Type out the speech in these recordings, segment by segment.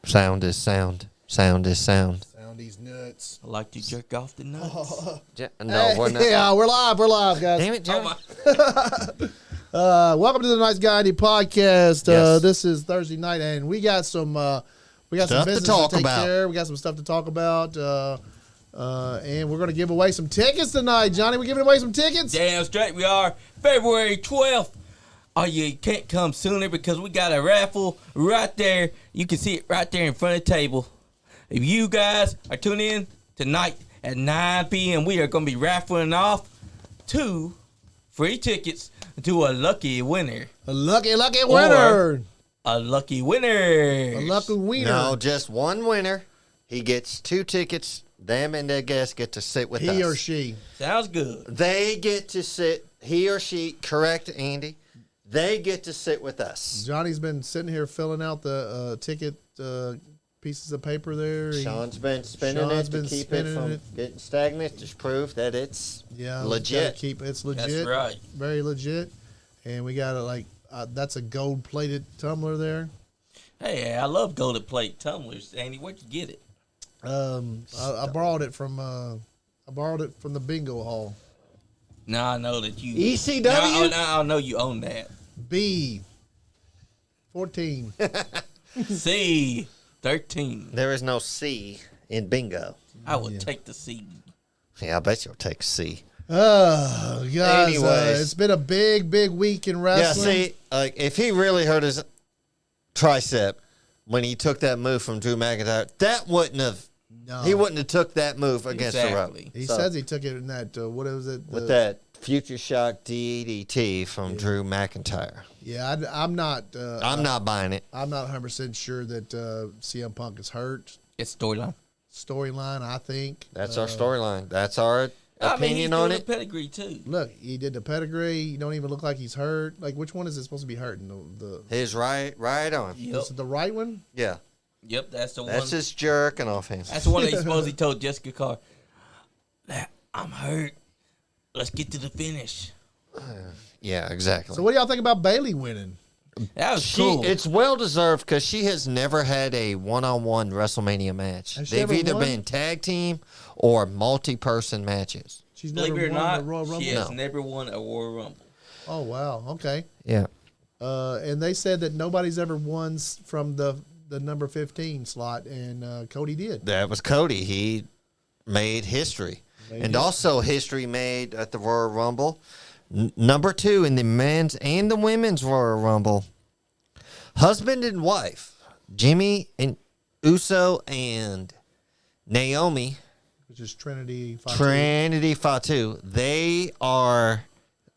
Sound is sound. Sound is sound. Sound these nuts. I like to jerk off the nuts. No, we're not. Yeah, we're live, guys. Damn it, Johnny. Welcome to the Nice Guy Andy podcast. Yes. This is Thursday night, and we got some Stuff some to business talk take about. care of. We got some stuff to talk about, and we're going to give away some tickets tonight. Johnny, we're giving away some tickets. Damn straight we are. February 12th. Oh, you can't come sooner because we got a raffle right there. You can see it right there in front of the table. If you guys are tuning in tonight at 9 p.m., we are going to be raffling off 2 free tickets to a lucky winner. A lucky winner. A lucky winner. A lucky winner. No, just one winner. He gets 2 tickets. Them and their guests get to sit with us. He or she. Sounds good. They get to sit, he or she, correct, Andy? They get to sit with us. Johnny's been sitting here filling out the ticket pieces of paper there. Sean's been spinning Sean's it been to keep it spinning from it. getting stagnant, just prove that it's legit. It's legit. That's right. Very legit. And we got that's a gold-plated tumbler there. Hey, I love golden plate tumblers. Andy, where'd you get it? I borrowed it from the bingo hall. Now I know that you. ECW? Now I know you own that. B 14. C 13. There is no C in bingo. I would take the C. Yeah, I bet you'll take C. Oh, guys, Anyways. it's been a big week in Yeah, wrestling. see, if he really hurt his tricep when he took that move from Drew McIntyre, that wouldn't have. No. He wouldn't have took that move against the Rupp. Exactly. He So, says he took it in that, what was it? with that future shock DDT from Drew McIntyre. Yeah, I'm not. I'm not buying it. I'm not 100% sure that CM Punk is hurt. It's storyline. Storyline, I think. That's our storyline. That's our opinion on he's it. doing a pedigree too. Look, he did the pedigree. He don't even look like he's hurt. Like, which one is it supposed to be hurting? His right arm. Yep. Is it the right one? Yeah. Yep, that's the one. That's just jerking off him. That's the one that he supposedly told Jessica Carr. I'm hurt. Let's get to the finish. Yeah, exactly. So what do y'all think about Bailey winning? That was cool. It's well deserved because she has never had a one-on-one WrestleMania match. Has she They've ever either won? been tag team or multi-person matches. She's Believe never it or won not, the Royal Rumble. she has No. never won a Royal Rumble. Oh wow, okay. Yeah. And they said that nobody's ever won from the number 15 slot, and Cody did. That was Cody. He made history. Also history made at the Royal Rumble. Number 2 in the men's and the women's Royal Rumble. Husband and wife, Jimmy and Uso and Naomi, Which is Trinity. Fatu. Trinity Fatu. They are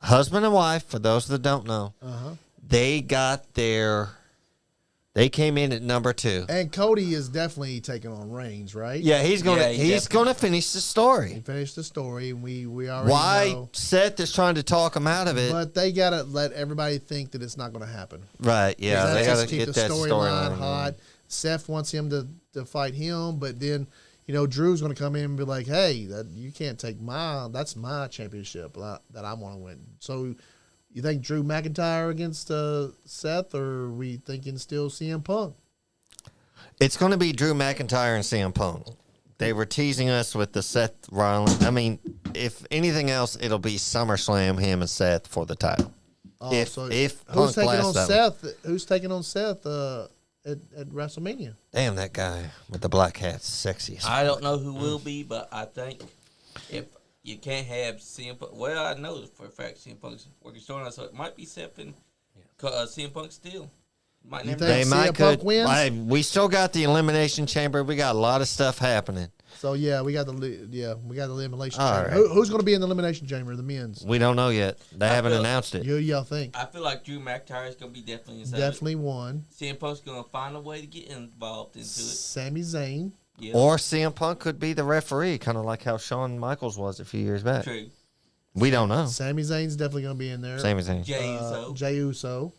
husband and wife, for those that don't know. Uh-huh. They came in at number 2. And Cody is definitely taking on Reigns, right? Yeah, he's gonna Yeah, he he's gonna finish the He story. finished the story, and we already Why know. Seth is trying to talk him out of it? But they gotta let everybody think that it's not going to happen. Right? Yeah, That they just gotta keep get the that storyline storyline hot. Seth wants him to fight him, but then Drew's going to come in and be like, "Hey, you can't take that's my championship that I want to win." So, you think Drew McIntyre against Seth, or are we thinking still CM Punk? It's going to be Drew McIntyre and CM Punk. They were teasing us with the Seth Rollins. I mean, if anything else, it'll be SummerSlam, him and Seth for the title. Oh, if who's Punk taking on lasts that Seth? Who's taking on Seth at WrestleMania? damn, that guy with the black hat's sexy as I don't know who will be, but I think if you can't have CM Punk, well, I know for a fact CM Punk's working storyline, so it might be Seth and CM Punk still. Might You never think They CM might Punk could. wins? We still got the Elimination Chamber. We got a lot of stuff happening. So yeah, we got the elimination All chamber. right. Who's going to be in the elimination chamber? The men's. We don't know yet. They haven't feel- announced it. Who y'all think? I feel like Drew McIntyre is going to be definitely inside. Definitely one. CM Punk's going to find a way to get involved into it. Sami Zayn. Yeah, Or CM Punk could be the referee, kind of like how Shawn Michaels was a few years back. true. We don't know. Sami Zayn's definitely going to be in there. Same as him. Jay Uso. Jey Uso.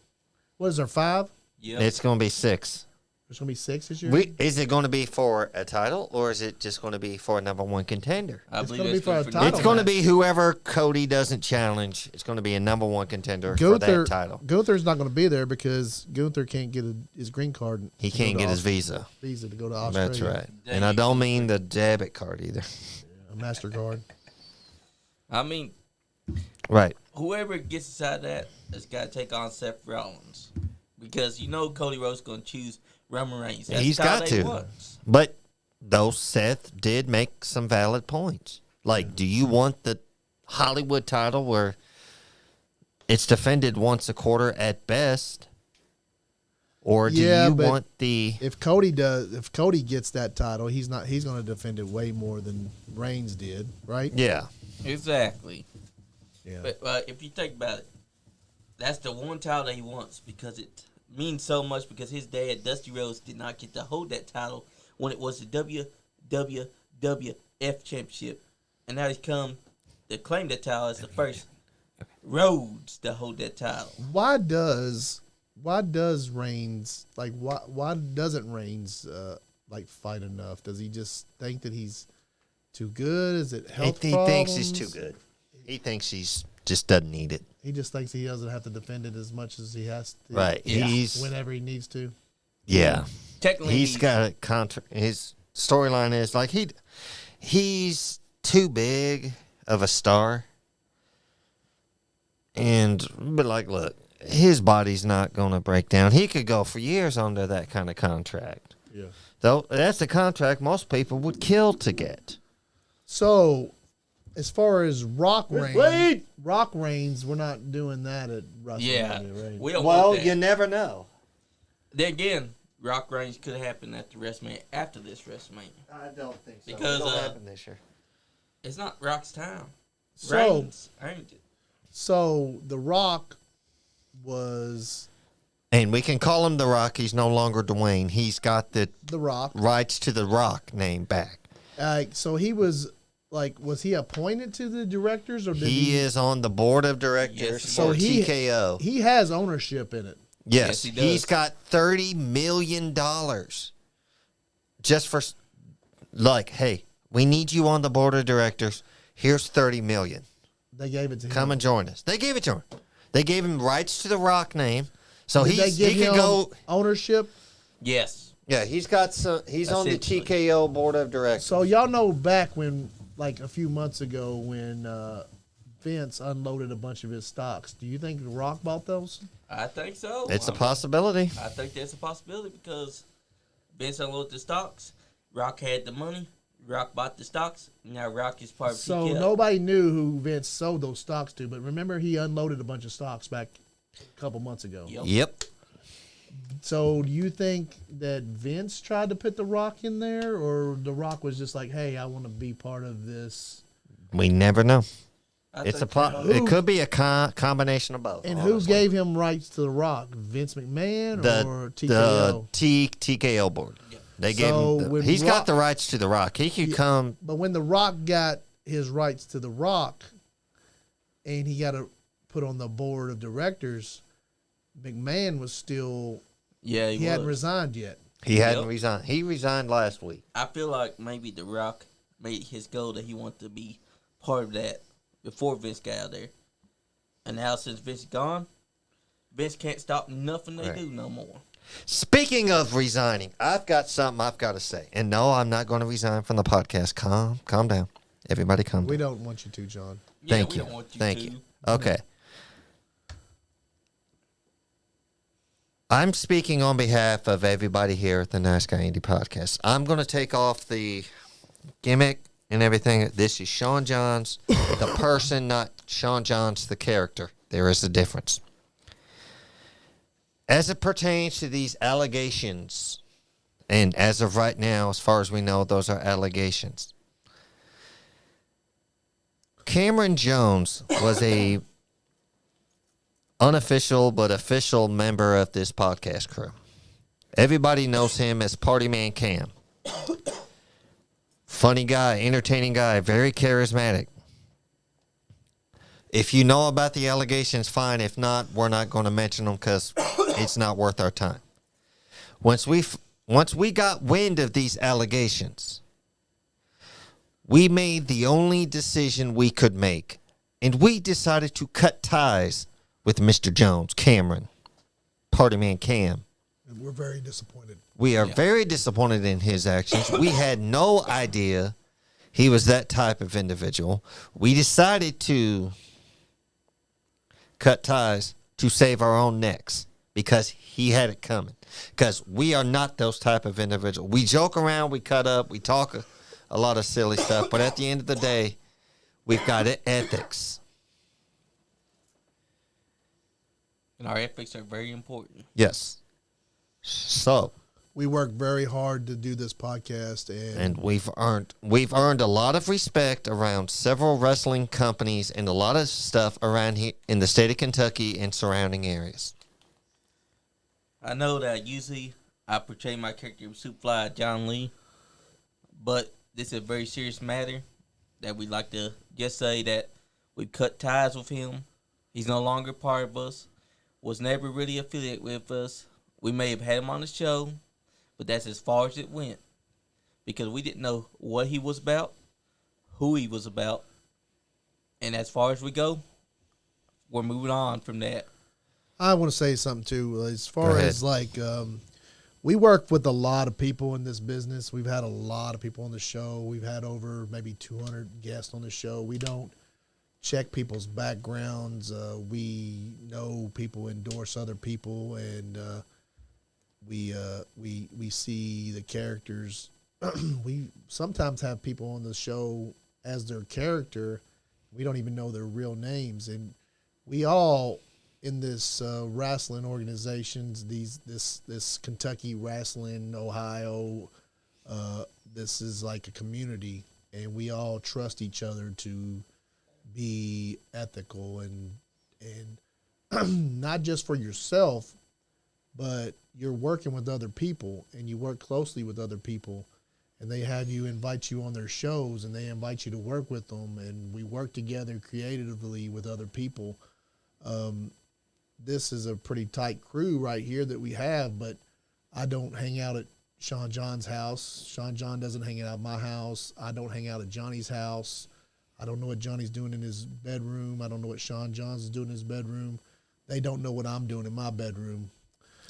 What is there, 5? Yeah. It's going to be 6. There's going to be 6 this year? Is it going to be for a title, or is it just going to be for a number 1 contender? I It's believe gonna be for a for title. It's going to be whoever Cody doesn't challenge. It's going to be a number 1 contender for that title. Gunther's not going to be there because Gunther can't get his green card. He can't get his visa. Visa to go to Australia. That's right. And I don't mean the debit card either. A MasterCard. I mean, Right. whoever gets inside that has got to take on Seth Rollins. Because you know Cody Rhodes is going to choose Roman Reigns. That's He's the title got they to. want. But though Seth did make some valid points. Like, do you want the Hollywood title where it's defended once a quarter at best? Or do you but want the if Cody gets that title, he's going to defend it way more than Reigns did, right? Yeah. Exactly. Yeah. But if you think about it, that's the one title that he wants because it means so much because his dad, Dusty Rhodes, did not get to hold that title when it was the WWF Championship. And now he's come to claim that title as the first Rhodes to hold that title. Why does Reigns why doesn't Reigns fight enough? Does he just think that he's too good? Is it health He problems? thinks he's too good. He thinks he's just doesn't need it. He just thinks he doesn't have to defend it as much as he has to. Right. Yeah. Whenever he needs to. Yeah. Technically, He's got a contract. His storyline is like he's too big of a star. But look, his body's not going to break down. He could go for years under that kind of contract. Yeah. Though that's the contract most people would kill to get. So, as far as Rock Reigns, we're not doing that at WrestleMania, yeah, right? we don't want that. you never know. Then again, Rock Reigns could happen at the WrestleMania after this WrestleMania. I don't think so. Because, It'll happen this year. It's not Rock's time. So- Reigns earned it. So, The Rock was And we can call him The Rock. He's no longer Dwayne. He's got the The Rock. rights to The Rock name back. So he was was he appointed to the directors or did He is on the board of directors Yes, for he- TKO. He has ownership in it. Yes, Yes, he does. he's got $30 million just for, hey, we need you on the board of directors. Here's $30 million. They gave it to him. Come and join us. They gave it to him. They gave him rights to the Rock name, so Did they he give can him go. ownership? Yes. Yeah, he's got some. He's on the Essentially. TKO board of directors. So y'all know back when, a few months ago, when Vince unloaded a bunch of his stocks. Do you think The Rock bought those? I think so. It's a possibility. I think that's a possibility because Vince unloaded the stocks. Rock had the money. Rock bought the stocks. Now Rock is part of So TKO. nobody knew who Vince sold those stocks to, but remember he unloaded a bunch of stocks back a couple months ago. Yep. So do you think that Vince tried to put The Rock in there, or The Rock was just like, hey, I want to be part of this? We never know. I It's a think it could be a combination of both. And who honestly. gave him rights to The Rock? Vince McMahon or the TKO? TKO board? They gave So him. when He's Rock- got the rights to the Rock. He could come. But when The Rock got his rights to The Rock and he got to put on the board of directors, McMahon was still, Yeah, he hadn't resigned yet. He hadn't Yep. resigned. He resigned last week. I feel like maybe The Rock made his goal that he wanted to be part of that before Vince got out there. And now since Vince is gone, Vince can't stop nothing they Right. do no more. Speaking of resigning, I've got something I've got to say. And no, I'm not going to resign from the podcast. Calm down. Everybody calm We down. don't want you to, John. Yeah, Thank we you. don't want Thank to. you. Okay. I'm speaking on behalf of everybody here at the Nice Guy Andy podcast. I'm going to take off the gimmick and everything. This is Sean Johns, the person, not Sean Johns, the character. There is a difference. As it pertains to these allegations, and as of right now, as far as we know, those are allegations. Cameron Jones was a unofficial but official member of this podcast crew. Everybody knows him as Party Man Cam. Funny guy, entertaining guy, very charismatic. If you know about the allegations, fine. If not, we're not going to mention them because it's not worth our time. Once once we got wind of these allegations, we made the only decision we could make, and we decided to cut ties with Mr. Jones, Cameron, Party Man Cam. And we're very disappointed. We are very disappointed in his actions. We had no idea he was that type of individual. We decided to cut ties to save our own necks because he had it coming. Because we are not those type of individuals. We joke around, we cut up, we talk a lot of silly stuff, but at the end of the day, we've got ethics. And our ethics are very important. Yes. So We work very hard to do this podcast, and we've earned a lot of respect around several wrestling companies and a lot of stuff around here in the state of Kentucky and surrounding areas. I know that usually I portray my character of Superfly, John Lee, but this is a very serious matter that we'd like to just say that we've cut ties with him. He's no longer part of us, was never really affiliated with us. We may have had him on the show, but that's as far as it went because we didn't know what he was about, who he was about, and as far as we go, we're moving on from that. I want to say something too. As far as we work with a lot of people in this business. We've had a lot of people on the show. We've had over maybe 200 guests on the show. We don't check people's backgrounds. We know people endorse other people, and we see the characters. We sometimes have people on the show as their character. We don't even know their real names, and we all in this wrestling organizations, this Kentucky wrestling, Ohio, this is like a community, and we all trust each other to be ethical and not just for yourself, but you're working with other people, and you work closely with other people, and they have you invite you on their shows, and they invite you to work with them, and we work together creatively with other people. This is a pretty tight crew right here that we have, but I don't hang out at Sean John's house. Sean John doesn't hang out at my house. I don't hang out at Johnny's house. I don't know what Johnny's doing in his bedroom. I don't know what Sean John's is doing in his bedroom. They don't know what I'm doing in my bedroom.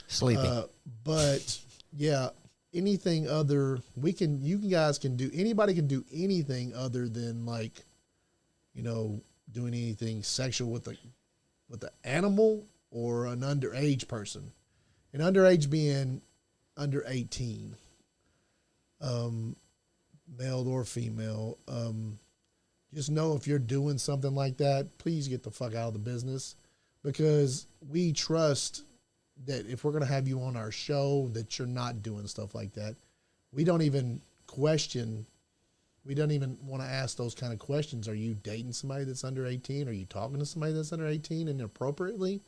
Sleeping. But yeah, anything other anybody can do anything other than doing anything sexual with the animal or an underage person. An underage being under 18, male or female. Just know if you're doing something like that, please get the fuck out of the business, because we trust that if we're going to have you on our show, that you're not doing stuff like that. We don't even question. We don't even want to ask those kind of questions. Are you dating somebody that's under 18? Are you talking to somebody that's under 18 inappropriately?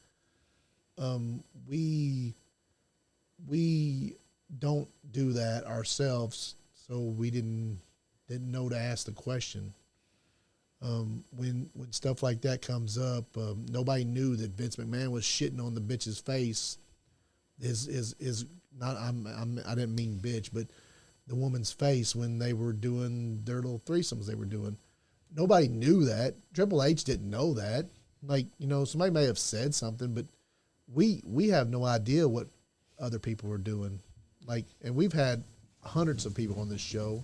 We don't do that ourselves, so we didn't know to ask the question. When stuff like that comes up, nobody knew that Vince McMahon was shitting on the bitch's face. His not I didn't mean bitch, but the woman's face when they were doing their little threesomes they were doing. Nobody knew that. Triple H didn't know that. Somebody may have said something, but we have no idea what other people were doing. And we've had hundreds of people on this show.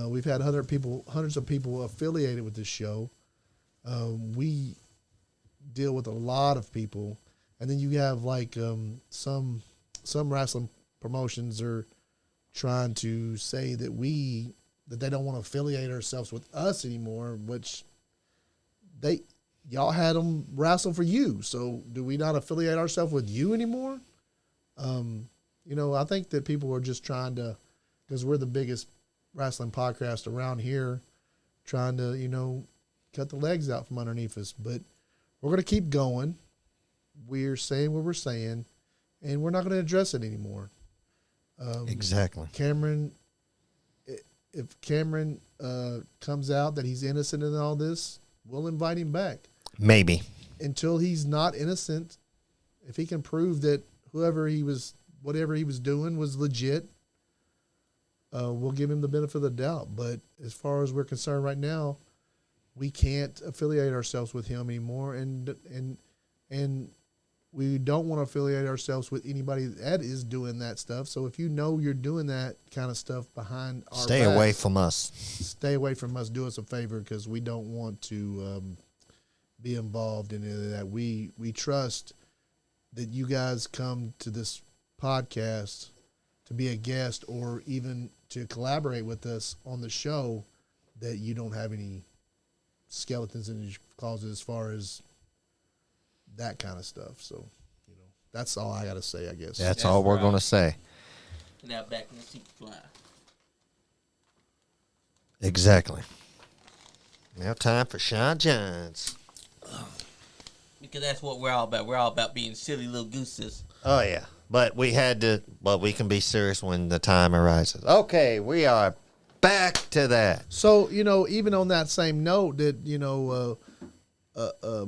We've had hundreds of people affiliated with this show. We deal with a lot of people, and then you have some wrestling promotions are trying to say that they don't want to affiliate ourselves with us anymore, which y'all had them wrestle for you. So do we not affiliate ourselves with you anymore? I think that people are just trying to, because we're the biggest wrestling podcast around here, trying to, cut the legs out from underneath us. But we're going to keep going. We're saying what we're saying, and we're not going to address it anymore. Exactly. Cameron, if Cameron comes out that he's innocent in all this, we'll invite him back. Maybe. Until he's not innocent, if he can prove that whoever he was whatever he was doing was legit, we'll give him the benefit of the doubt. But as far as we're concerned right now, we can't affiliate ourselves with him anymore, and we don't want to affiliate ourselves with anybody that is doing that stuff. So if you know you're doing that kind of stuff behind our Stay backs, away from us. stay away from us. Do us a favor, because we don't want to be involved in any of that. We trust that you guys come to this podcast to be a guest or even to collaborate with us on the show, that you don't have any skeletons in your closet as far as that kind of stuff. So, that's all I got to say, I guess. That's all we're right. going to say. Now back in the Superfly. Exactly. Now time for Sean Johns. Because that's what we're all about. We're all about being silly little gooses. Oh, yeah. But we had to, but we can be serious when the time arises. Okay, we are back to that. So, even on that same note, that,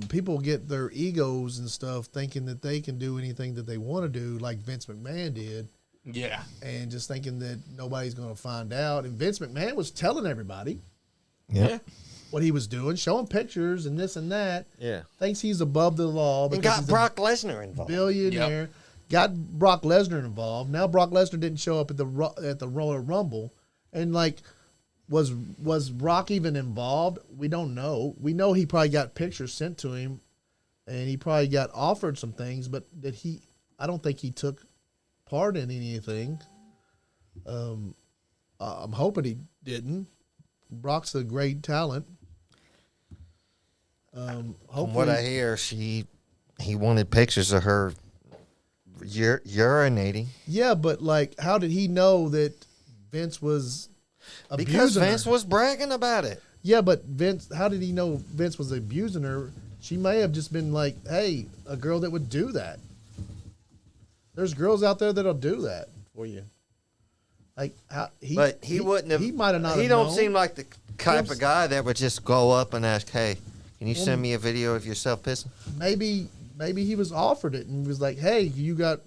people get their egos and stuff thinking that they can do anything that they want to do, like Vince McMahon did, Yeah. and just thinking that nobody's going to find out. And Vince McMahon was telling everybody Yeah. what he was doing, showing pictures and this and that. Yeah. Thinks he's above the law. And because got he's Brock Lesnar involved. a billionaire. Yep. Got Brock Lesnar involved. Now Brock Lesnar didn't show up at the Royal Rumble, and was Brock even involved? We don't know. We know he probably got pictures sent to him, and he probably got offered some things, but I don't think he took part in anything. I'm hoping he didn't. Brock's a great talent. From Hopefully, what I hear, he wanted pictures of her urinating. yeah, but how did he know that Vince was abusing Because her? Vince was bragging about it. Yeah, but Vince, how did he know Vince was abusing her? She may have just been like, hey, a girl that would do that. There's girls out there that'll do that for you. But he wouldn't have. He might have not. He have don't known. seem like the type of guy that would just go up and ask, "Hey, can you send me a video of yourself pissing?" Maybe he was offered it and was like, hey, you got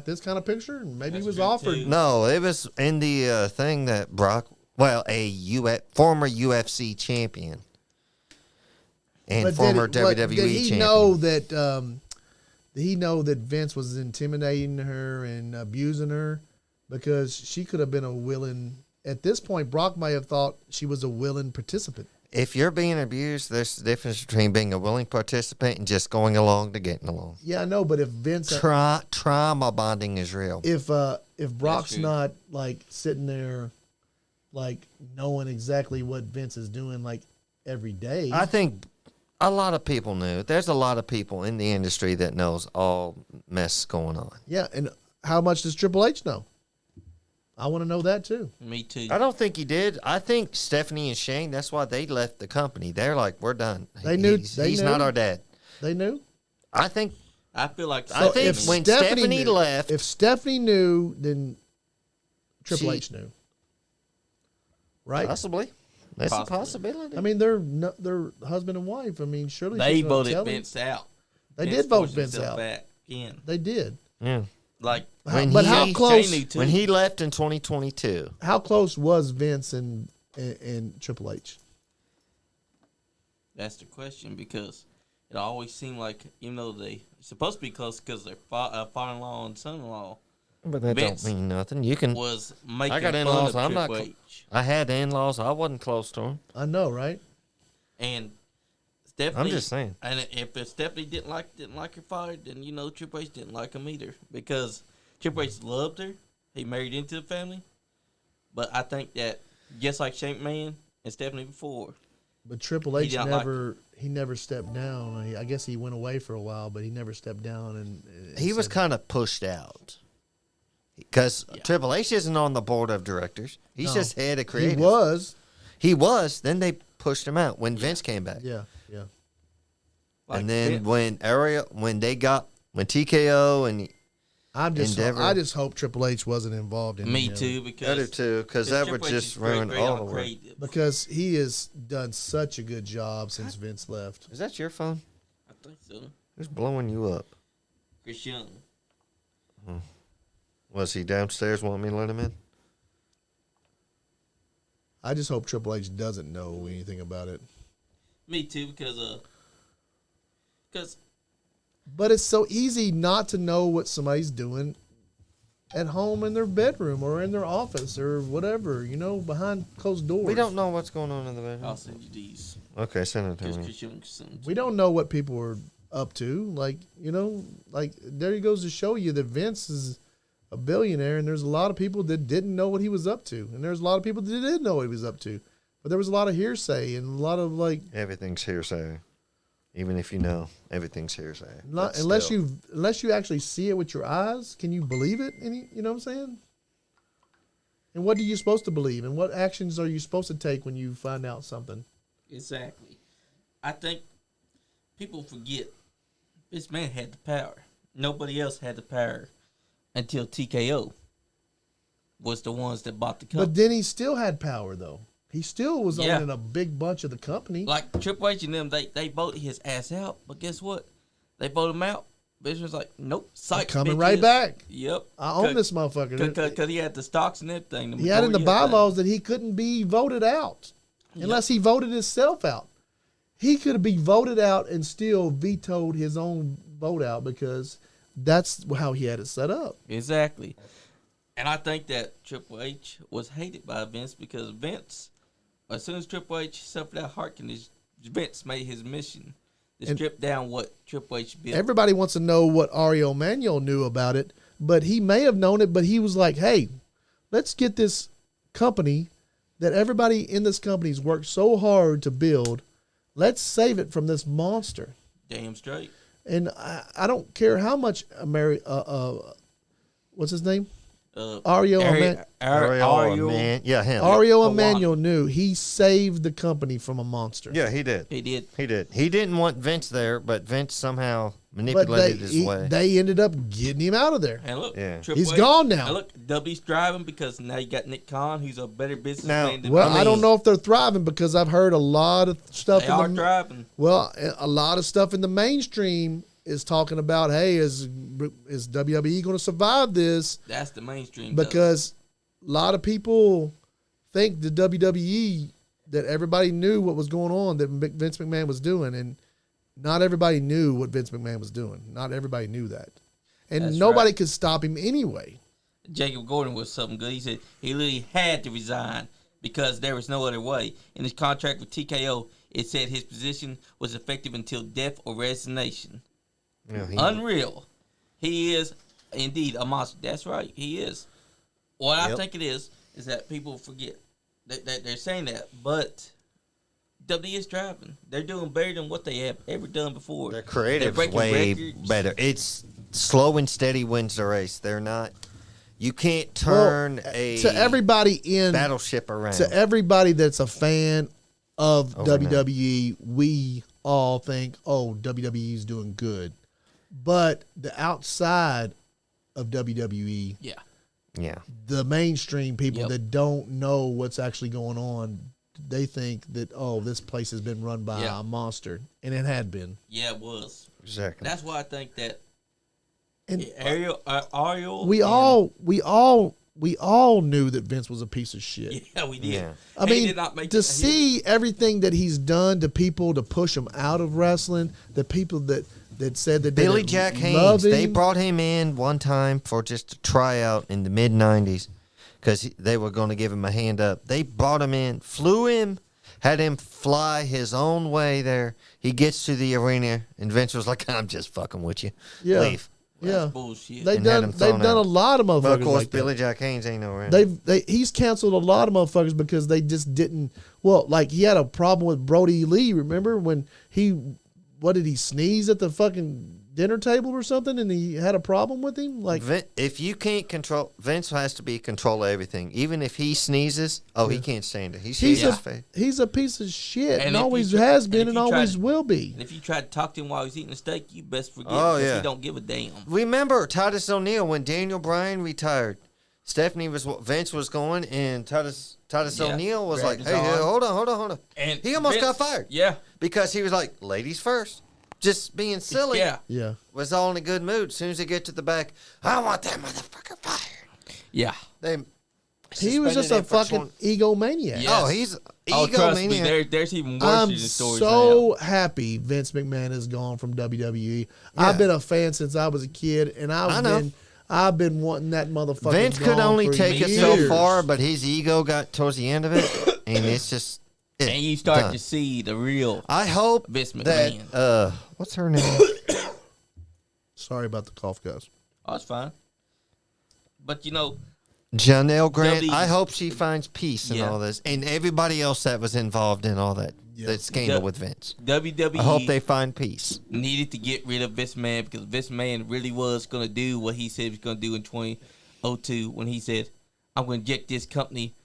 this kind of picture, and maybe That's he was true, offered. too. No, it was in the thing that Brock, former UFC champion and But former did he WWE champion. know that? Did he know that Vince was intimidating her and abusing her? Because she could have been a willing. At this point, Brock may have thought she was a willing participant. If you're being abused, there's a difference between being a willing participant and just going along to getting along. Yeah, I know, but if Vince, Trauma bonding is real. if Brock's true. not sitting there, knowing exactly what Vince is doing every day, I think a lot of people knew. There's a lot of people in the industry that knows all mess going on. yeah. And how much does Triple H know? I want to know that too. Me too. I don't think he did. I think Stephanie and Shane, that's why they left the company. They're like, we're done. They knew- He's they knew. not our dad. They knew. I think I feel like I think if when Stephanie Stephanie knew- left, if Stephanie knew, then Triple She- H knew, right? possibly. That's Possibly. a possibility. I mean, they're husband and wife. I mean, surely they she's gonna voted tell him. Vince out. They Vince did vote forced Vince himself out. back in. They did. yeah. Like When But he- how Shane close? knew too. When he left in 2022, How close was Vince and Triple H? That's the question, because it always seemed like, even though they're supposed to be close because they're father-in-law and son-in-law, but that Vince don't mean nothing. You can. was making I got fun in-laws. of I'm not. Triple cl- H. I had in-laws. I wasn't close to them. I know, right? And Stephanie, I'm just saying. And if Stephanie didn't like her father, then Triple H didn't like him either, because Triple H loved her. He married into the family, but I think that just like Shane McMahon and Stephanie before, But Triple He H didn't like never stepped down. I guess he went away for a while, but he never stepped down. And He was said- kind of pushed out because Triple H isn't on the board of directors. He's No. just head of He creative. was. He was. Then they pushed him out when Vince came back. Yeah, yeah. like And then Vince, when TKO and I Endeavor. just hope Triple H wasn't involved in me him. too, other because two, because that would Triple H just is very, ruin very all the work. creative. Because he has done such a good job since Vince left. Is that your phone? I think so. Who's blowing you up? Chris Young. Was he downstairs wanting me to let him in? I just hope Triple H doesn't know anything about it. Me too, because But it's so easy not to know what somebody's doing at home in their bedroom or in their office or whatever, behind closed doors. We don't know what's going on in the bedroom. I'll send you these. Okay, send it to Just me. 'cause you don't send We don't know what people are up to. There he goes to show you that Vince is a billionaire, and there's a lot of people that didn't know what he was up to, and there's a lot of people that did know what he was up to. But there was a lot of hearsay and a lot of Everything's hearsay. Even if you know, everything's hearsay. unless you actually see it with your eyes, can you believe it? You know what I'm saying? And what are you supposed to believe? And what actions are you supposed to take when you find out something? Exactly. I think people forget this man had the power. Nobody else had the power until TKO was the ones that bought the company. But then he still had power, though. He still was Yeah. owning a big bunch of the company. Like Triple H and them, they voted his ass out. But guess what? They voted him out. Bitch was like, nope, psych. Coming bitches. right back. Yep. I own this motherfucker. Because he had the stocks and everything. He had in the majority of bylaws that he couldn't be voted out unless he voted himself out. He could be voted out and still vetoed his own vote out because that's how he had it set up. Exactly. And I think that Triple H was hated by Vince because Vince, as soon as Triple H suffered that heart condition, Vince made his mission to strip down what Triple H built. Everybody wants to know what Ario Emanuel knew about it, but he may have known it, but he was like, hey, let's get this company that everybody in this company's worked so hard to build. Let's save it from this monster. Damn straight. And I don't care how much what's his name? Ario man. Yeah, him. Ario Emanuel knew he saved the company from a monster. Yeah, he did. He did. He did. He didn't want Vince there, but Vince somehow But manipulated his way. they ended up getting him out of there. And look, Yeah. Triple He's H, gone now. And look, W's thriving because now you got Nick Khan, who's a better businessman than Well, Vince. I don't know if they're thriving because I've heard a lot of stuff. They are thriving. Well, a lot of stuff in the mainstream is talking about, hey, is WWE going to survive this? That's the mainstream. Because a lot of people think the WWE, that everybody knew what was going on, that Vince McMahon was doing, and not everybody knew what Vince McMahon was doing. Not everybody knew that. And That's nobody right. could stop him anyway. Jacob Gordon was something good. He said he literally had to resign because there was no other way. In his contract with TKO, it said his position was effective until death or resignation. Yeah, Unreal. He is indeed a monster. That's right. He is. What I think it is that people forget that they're saying that, but WWE is driving. They're doing better than what they have ever done before. Their creative's breaking way records. better. It's slow and steady wins the race. They're not. You can't turn To everybody in battleship around. To everybody that's a fan of Overnight. WWE, we all think, oh, WWE is doing good. But the outside of WWE, Yeah. Yeah. the mainstream people Yep. that don't know what's actually going on, they think that, oh, this place has been run by Yeah. a monster. And it had been. Yeah, it was. Exactly. That's why I think that And Ariel. we all knew that Vince was a piece of shit. Yeah, we did. Yeah. I He mean, did not make to it- see everything that he's done to people to push him out of wrestling, the people that said that Billy they Jack didn't Haynes, love him. they brought him in one time for just a tryout in the mid-'90s because they were going to give him a hand up. They brought him in, flew him, had him fly his own way there. He gets to the arena, and Vince was like, I'm just fucking with you. Yeah. Leave. That's yeah, bullshit. they've And had him done thrown a out. lot of motherfuckers But of course, like Billy that. Jack Haynes ain't no around. He's canceled a lot of motherfuckers because they just didn't. Well, like he had a problem with Brody Lee. Remember when what did he sneeze at the fucking dinner table or something, and he had a problem with him? Like, If you can't control, Vince has to be in control of everything. Even if he sneezes, he can't stand it. He he's sees a his face. he's a piece of shit, and if always you try- has and been, if and you always tried- will be. And if you try to talk to him while he's eating a steak, you best forget. Oh, because yeah. He don't give a damn. Remember Titus O'Neil when Daniel Bryan retired? Vince was going, and Titus Yeah. O'Neil was Grabbed like, his "Hey, arm. hold on." And He almost Vince- got fired. Yeah. Because he was like, "Ladies first." just being silly. Yeah. Yeah. Was all in a good mood. As soon as they get to the back, I want that motherfucker fired. Yeah. They. He was just a fucking egomaniac. Yeah. Oh, he's Oh, trust me, egomaniac. there's even worse I'm stories. so happy Vince McMahon is gone from WWE. I've been a fan since I was a kid, and I've been wanting that motherfucker. Vince could gone only for take it years. so far, but his ego got towards the end of it, and it's just. And you start done. to see the real I hope Vince that McMahon. what's her name? Sorry about the cough, guys. Oh, it's fine. But you know, Janelle Grant. W- I hope she finds peace in Yeah. all this, and everybody else that was involved in all that that scandal with Vince. WWE I hope they find peace. needed to get rid of Vince McMahon because Vince McMahon really was going to do what he said he was going to do in 2002 when he said, "I'm going to inject this company,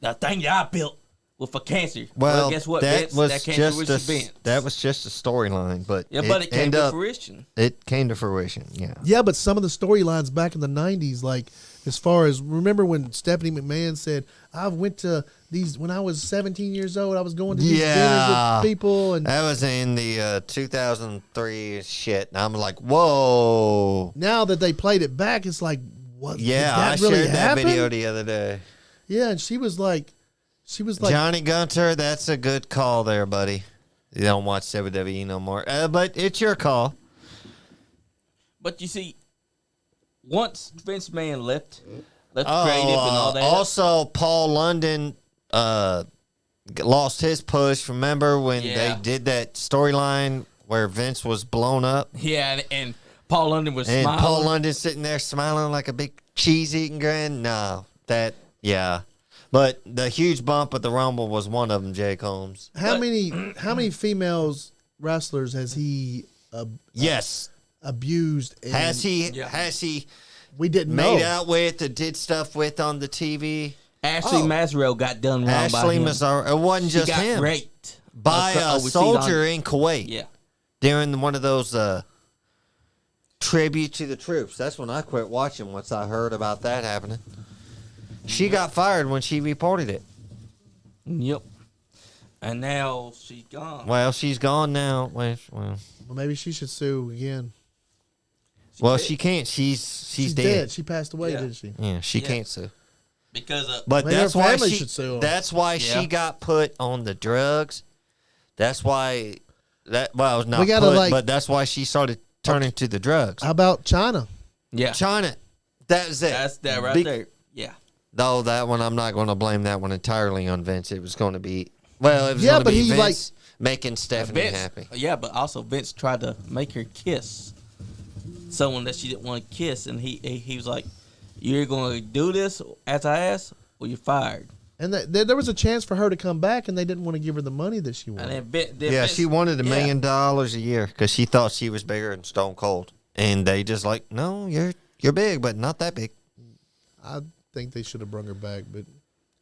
the thing that I built, with for cancer." Well, guess what, that Vince? was That cancer was just Vince. that was just a storyline, but Yeah, but it came ended to up- fruition. It came to fruition. Yeah. Yeah, but some of the storylines back in the 90s, like as far as remember when Stephanie McMahon said, I went to these when I was 17 years old, I was going to these dinners with people, and That was in the 2003 shit, and I'm like, whoa. now that they played it back, it's like, what? Yeah, did that I really shared that happen? video the other day. Yeah, and she was like, Johnny Gunter, that's a good call there, buddy. You don't watch WWE no more, but it's your call. But you see, once Vince McMahon left creative and all that. Also, Paul London lost his push. Remember when Yeah. they did that storyline where Vince was blown up? Yeah, and Paul London was And smiling. Paul London sitting there smiling like a big cheese-eating grin? No, yeah. But the huge bump at the Rumble was one of them, Jake Holmes. how many females wrestlers has he Yes. abused? And Has he Yeah. We didn't made know. out with or did stuff with on the TV? Ashley Mazarel got done wrong by Ashley him. Mazzaro. It wasn't She just got him. raped By a overseas soldier on- in Kuwait. Yeah. During one of those tribute to the troops. That's when I quit watching once I heard about that happening. She got fired when she reported it. Yep. And now she's gone. Well, she's gone now. Well, Well, maybe she should sue again. she can't. She's dead. dead. She passed away, Yeah. didn't she? Yeah, she Yeah. can't sue. Because But Maybe that's her why family she. should sue 'em. That's why Yeah. she got put on the drugs. That's why that. Well, not We gotta, put, like- but that's why she started turning to the drugs. How about China? yeah, China. That's it. that's that right Be- there. Yeah. Though that one, I'm not going to blame that one entirely on Vince. It was going to be, well, it was Yeah, going to but be he, Vince making Stephanie Vince, happy. Yeah, but also Vince tried to make her kiss someone that she didn't want to kiss, and he was like, "You're going to do this as I ask, or you're fired." And there was a chance for her to come back, and they didn't want to give her the money that she And wanted. then Yeah, Vince, she wanted $1 yeah. million a year because she thought she was bigger than Stone Cold, and they just like, no, you're big, but not that big. I think they should have brung her back,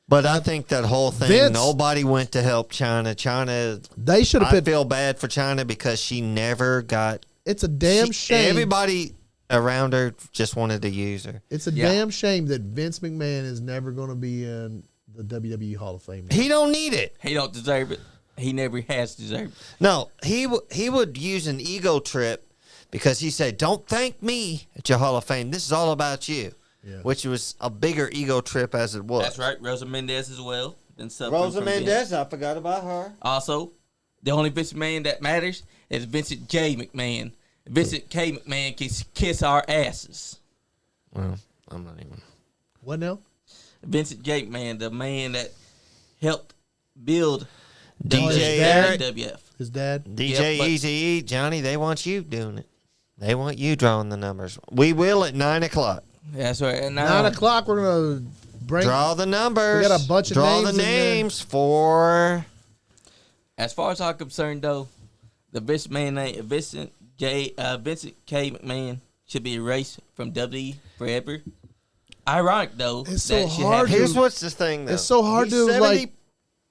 But I think that whole thing, Vince- nobody went to help China. China, they should have I put. feel bad for China because she never got. It's a damn shame. Everybody around her just wanted to use her. It's a Yeah. damn shame that Vince McMahon is never going to be in the WWE Hall of Fame. He don't need it. He don't deserve it. He never has deserved it. No, he would use an ego trip because he said, "Don't thank me at your Hall of Fame. This is all about you," Yeah. which was a bigger ego trip as it was. That's right. Rosa Mendez as well. Been suffering Rosa from Vince. Mendez, I forgot about her. Also, the only Vince McMahon that matters is Vincent J. McMahon. Vincent K. McMahon can kiss our asses. Well, I'm not even. What now? Vincent J. McMahon, the man that helped build DJ Eric. WWF. His dad? DJ Yeah, but- Easy E, Johnny, they want you doing it. They want you drawing the numbers. We will at 9 o'clock. That's right. And now, 9 o'clock, we're going to bring. Draw the numbers. We got a bunch of Draw names the in there. names for. as far as I'm concerned, though, the Vince McMahon name, Vincent K. McMahon should be erased from WWE forever. Ironic, though, It's that so should hard happen. Here's what's the thing, though. It's so hard He's to, 70 like,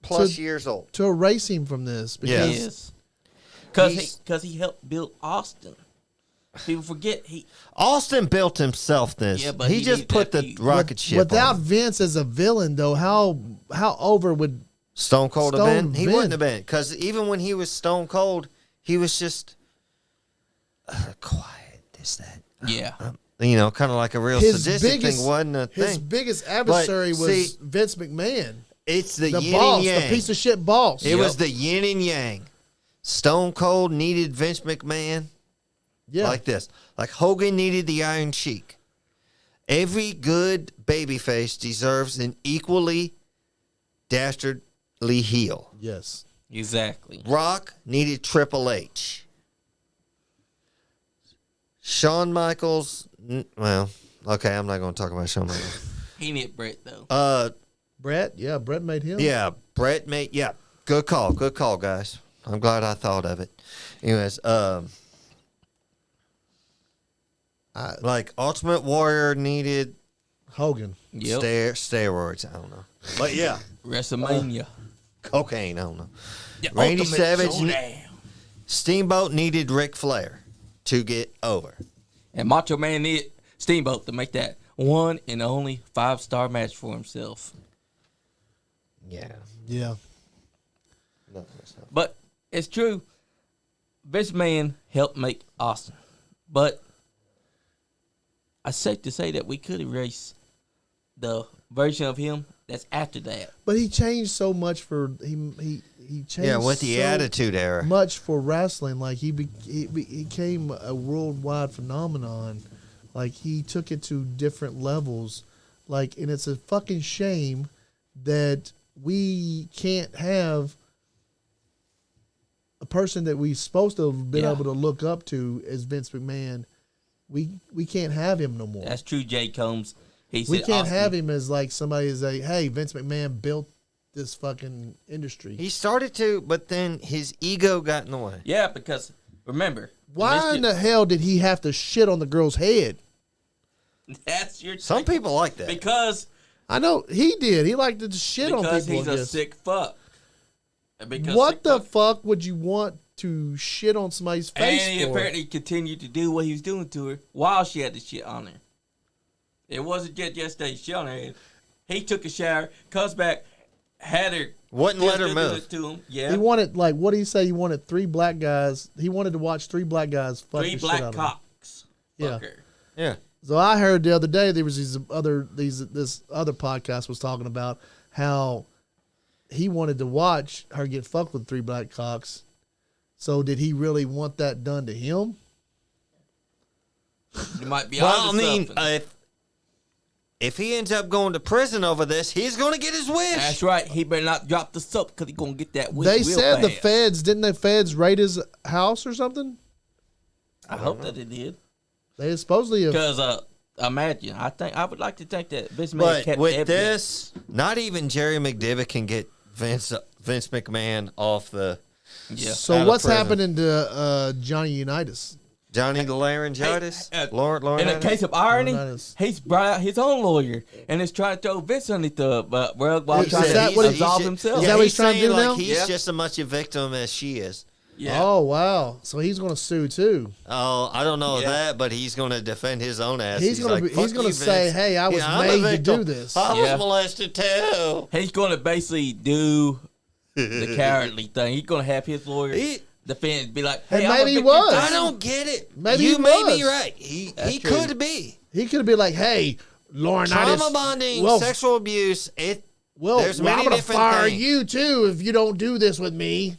plus to- years old. to erase him from this. Because He is. Because He's- he helped build Austin. People forget he. Austin built himself this. Yeah, but he he just needs put that the piece. rocket ship without on. Vince as a villain, though, how over would Stone Cold have Stone been. He Vin. wouldn't have been. Because even when he was Stone Cold, he was just quiet. This that. Yeah. You know, kind of like a real sadistic thing. Wasn't a his thing. biggest adversary But, was see, Vince McMahon, It's the, the yin boss, and yang. the piece of shit boss. It was the yin and yang. Stone Cold needed Vince McMahon. Yeah. Like this. Like Hogan needed the Iron Sheik. Every good babyface deserves an equally dastardly heel. Yes. Exactly. Rock needed Triple H. Shawn Michaels, well, okay, I'm not going to talk about Shawn Michaels. He needed Brett though. Brett, yeah, Brett made him. Yeah, Brett made, yeah, good call, guys. I'm glad I thought of it. Anyways, like Ultimate Warrior needed Hogan. Yep. steroids. I don't know, but yeah, WrestleMania. cocaine. I don't know. The Randy Ultimate Savage, Showdown. Steamboat needed Ric Flair to get over. And Macho Man needed Steamboat to make that one and only 5-star match for himself. Yeah, Yeah. no, that's not. But it's true. Vince McMahon helped make Austin. But it's safe to say that we could erase the version of him that's after that. But he changed so much for he changed. Yeah, with the so Attitude Era. much for wrestling. Like he became a worldwide phenomenon. Like he took it to different levels. Like, and it's a fucking shame that we can't have a person that we supposed to have been able to look up to as Vince McMahon. We can't have him no more. That's true, Jay Combs. He We said can't Austin, have him as like somebody is like, hey, Vince McMahon built this fucking industry. He started to, but then his ego got in the way. Yeah, because remember. Why in the hell did he have to shit on the girl's head? That's your Some people like that. Because I know he did. He liked to shit on people. he's I a guess. sick fuck. And because What sick the fuck- fuck would you want to shit on somebody's face And he for? apparently continued to do what he was doing to her while she had the shit on her. It wasn't just yesterday shit on her head. He took a shower, comes back, had her. Wouldn't let her do move. it to him. Yeah. He wanted, like, what did he say? He wanted 3 black guys. He wanted to watch 3 black guys fuck 3 the shit black out of him. cocks. Yeah. Fuck her. Yeah. So I heard the other day there was this other podcast was talking about how he wanted to watch her get fucked with 3 black cocks. So did he really want that done to him? You might be Well, I onto mean, something. if he ends up going to prison over this, he's going to get his wish. That's right. He better not drop the soap because he's going to get that wish They real said the fast. feds, didn't the feds raid his house or something? I hope that they did. They supposedly have. Because imagine, I would like to think that Vince McMahon But kept with evidence. this, not even Jerry McDivitt can get Vince McMahon off the Yeah. out So of what's prison. happening to Johnny Unitas? Johnny the Laryngitis. Lauren In a case of irony, Laurinaitis. he's brought out his own lawyer and is trying to throw Vince underneath the rug while Is trying that to what absolve he's- himself. is that what he's trying to saying do like now? He's Yeah. just as much a victim as she is. Yeah. Oh wow! So he's going to sue too. Oh, I don't know Yeah. that, but he's going to defend his own ass. He's gonna like, be- "Fuck he's gonna you, say, Vince. "Hey, I was I'm a made to victim. do this." I Yeah. was molested too." He's going to basically do the cowardly thing. He's going to have his lawyer defend, be like, "Hey, And I'm maybe a he victim was. too." I don't get it. Maybe you he may was. be right. He true. could be. He could have been like, "Hey, Laurinaitis, Trauma bonding, well, sexual abuse. There's I'm many gonna different fire things. you too if you don't do this with me."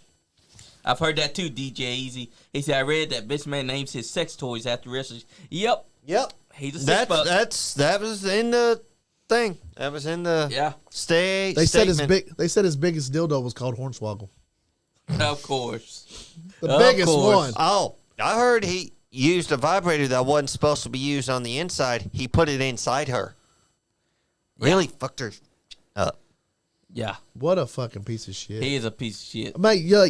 I've heard that too, DJ Easy. He said, I read that Vince McMahon names his sex toys after wrestlers. Yep. Yep. He's a sick fuck. That was in the thing. That was in the Yeah, They said his biggest dildo was called Hornswoggle. of course. The Of biggest course. one. Oh, I heard he used a vibrator that wasn't supposed to be used on the inside. He put it inside her. Really fucked her up. Yeah, What a fucking piece of shit. he is a piece of shit. Mate, yeah,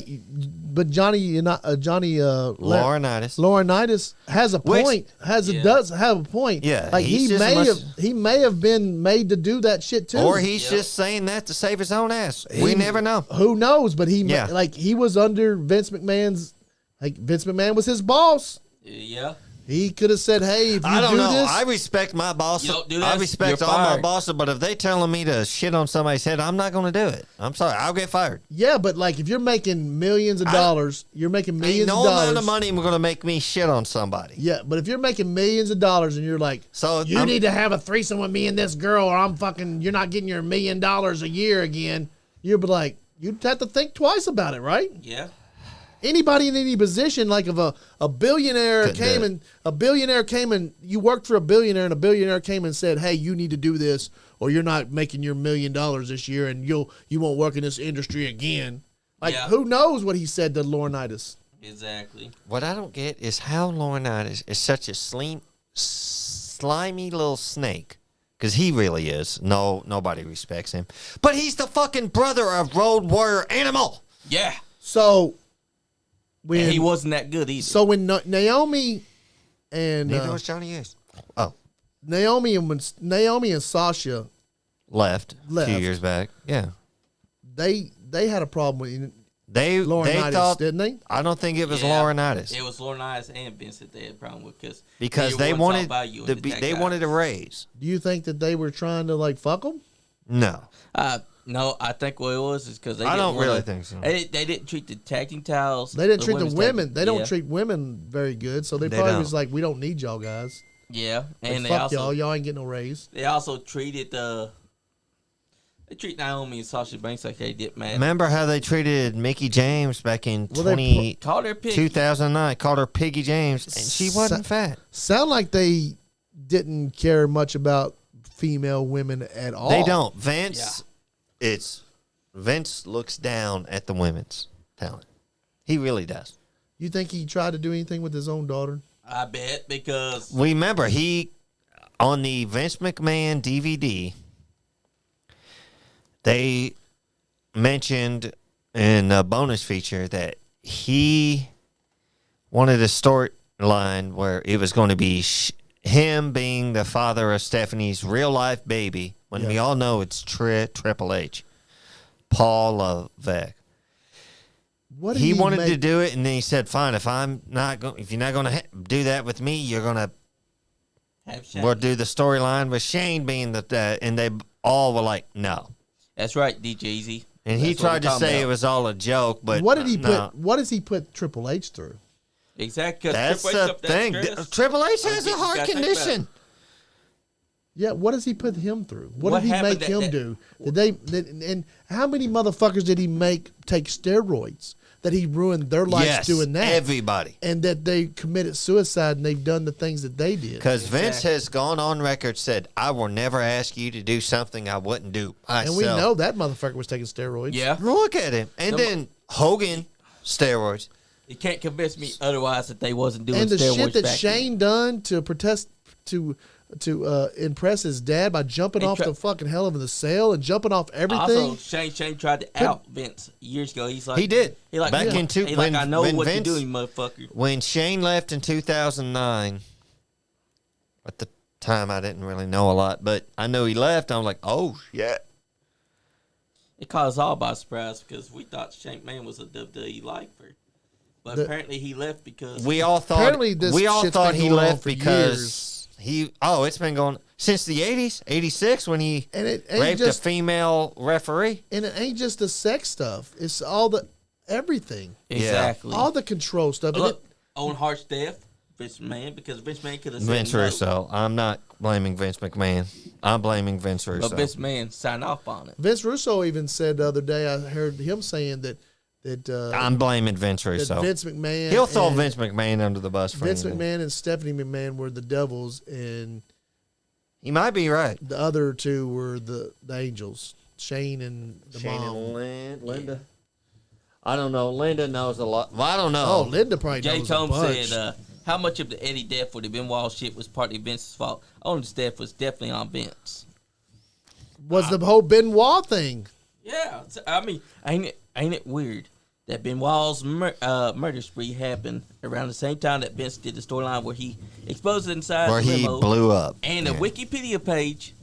but Johnny Laurinaitis. Laurinaitis has a Which- point. Yeah. Does have a point. Yeah, like he's he just may much- have been made to do that shit too. Or he's Yep. just saying that to save his own ass. We never know. Who knows? But he Yeah. like he was under Vince McMahon's. Like Vince McMahon was his boss. Yeah. He could have said, "Hey, if you I don't do know. this, I respect my boss. You don't do I this, respect you're all my fired. bosses, but if they telling me to shit on somebody's head, I'm not going to do it. I'm sorry. I'll get fired. yeah." But like, if you're making millions of dollars, you're making Ain't millions no of dollars. amount of money going to make me shit on somebody. Yeah, but if you're making millions of dollars and you're like, So you need to have a threesome with me and this girl, or I'm fucking, you're not getting your $1 million a year again. You'd be like, you'd have to think twice about it, right? Yeah. Anybody in any position, like if a billionaire Couldn't came and you worked for a billionaire and a billionaire came and said, "Hey, you need to do this, or you're not making your $1 million this year, and you won't work in this industry again." Like, Yeah. who knows what he said to Laurinaitis? Exactly. What I don't get is how Laurinaitis is such a slimy little snake. Because he really is. No, nobody respects him. But he's the fucking brother of Road Warrior Animal. Yeah. So when And he wasn't that good either. So when Naomi and Neither was Johnny Ace. Oh, Naomi and Sasha left a Left. few years back. Yeah. they had a problem with They Laurinaitis, thought, didn't they? I don't think it was Yeah. Laurinaitis. It was Laurinaitis and Vincent they had a problem with Because they wanted they wanted a raise. Do you think that they were trying to like fuck them? No. No, I think what it was is because they I didn't don't really wanna- think so. They didn't treat the tag team towels. They didn't treat the women's women. tag- They don't yeah. treat women very good. So they They probably don't. was like, "We don't need y'all guys. Yeah, Like, and they fuck also y'all. Y'all ain't getting no raise." they also treated they treat Naomi and Sasha Banks like they did, man. Remember how they treated Mickey James back in Well, they 2009? Called her Piggy James, and she wasn't fat. Sound like they didn't care much about female women at all. They don't. Vince looks down at the women's talent. He really does. You think he tried to do anything with his own daughter? I bet because Remember, on the Vince McMahon DVD, they mentioned in a bonus feature that he wanted a storyline where it was going to be him being the father of Stephanie's real life baby, when we all know it's Triple H, Paul Levesque. What did He wanted make- to do it, and then he said, "Fine, if you're not going to do that with me, you're going to have Shane. we'll do the storyline with Shane being the." And they all were like, "No." That's right, DJ Easy. And he That's what tried we're to talking say it about. was all a joke, but What did he no. put? What does he put Triple H through? Exactly. 'cause That's Triple H the up that thing. stress. Triple H has a You heart gotta think about it. condition. Yeah, what does he put him through? What What did he happened make that- him that- do? And how many motherfuckers did he make take steroids that he ruined their lives Yes, doing that? everybody. And that they committed suicide and they've done the things that they did. Because Vince Exactly. has gone on record, said, "I will never ask you to do something I wouldn't do myself." And we know that motherfucker was taking steroids. Yeah. Look at him. And then Hogan, steroids. You can't convince me otherwise that they wasn't doing And the steroids shit that back Shane done to protest to impress his dad by jumping He off the fucking hell of the cell and jumping off then. everything. Also, Shane tried to out Vince years ago. He's like He did. He like Back in he when- like I know when what Vince- you're doing, motherfucker. When Shane left in 2009, at the time I didn't really know a lot, but I knew he left. I was like, "Oh shit!" It caught us all by surprise because we thought Shane McMahon was a WWE lifer, but apparently he left because We all thought Apparently this we all shit's thought been he going on left for because it's been going since the 80s, 86 when he And it ain't raped just a female referee. and it ain't just the sex stuff. It's all the everything. exactly. All the control stuff. And Look, Owen Hart's death, Vince McMahon, because Vince McMahon could have said Vince no, Russo. I'm not blaming Vince McMahon. I'm blaming Vince Russo. but Vince McMahon signed off on it. Vince Russo even said the other day, I heard him saying that I'm blaming Vince that Russo. Vince McMahon He'll throw and Vince McMahon under the bus for Vince anything. McMahon and Stephanie McMahon were the devils and He might be right. the other two were the angels. Shane and the mom. Linda. I don't know. Linda knows a lot. Well, I don't know. Oh, Linda probably Jay knows a Tom bunch. said, how much of the Eddie death for the Benoit shit was partly Vince's fault? Owen's death was definitely on Vince. was the whole Benoit thing. Yeah, I mean, ain't it weird that Benoit's murder spree happened around the same time that Vince did the storyline where he exposed inside Where the he limo blew up. and the Yeah. Wikipedia page.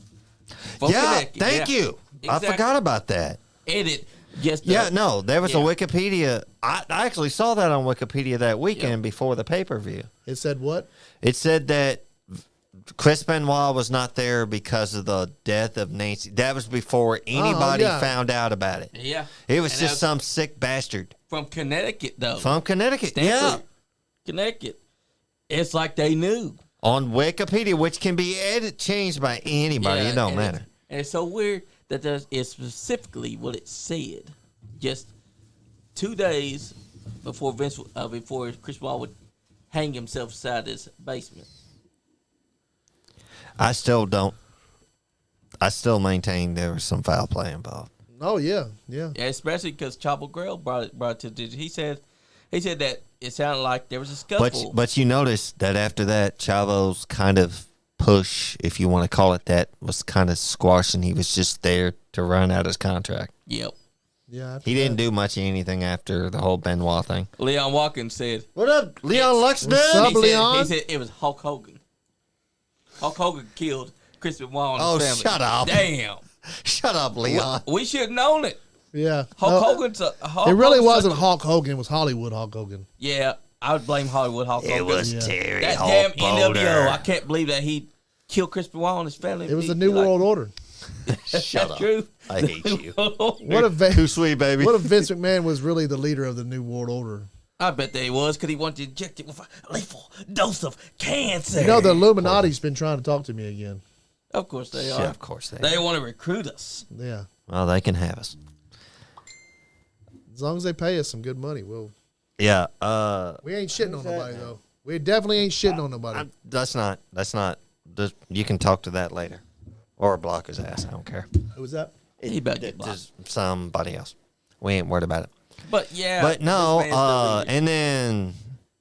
for Yeah, connected. thank Yeah, you. I exactly. forgot about that. Edit. Just Yeah, no, there was a Yeah. Wikipedia. I actually saw that on Wikipedia that weekend before the pay-per-view. It said what? It said that Chris Benoit was not there because of the death of Nancy. That was before anybody yeah. found out about it. Yeah. It was And just that some sick bastard from Connecticut, though. from Connecticut. Stanford, Connecticut. It's like they knew. On Wikipedia, which can be changed by anybody. It don't matter. And it's so weird that it's specifically what it said. Just 2 days before before Chris Benoit would hang himself inside his basement. I still maintain there was some foul play involved. Oh yeah, yeah. Yeah, especially because Chavo Guerrero brought it to attention. He said that it sounded like there was a scuffle. But you notice that after that, Chavo's kind of push, if you want to call it that, was kind of squashed, and he was just there to run out his contract. Yep. Yeah, He didn't do much of anything after the whole Benoit thing. Leon Watkins said. What up, Leon Lexington? What's up, He said, Leon? he said it was Hulk Hogan. Hulk Hogan killed Chris Benoit and Oh, his family. shut up. Damn. Shut up, Leon. We should have known it. yeah. Hulk No, Hogan's a Hulk It really Hogan's wasn't such a- Hulk Hogan. It was Hollywood Hulk Hogan. Yeah, I would blame Hollywood Hulk Hogan. It was Yeah. Terry that Hulk damn Boulder. NWO. I can't believe that he killed Chris Benoit and his family. It was the New World Order. Shut That's up. true. I hate you. What if Too sweet, baby. What if Vince McMahon was really the leader of the New World Order? I bet that he was because he wanted to inject it with a lethal dose of cancer. You know, the Illuminati's been trying to talk to me again. Of course they are. Yeah, of course they They want to recruit us. Yeah. Well, they can have us. As long as they pay us some good money, we'll. Yeah. We ain't shitting on nobody, though. We definitely ain't shitting on nobody. That's not. You can talk to that later, or block his ass. I don't care. Who was that? He better get blocked. Just somebody else. We ain't worried about it. But yeah. But no, this man's the leader. and then,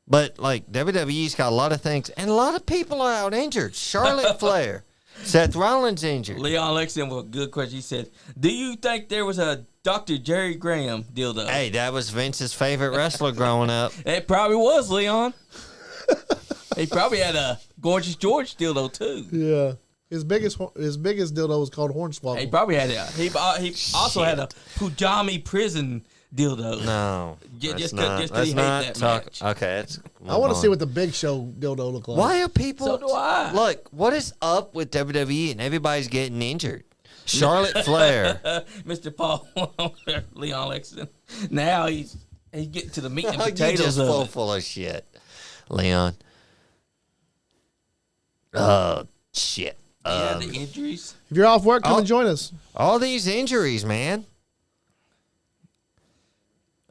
but like WWE's got a lot of things, and a lot of people are out injured. Charlotte Flair, Seth Rollins injured. Leon Lexington with a good question. He said, "Do you think there was a Dr. Jerry Graham dildo?" Hey, that was Vince's favorite wrestler growing up. It probably was, Leon. He probably had a Gorgeous George dildo too. Yeah. His biggest dildo was called Hornswoggle. He probably had a. He also had a Pujami prison dildo. No, Just let's 'cause he not hated that talk. match. Okay, let's I want move to see on. what the Big Show dildo look like. Why are people? So do I. Look, what is up with WWE and everybody's getting injured? Charlotte Flair. Mr. Paul Leon Lexington. Now he's getting to the meat and You potatoes just of it. full of shit, Leon. Oh shit. Yeah, the injuries. If you're off work, come Oh. and join us. All these injuries, man.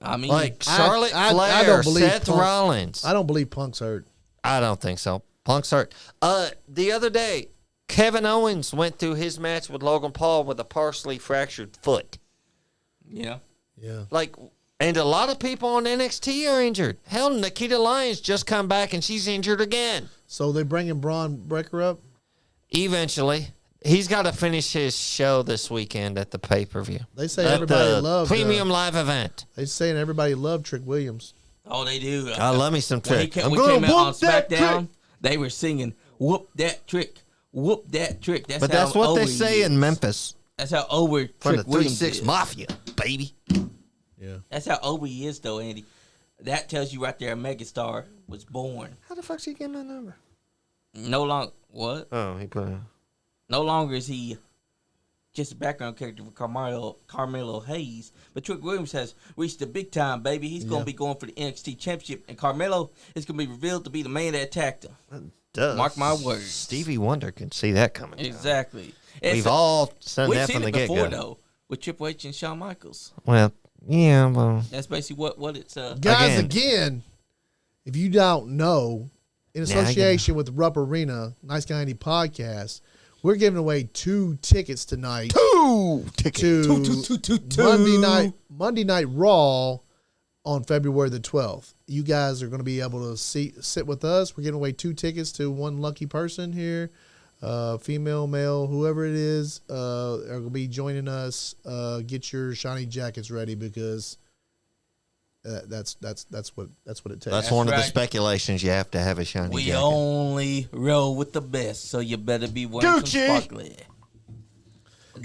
I mean, Like Charlotte I Flair, don't believe Seth Punk- Rollins. I don't believe Punk's hurt. I don't think so. Punk's hurt. The other day, Kevin Owens went through his match with Logan Paul with a partially fractured foot. yeah. Yeah. Like, and a lot of people on NXT are injured. Hell, Nikita Lyons just come back and she's injured again. So they bringing Braun Breaker up? Eventually, he's got to finish his show this weekend at the pay-per-view. They say At everybody the loved premium live event. They saying everybody loved Trick Williams. Oh, they do. I love me some When he trick. came, we came out on SmackDown, they were singing "Whoop that trick, whoop that trick." That's But how that's what they over say he in is. Memphis That's how over for the Trick Williams 3-6 is. Mafia, baby. Yeah. That's how over he is, though, Andy. That tells you right there, a megastar was born. How the fuck's he getting my number? No long what? Oh, he put it. No longer is he just a background character for Carmelo Hayes, but Trick Williams has reached the big time, baby. He's going to be going for the NXT Championship, and Carmelo is going to be revealed to be the man that attacked him. Mark my words. Stevie Wonder can see that coming. Exactly. We've all seen We've that seen from the it before, get-go. though, with Triple H and Shawn Michaels. Well, yeah, well, That's basically what it's. Guys, again, if you don't know, in association with the Rupp Arena, Nice Guy Andy podcast, we're giving away 2 tickets tonight two tickets. to Monday Night Raw on February the 12th. You guys are going to be able to sit with us. We're giving away 2 tickets to one lucky person here, female, male, whoever it is, are going to be joining us. Get your shiny jackets ready because that's what it takes. That's one of the right. speculations. You have to have a shiny We jacket. only roll with the best, so you better be wearing Gucci. some sparkly.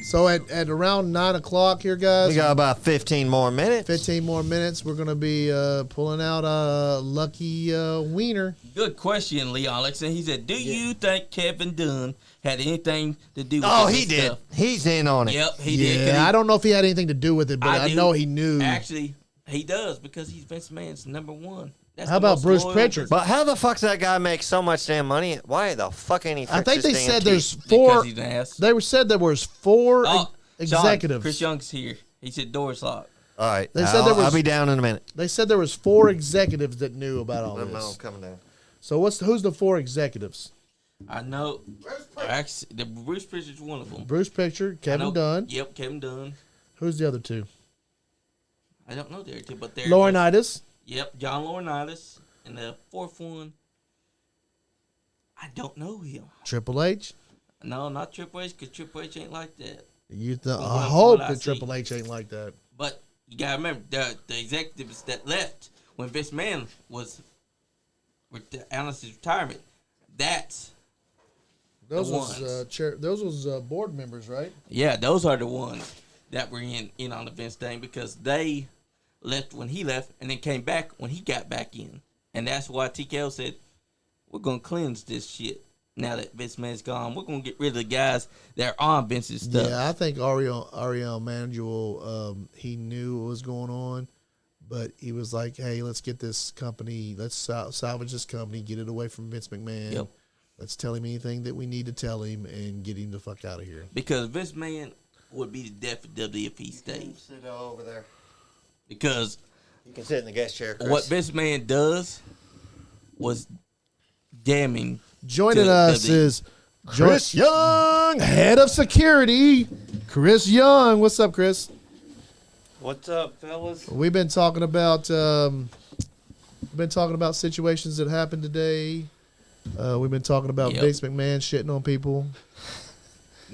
So at around 9 o'clock here, guys. We got about 15 more minutes. 15 more minutes. We're gonna be pulling out a lucky wiener. Good question, Leon Lexington. He said, "Do you think Kevin Dunn had anything to do with Oh, this he did. stuff?" He's in on it. Yep, he did. 'Cause Yeah, I don't know if he had anything to do with it, but I do. know he knew. Actually, he does because he's Vince McMahon's #1. That's How the about most Bruce loyal- Pritchard? But how the fuck's that guy make so much damn money? Why the fuck ain't he? I think fix his they damn said teeth? there's Because 4. he's an ass. They said there was 4 Oh, executives. John, Chris Young's here. He said doors locked. All right, They said there was- I'll be down in a minute. They said there was 4 executives that knew about all Let me know I'm this. coming down. So who's the 4 executives? I know. Actually, the Bruce Pritchard's one of them. Bruce Pritchard, I Kevin know- Dunn. Yep, Kevin Dunn. Who's the other 2? I don't know the other two, but they're Laurinaitis. Yep, John Laurinaitis, and the 4th one. I don't know him. Triple H. No, not Triple H, because Triple H ain't like that. I what hope I that see. Triple H ain't like that. But you gotta remember the executives that left when Vince McMahon was announced his retirement. That's Those The was ones. those was board members, right? yeah, those are the ones that were in on the Vince thing because they left when he left and then came back when he got back in, and that's why TKO said we're gonna cleanse this shit. Now that Vince McMahon's gone, we're gonna get rid of the guys that are on Vince's stuff. Yeah, I think Ariel Manuel, he knew what was going on, but he was like, "Hey, let's get this company, let's salvage this company, get it away from Vince McMahon. Yep. Let's tell him anything that we need to tell him, and get him the fuck out of here." Because Vince McMahon would be the death of WWE if he stayed. Sit over there. Because You can sit in the guest chair, Chris. what Vince McMahon does was damning. Joining to us WWE. is Chris Young, head of security, Chris Young. What's up, Chris? What's up, fellas? We've been talking about situations that happened today. We've been talking about Yep. Vince McMahon shitting on people.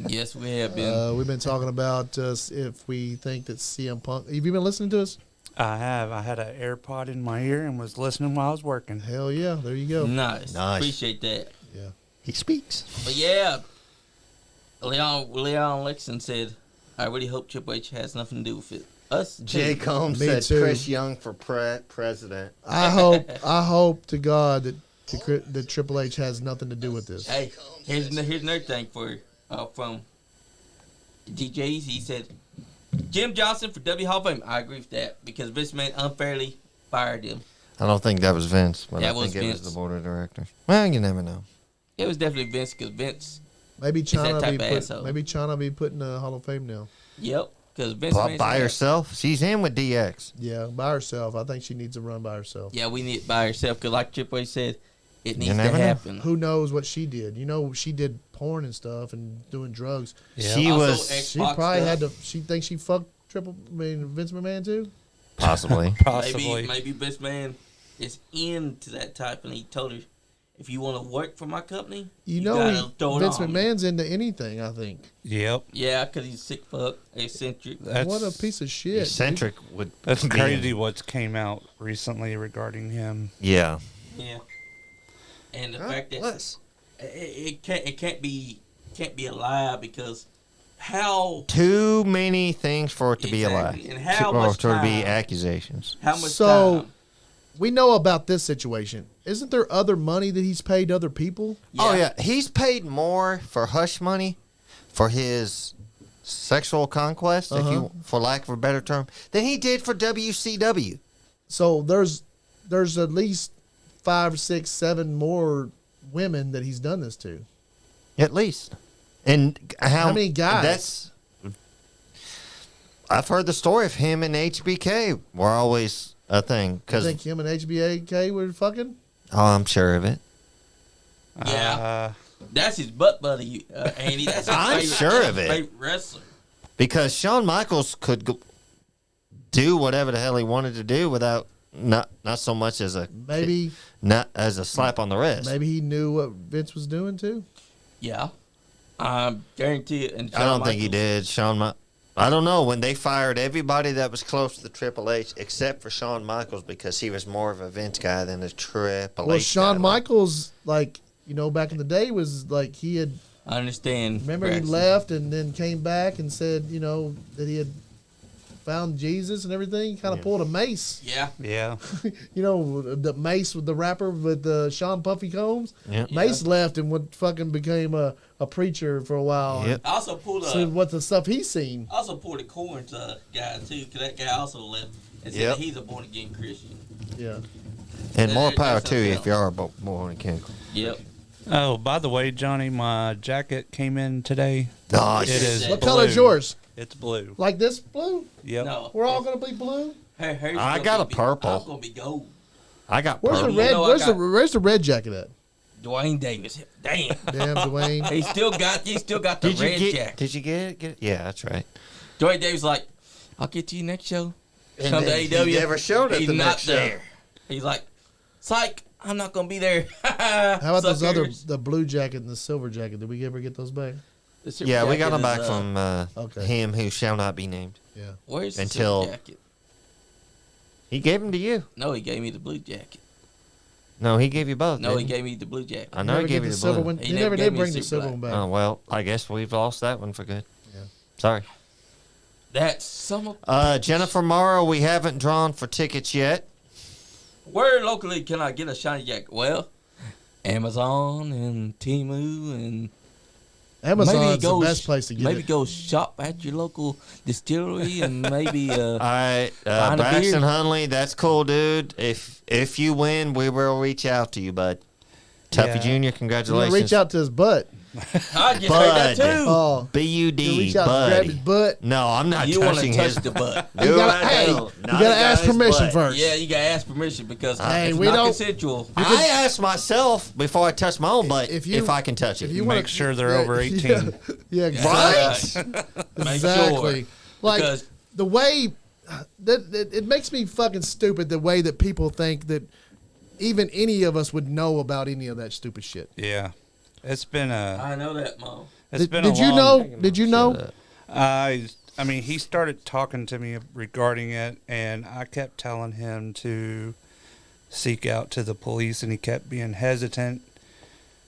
Yes, we have been. We've been talking about if we think that CM Punk. Have you been listening to us? I have. I had an AirPod in my ear and was listening while I was working. Hell yeah, there you go. Nice. Nice. Appreciate that. Yeah. He speaks. But yeah, Leon Lexington said, I really hope Triple H has nothing to do with it. Us, too. Jay Combs Me said too. Chris Young for president. I hope to God that Triple H has nothing to do with this. Hey, here's another thing for from DJs. He said, Jim Johnson for W Hall of Fame. I agree with that because Vince McMahon unfairly fired him. I don't think that was Vince, but That I was think it was Vince. the board of directors. Well, you never know. It was definitely Vince because Vince. Maybe that China type of asshole. be put in the Hall of Fame now. Yep, because Vince By, McMahon's by an ass. herself, she's in with DX. Yeah, by herself. I think she needs to run by herself. Yeah, we need it by herself because, like Triple H said, it needs to never know. happen. Who knows what she did? You know, she did porn and stuff and doing drugs. Yeah. She Also, was She Xbox probably stuff. had to. She thinks she fucked Vince McMahon too. possibly. Possibly. Maybe Vince McMahon is into that type, and he told her, if you want to work for my company, You know, gotta throw it Vince on. McMahon's into anything. I think. Yep. Yeah, because he's sick fuck, eccentric. That's, What a piece of shit. Eccentric would. That's be crazy in- what's came out recently regarding him. Yeah. Yeah, and the fact that it can't be a lie because how Too many things for it to be a lie. Exactly. And how or much to be time? accusations. how much So- time? We know about this situation. Isn't there other money that he's paid other people? Oh, yeah. He's paid more for hush money for his sexual conquest, if you, for lack of a better term, than he did for WCW. So there's at least 5, 6, 7 more women that he's done this to. At least. And how many guys? That's. I've heard the story of him and HBK were always a thing. I Cause, think him and HBK were fucking. oh, I'm sure of it. Yeah. That's his butt buddy, Andy. That's his I'm favorite, sure of it. favorite wrestler. Because Shawn Michaels could do whatever the hell he wanted to do without not so much as not as a slap on the wrist. Maybe he knew what Vince was doing too. Yeah, I guarantee it. And I don't think he Michaels- did. I don't know when they fired everybody that was close to the Triple H except for Shawn Michaels because he was more of a Vince guy than a Triple Well, H. Shawn guy. Michaels, back in the day, was like he had I understand. Remember he Braxton. left and then came back and said, you know, that he had found Jesus and everything. Kind of pulled a Mace. Yeah. Yeah. You know, the Mace with the rapper with Sean Puffy Combs. Yeah. Mace left and fucking became a preacher for a while. Yep. I also pulled So what the stuff he's seen. I also pulled a Corns guy too, because that guy also left and said Yep. he's a born again Christian. Yeah. And more power That's to you something if you are born again. Yep. Oh, by the way, Johnny, my jacket came in today. Nice. It is What blue. color is yours? It's blue. Like this blue? Yep. No. We're all gonna be blue. Hers I gonna got a be- purple. I'm gonna be gold. I got Where's the purple. red? know, I got- Where's the red jacket at? Dwayne Davis. Damn. Damn, Dwayne. He still got the Did you red get? jacket. Did you get it? Get it? Yeah, that's right. Dwayne Davis like, I'll get to you next show. And Come to then he AEW. never showed at He's the not next show. there. He's like, psych, I'm not gonna be there. How about those the blue jacket and the silver jacket? Did we ever get those back? Yeah, we got them back from okay. him who shall not be named. Yeah. Where's the until- silver jacket? He gave them to you. No, he gave me the blue jacket. No, he gave you both. No, he didn't gave me the blue jacket. I know Never he gave get you the the silver blue. one. He He never never gave did me bring the the super silver one black. back. Oh well, I guess we've lost that one for good. Yeah. Sorry. That's some of. Jennifer Morrow, we haven't drawn for tickets yet. Where locally can I get a shiny jacket? Well, Amazon and Temu and Amazon's the best place to get maybe it. go shop at your local distillery and maybe All right, Find a Braxton beer. Hunley, that's cool, dude. If you win, we will reach out to you, bud. Tuffy Yeah. Jr., You congratulations. reach out to his butt. I just heard that Bud. too. Oh, you B-U-D, reach out to grab his buddy. butt. No, I'm not You want to touching touch his. the butt? No, You gotta, I hey, don't. you Not gotta a ask guy's permission butt. first. Yeah, you gotta ask permission because Hey, it's we not don't- consensual. I ask myself before I touch my own butt If if, you- I can touch it. If you Make wanna, sure they're over 18. Yeah, Right? exactly. Make Exactly. sure. Like Because- the way that it makes me fucking stupid the way that people think that even any of us would know about any of that stupid shit. Yeah. It's been a. I know that, Mom. It's Did, been did a you long. know? Did you know? I mean, he started talking to me regarding it, and I kept telling him to seek out to the police, and he kept being hesitant.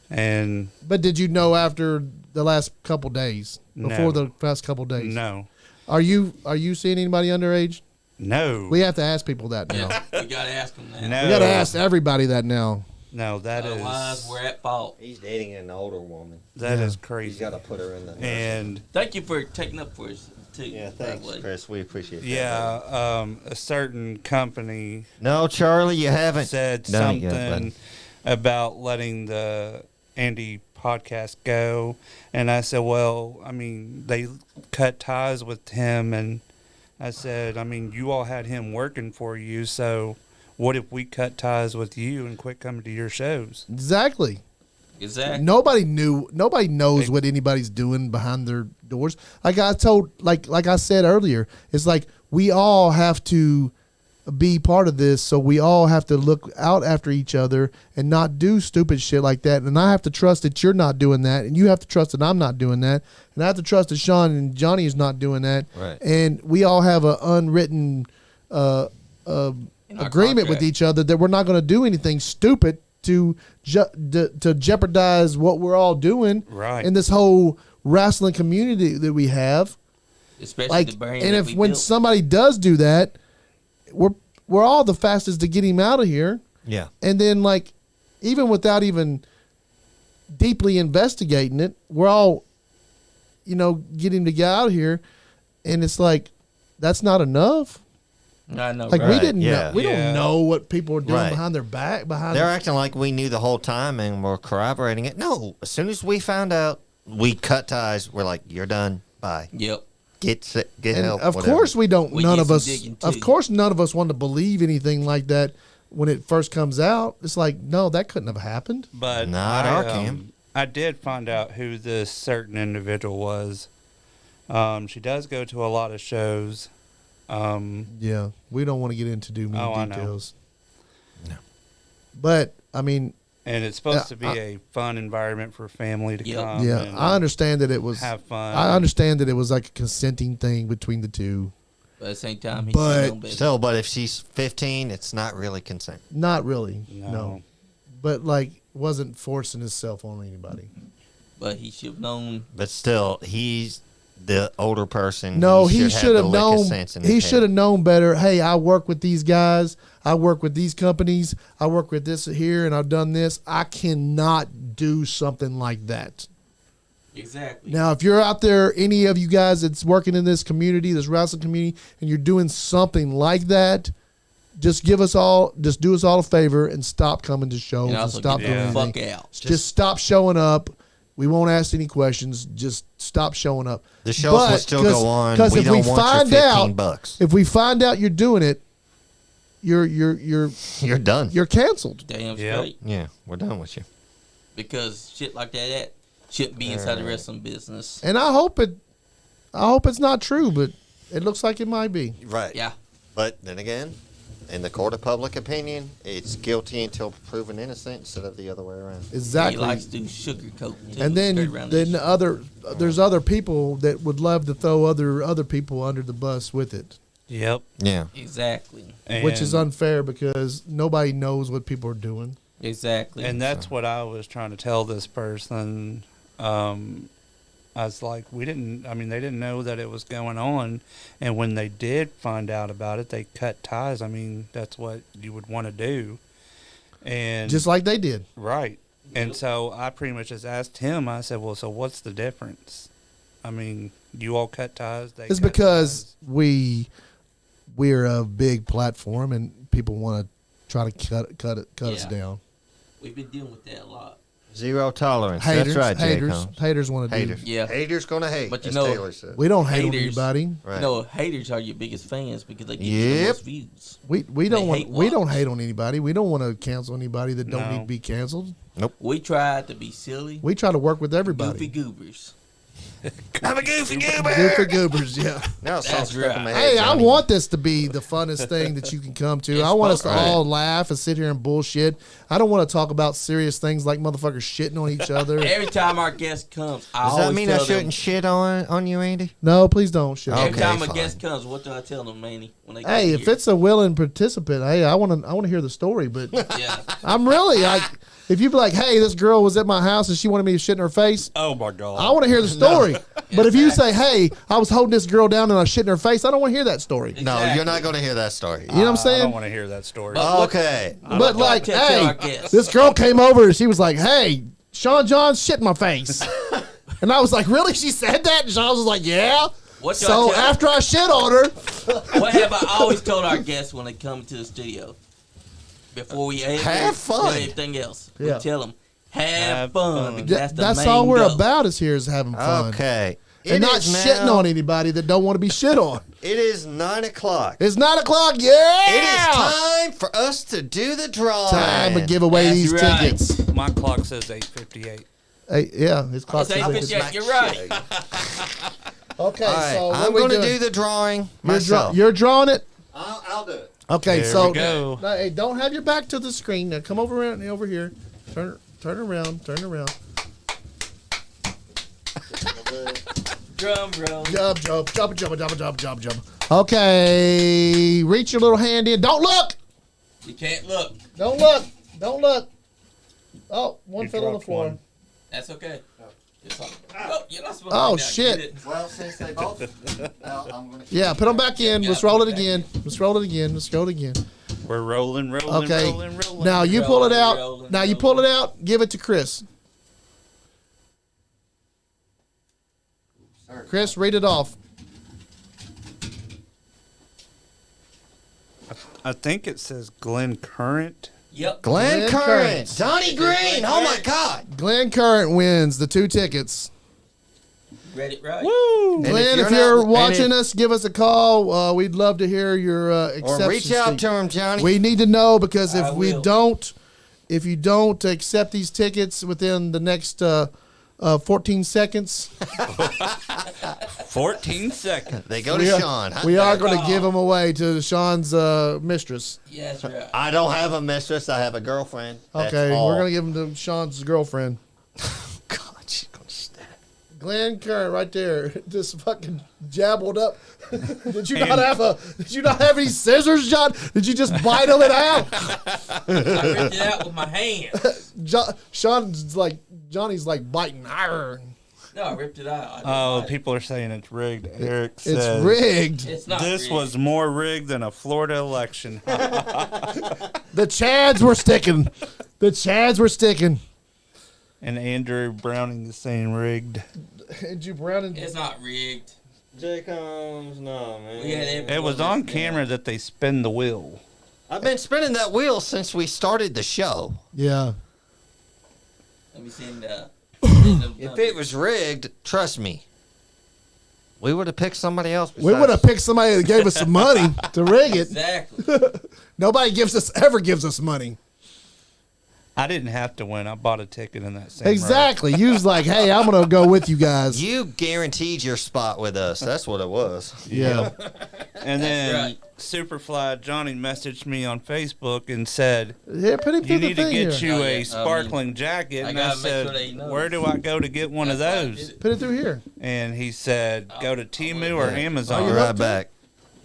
And But did you know after the last couple days? Before No. the past couple days? no, Are you seeing anybody underage? no, We have to ask people that now. Yeah, we gotta ask them that. no. We got to ask everybody that now. No, that is Otherwise, we're at fault. He's dating an older woman. that is He's crazy. got to put her in the. And Thank you for taking up for us too. Yeah, by thanks, the way. Chris. We appreciate that. yeah, a certain company No, Charlie, you haven't said done it yet, something about letting the Andy podcast go, and I said, well, I mean, they cut ties with him, and I said, I mean, you all had him working for you, so what if we cut ties with you and quit coming to your shows? Exactly. Exactly. Nobody knows what anybody's doing behind their doors. Like I said earlier, it's like we all have to be part of this, so we all have to look out after each other and not do stupid shit like that. And I have to trust that you're not doing that, and you have to trust that I'm not doing that, and I have to trust that Sean and Johnny is not doing that. Right. And we all have an unwritten agreement with contract. each other that we're not going to do anything stupid to jeopardize what we're all doing Right. in this whole wrestling community that we have. Especially Like, the brand and that if we when built. somebody does do that, we're all the fastest to get him out of here. Yeah. And then, like, even without even deeply investigating it, we're all, get him to get out of here. And it's like, that's not enough. I know, Like, right? we didn't yeah. know. We Yeah. don't know what people are doing Right. behind their back. They're acting like we knew the whole time and we're corroborating it. No, as soon as we found out, we cut ties. We're like, you're done. Bye. Yep. Get And help. of whatever. course, we don't. We None did of some us. digging, Of too. course, none of us want to believe anything like that when it first comes out. It's like, no, that couldn't have happened. But Not our cam. I did find out who this certain individual was. She does go to a lot of shows. Yeah, we don't want to get into too many Oh, I know. details. No. But I mean, And it's supposed to be I- a fun environment for family to Yep. come. yeah, and I understand that it was. have fun. I understand that it was like a consenting thing between the two. But at the same time, he's But- still business. Still, but if she's 15, it's not really consent. Not really, No. no. But like, wasn't forcing himself on anybody. but he should have known. But still, he's the older person. No, he should the have lick of known. sense in He his should head. have known better. Hey, I work with these guys. I work with these companies. I work with this here, and I've done this. I cannot do something like that. Exactly. Now, if you're out there, any of you guys that's working in this community, this wrestling community, and you're doing something like that, just do us all a favor and stop coming to shows And and also stop get doing the anything. fuck out. Just stop showing up. We won't ask any questions. Just stop showing up. The shows will still go on. Because We if don't we want your find 15 out, bucks. if we find out you're doing it, you're You're done. you're canceled. Damn Yep. straight. Yeah, we're done with you. Because shit like that shouldn't be inside the wrestling business. And I hope it's not true, but it looks like it might be. Right. Yeah. But then again, in the court of public opinion, it's guilty until proven innocent instead of the other way around. Exactly. He likes to do sugarcoat. too, And straight then around that shit. there's other people that would love to throw other people under the bus with it, Yep. Yeah. Exactly. which is And- unfair because nobody knows what people are doing. Exactly. And that's what I was trying to tell this person. I was like, they didn't know that it was going on. And when they did find out about it, they cut ties. I mean, that's what you would want to do. And Just like they did. right. And so I pretty much just asked him, I said, well, so what's the difference? I mean, you all cut ties. They It's cut because ties. we're a big platform and people want to try to cut us Yeah. down. We've been dealing with that a lot. Zero tolerance. Haters, That's right, Jay haters, Combs. haters want to do. Haters. Yeah. Haters gonna hate. But you as know- Taylor said. We don't hate on Haters. anybody. Right. You know, haters are your biggest fans because they give you the Yep. most views. We They don't hate hate watch. on anybody. We don't want to cancel anybody that don't No. need to be canceled. We tried to be silly, We try to work with goofy everybody. goobers. I'm a goofy goober. Goofy goobers, yeah. Now it's That's all stuck in my right. head, Hey, I Johnny. want this to be the funnest thing that you can come to. It's I want us to supposed to be. all laugh and sit here and bullshit. I don't want to talk about serious things like motherfuckers shitting on each other. Every time our guest comes, I Does always that mean I tell them. shouldn't shit on you, Andy? No, please don't shit. Okay. Every time a fine. guest comes, what do I tell them, Manny? When they Hey, get if here? it's a willing participant, hey, I want to hear the story. But yeah, I'm really like, if you be like, hey, this girl was at my house and she wanted me to shit in her face, Oh, my God. I want to hear the story. But if you say, hey, I was holding this girl down and I shit in her face, I don't want to hear that story. You No, Exactly. you're not going to hear that story. know what I'm I don't saying? want to hear that story. But- Okay. But like, tell our hey, guests. this girl came over and she was like, hey, Sean John's shit in my face. And I was like, really? She said that? And Sean was like, yeah. What do I So tell- after I shit on her, what have I always told our guests when they come to the studio? Before we Have fun. anything else, Yeah. we tell them have Have fun. fun. Because that's the that's main all we're goal. about is here is having fun. Okay. And It not is shitting now- on anybody that don't want to be shit on. It is 9 o'clock. It's 9 o'clock, yeah! It is time for us to do the drawing. Time to give away That's these right. tickets. My clock says 8:58. Hey, yeah, his clock It's says 8:58. it. You're right. Okay, All right, so what I'm we going to doing? do the drawing You're, myself. you're drawing it? I'll do it. Okay, There so we go. No, hey, don't have your back to the screen. Now come over around over here. Turn around. Drum roll. Jump. Okay, reach your little hand in. Don't look. You can't look. Don't look. Oh, one You fell on the dropped floor. one. That's okay. It's all- oh, you're not supposed Oh, to do that. shit. Get it. Well, since they both, I'm going to. Yeah, put them back in. Yeah, Let's roll put it it back again. Let's roll it again. We're rolling. Okay. rolling. Now you pull it out. Rolling, Now you pull it out. Give it to Chris. Chris, read it off. I think it says Glen Current. Yep. Glenn Glenn Curran. Curran. Donnie Green. Oh, my God. Glenn Current wins the 2 tickets. Read it right. Woo! And Glenn, if not- you're and watching if- us, give us a call. We'd love to hear your Or acceptance. reach out speech. to him, Johnny. We need to know because if I we will. don't, if you don't accept these tickets within the next 14 seconds, 14 seconds. They go to we are, Sean. we are Better going to call. God away to Sean's mistress. Yeah, that's right. I don't have a mistress. I have a girlfriend. That's Okay, all. we're going to give him to Sean's girlfriend. God, she's going to stab. Glenn Curran right there, just fucking jabbled up. Did you not have any scissors, John? Did you just bite them in half? I ripped it out with my hand. Sean's like Johnny's like biting iron. No, I ripped it out. Oh, people are saying it's rigged. Eric says It's rigged. It's not this rigged. was more rigged than a Florida election. The Chads were sticking. The Chads were sticking. And Andrew Browning is saying rigged. Andrew Browning. It's not rigged. J. Combs, no, man. We had every It was one on of this camera that they spin the wheel. I've been spinning that wheel since we started the show. Yeah. Let me send If it was rigged, trust me, we would have picked somebody else. We would have picked somebody that gave us some money to rig it. Exactly. Nobody ever gives us money. I didn't have to win. I bought a ticket in that same Exactly. You was like, hey, I'm going to go with you guys. You guaranteed your spot with us. That's what it was. Yeah. row. And then right. Superfly Johnny messaged me on Facebook and said, Yeah, put him through you the need to thing get here. you Oh, yeah. a sparkling jacket. I And I gotta make said, sure they know. where do I go to get one of That's why I those? did it. Put it through here. And he said, go to Temu or Are Amazon. you I'll be right hooked back.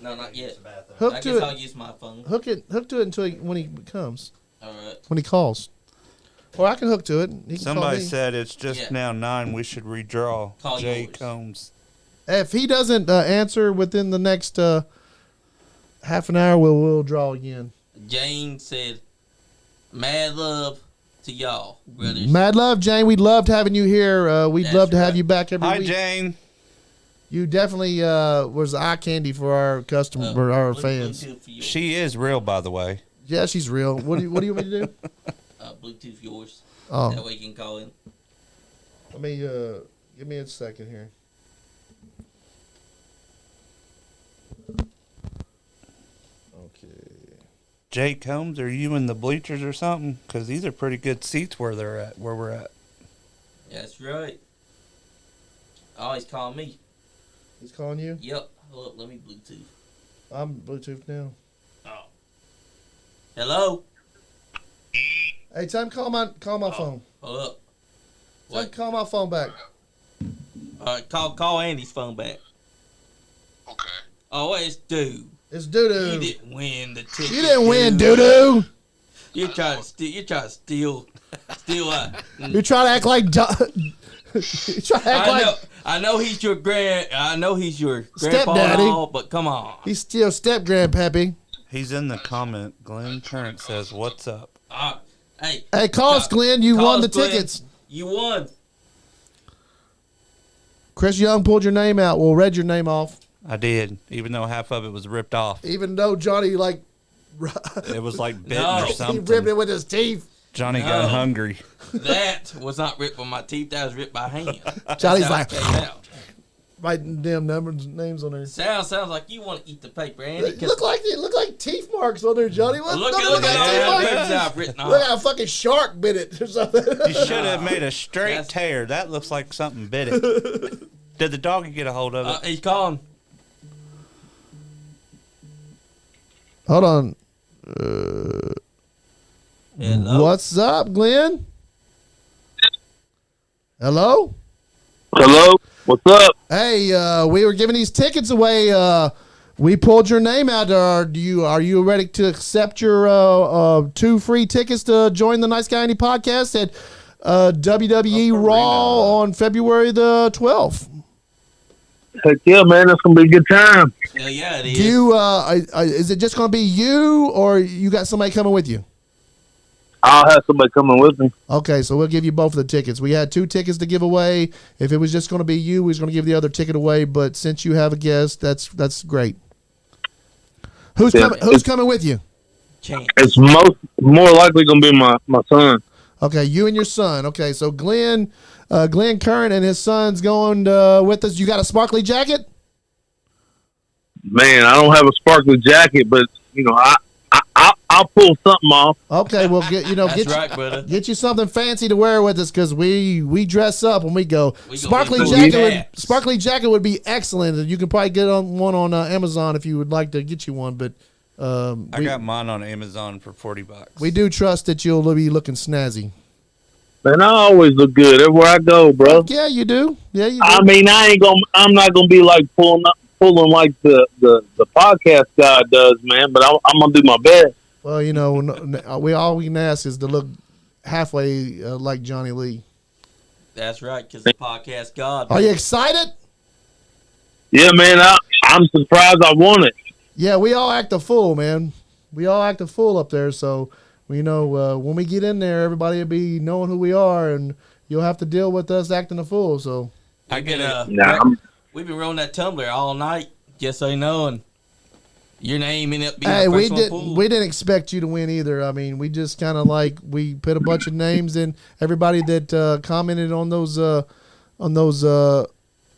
No, not yet. Hook I to guess it. I'll use my phone. Hook to it until when he comes. All right. When he calls. Or I can hook to it. He can Somebody call me. said it's just Yeah. now 9. We should redraw. Call Jay yours. Combs. If he doesn't answer within the next half an hour, we'll draw again. Jane said, "Mad love to y'all, brothers." Mad love, Jane. We'd loved having you here. We'd That's love to have right. you back every Hi, week. Jane. You definitely was eye candy for our customer, for our fans. Bluetooth for yours. She is real, by the way. Yeah, she's real. What do you want me to do? Bluetooth yours. Oh, That way you can call in. let me give me a second here. Okay. Jay Combs, are you in the bleachers or something? Because these are pretty good seats where they're at, where we're at. That's right. Always call me. He's calling you. Yep. Hold up, let me Bluetooth. I'm Bluetooth now. Oh. Hello. Hey, Tim, call my phone. Hold up. Tim, What? call my phone back. All right, call Andy's phone back. Okay. Oh, wait, it's dude. It's doo You doo. didn't win the ticket. You didn't win, doo doo. You're trying to steal. You're trying to steal. You try to act like. You try to act like I know he's your Stepdaddy. grandpa, but come on. he's still step grandpappy. He's in the comment. Glenn Current says, "What's up?" Hey, Hey, call us, Glenn. You call won us, the Glenn. tickets. You won. Chris Young pulled your name out. We'll read your name off. I did, even though half of it was ripped off. Even though Johnny like It was like bitten No. or He he something. ripped it with his teeth. Johnny No. got hungry. That was not ripped by my teeth. That was ripped by hand. Johnny's That's like- how it came out. Writing damn names on there. Sounds like you want to eat the paper, Andy. It look like teeth marks on there, Johnny. Look Look at at teeth all marks. the papers I've written Look off. how a fucking shark bit it or something. You should have made a straight That's- tear. That looks like something bit it. Did the doggy get a hold of it? He's calling. Hold on. Hello. What's up, Glenn? Hello? Hello, what's up? Hey, we were giving these tickets away. We pulled your name out. Are you ready to accept your 2 free tickets to join the Nice Guy Andy podcast at WWE Raw on February the 12th? Heck yeah, man, that's gonna be a good time. Hell yeah, it is. Do you? Is it just going to be you, or you got somebody coming with you? I'll have somebody coming with me. Okay, so we'll give you both of the tickets. We had 2 tickets to give away. If it was just going to be you, we was going to give the other ticket away. But since you have a guest, that's great. Who's Yeah, coming? Who's coming with you? Chance. It's more likely gonna be my son. Okay, you and your son. Okay, so Glenn Curran and his son's going with us. You got a sparkly jacket? Man, I don't have a sparkly jacket, but you know, I'll pull something off. Okay, well That's right, brother. get you something fancy to wear with us because we dress up when we go. We go Sparkly cool jacket hats. sparkly jacket would be excellent. You can probably get one on Amazon if you would like to get you one. But I got mine on Amazon for $40. we do trust that you'll be looking snazzy. Man, I always look good everywhere I go, bro. Yeah, you do. Yeah, you do. I mean, I'm not gonna be like pulling like the podcast guy does, man. But I'm gonna do my best. Well, all we can ask is to look halfway like Johnny Lee. That's right, because the podcast God. Are you excited? Yeah, man. I'm surprised I won it. Yeah, we all act a fool, man. We all act a fool up there. So, when we get in there, everybody will be knowing who we are, and you'll have to deal with us acting a fool. So, I get we've been rolling that tumbler all night, just so you know, and your name ended up being hey, the we first one didn't pulled. we didn't expect you to win either. I mean, we just kind of we put a bunch of names in. Everybody that commented on those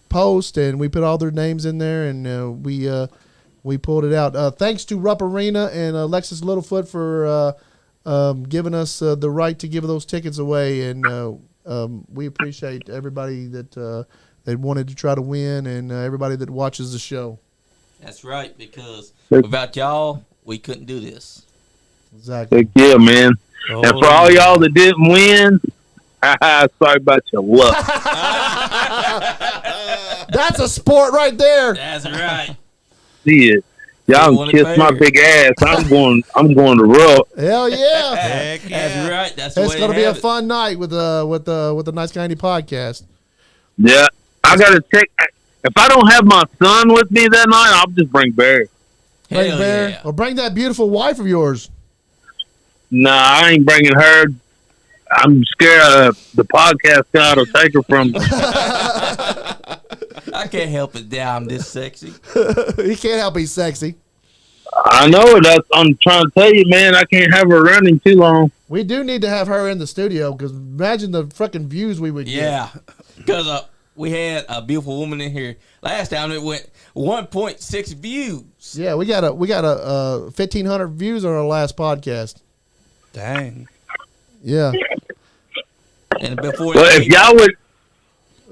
posts, and we put all their names in there, and we pulled it out. Thanks to Rupp Arena and Alexis Littlefoot for giving us the right to give those tickets away, and we appreciate everybody that wanted to try to win, and everybody that watches the show. That's right, because without y'all, we couldn't do this. Exactly. Heck yeah, man. Oh, and for all y'all that didn't win, sorry about your luck. That's a sport right there. That's right. See it. Y'all want can it kiss my fair. big ass. I'm going to Rupp. Hell yeah. Heck yeah. That's right. That's the It's way going to be a have it. fun night with the Nice Guy Andy podcast. Yeah. I got to check. If I don't have my son with me that night, I'll just bring Barry. Bring Hell Bear, yeah. or bring that beautiful wife of yours. Nah, I ain't bringing her. I'm scared the podcast guy will take her from me. I can't help it that I'm this sexy. He can't help he's sexy. I know it. I'm trying to tell you, man, I can't have her running too long. We do need to have her in the studio because imagine the freaking views we would get. Yeah, because we had a beautiful woman in here last time. It went 1.6 views. Yeah, we got a 1,500 views on our last podcast. Dang. Yeah. And before But that,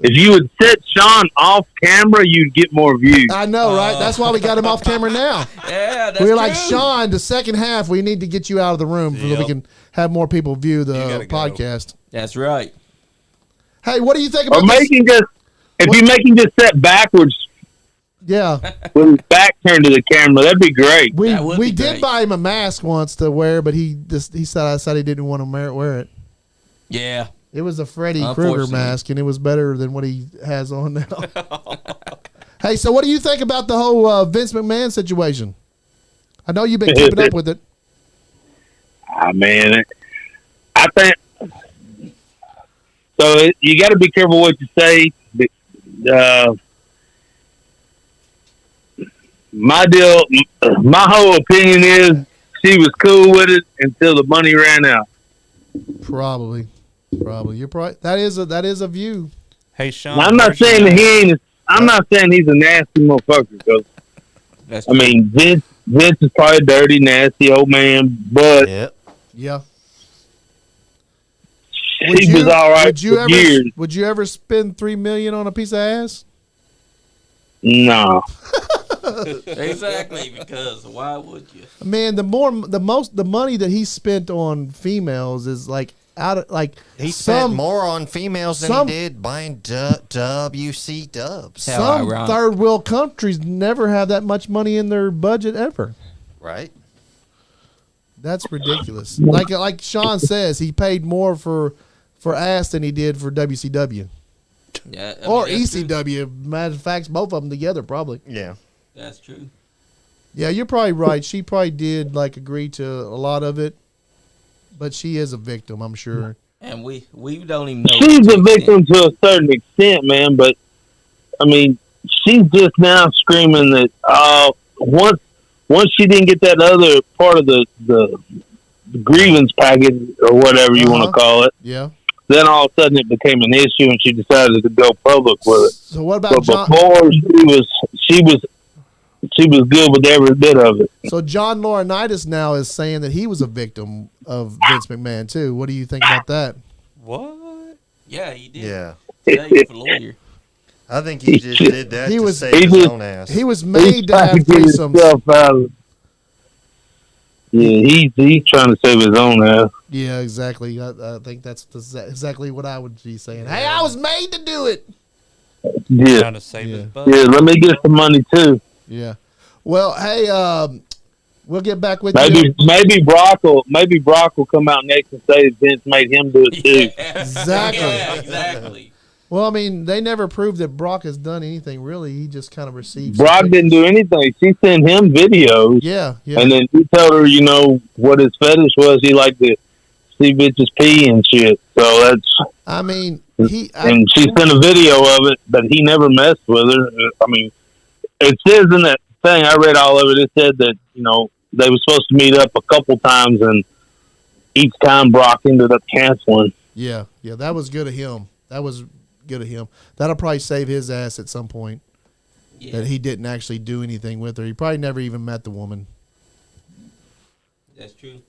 if you would set Sean off camera, you'd get more views. I know, right? That's why we got him off camera now. yeah, that's We were like, true. Sean, the second half, we need to get you out of the room so that we Yep. can have more people view the gotta go. podcast. That's right. Hey, what do you think Or about this? make him just, if you make him just set backwards Yeah. with his back turned to the camera, that'd be great. We That would we be did great. buy him a mask once to wear, but he said he didn't want to wear it. Yeah. It was a Freddy Krueger Unfortunately. mask, and it was better than what he has on now. Hey, so what do you think about the whole Vince McMahon situation? I know you've been keeping up with it. Man, I think so. You got to be careful what you say. My whole opinion is she was cool with it until the money ran out. Probably. You're probably that is a view. Hey, Sean. I'm not saying that he ain't. I'm not saying he's a nasty motherfucker. Because That's I mean, Vince is probably a dirty, nasty old man, but Yep. Yeah. he was all right for years. Would you ever spend $3 million on a piece of ass? No. exactly, because why would you? Man, the money that he spent on females is like He spent more on females than some- he did buying WC dubs. How some ironic. third world countries never have that much money in their budget ever. Right? That's ridiculous. Like Sean says, he paid more for ass than he did for WCW Yeah, I or mean, that's true. ECW. Matter of fact, both of them together probably. Yeah. That's true. Yeah, you're probably right. She probably did agree to a lot of it, but she is a victim, I'm sure. And we don't even know. She's to a an victim to a certain extent, man. But I mean, she's just now screaming that once she didn't get that other part of the grievance package or whatever you want to call it, Yeah. then all of a sudden it became an issue, and she decided to go public with it. So what about But John? before she was good with every bit of it. So John Laurinaitis now is saying that he was a victim of Vince McMahon too. What do you think about that? What? Yeah, he did. Yeah. Yeah, he's a lawyer. I think he just did that He to was- save he his was- own ass. He was He's made to trying have to get threesomes. himself out of. Yeah, he's trying to save his own ass. Yeah, exactly. I think that's exactly what I would be saying. Hey, I was made to do it. Yeah, Trying to save his Yeah. butt. yeah. Let me get some money too. Yeah. Well, hey, we'll get back with Maybe you. Brock will come out next and say Vince made him do it too. Yeah. Exactly. Yeah, exactly. Well, I mean, they never proved that Brock has done anything really. He just kind of received. Brock didn't do anything. She sent him videos. Yeah. And then he told her, what his fetish was. He liked to see bitches pee and shit. So that's. I mean, and she sent a video of it, but he never messed with her. I mean, it says in that thing, I read all of it. It said that they were supposed to meet up a couple times, and each time Brock ended up canceling. Yeah, that was good of him. That'll probably save his ass at some point. Yeah. That he didn't actually do anything with her. He probably never even met the woman. That's true.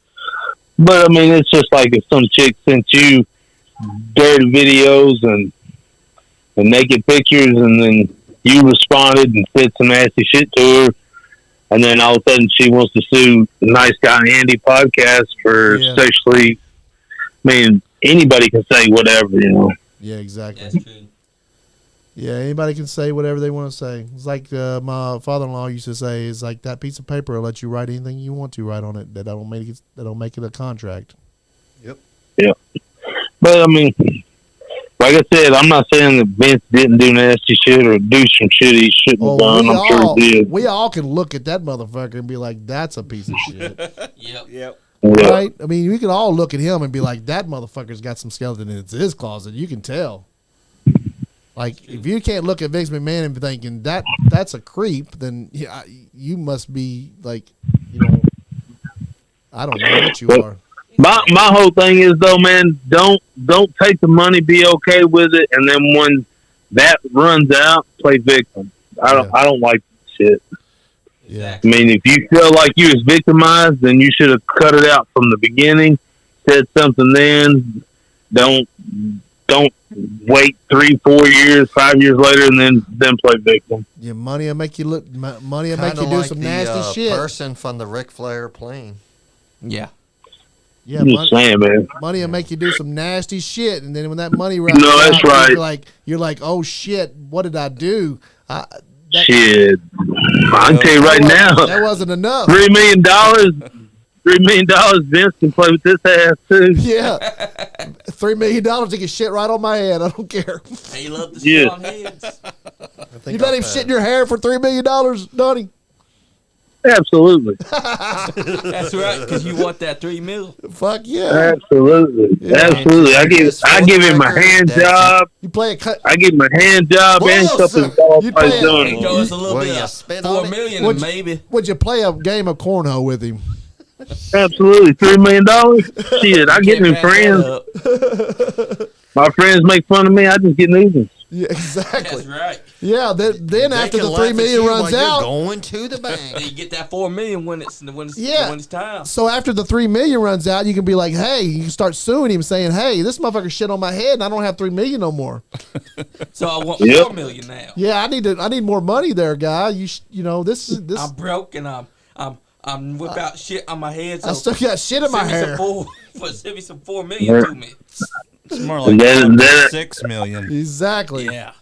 But I mean, it's just like if some chick sent you dirty videos and naked pictures, and then you responded and said some nasty shit to her, and then all of a sudden she wants to sue the Nice Guy Andy podcast for sexually. I mean, anybody can say whatever, Yeah, exactly. That's true. Yeah, anybody can say whatever they want to say. It's like my father-in-law used to say, "It's like that piece of paper will let you write anything you want to write on it. That don't make it a contract." Yep. Yeah. But I mean, like I said, I'm not saying that Vince didn't do nasty shit or do some shit he shouldn't have done. I'm sure he did. We all can look at that motherfucker and be like, "That's a piece of shit." Yep. Right? I mean, we can all look at him and be like, "That motherfucker's got some skeleton in his closet." You can tell. Like, if you can't look at Vince McMahon and be thinking that's a creep, then you must be like, I don't know what you are. My whole thing is though, man, don't take the money, be okay with it, and then when that runs out, play victim. I don't like shit. Yeah. I mean, if you feel like you was victimized, then you should have cut it out from the beginning. Said something then. Don't wait 3, 4 years, 5 years later, and then play victim. Yeah, money will make you look. Money will make you do some nasty shit. Person from the Ric Flair plane. Yeah. Yeah, I'm just saying, man. Money will make you do some nasty shit, and then when that money runs that's right. You're like, oh shit, what did I do? Shit, I can tell you right now, that wasn't enough. $3 million. $3 million, Vince can play with this ass too. Yeah, $3 million to get shit right on my head. I don't care. He loved to sit on heads. You let him shit in your hair for $3 million, Donnie? Absolutely. That's right, because you want that $3 million. Fuck yeah. Absolutely. Absolutely. I give him a hand job. You play a cut. I give him a hand job and something golf. You play Show us a little bit of $4 million, maybe. Would you play a game of cornhole with him? Absolutely. $3 million? Shit, I get them friends. My friends make fun of me. I just get nuisance. Yeah, exactly. That's right. Yeah, then after the $3 million runs out, going to the bank. Then you get that $4 million when it's time. So after the $3 million runs out, you can be like, hey, you can start suing him, saying, hey, this motherfucker shit on my head, and I don't have $3 million no more. So I want $4 million now. Yeah, I need more money there, guy. This is. I'm broke and I'm whip out shit on my head. So I still got shit in my hair. Send me some $4 million to me. It's more like $6 million. Exactly. Yeah.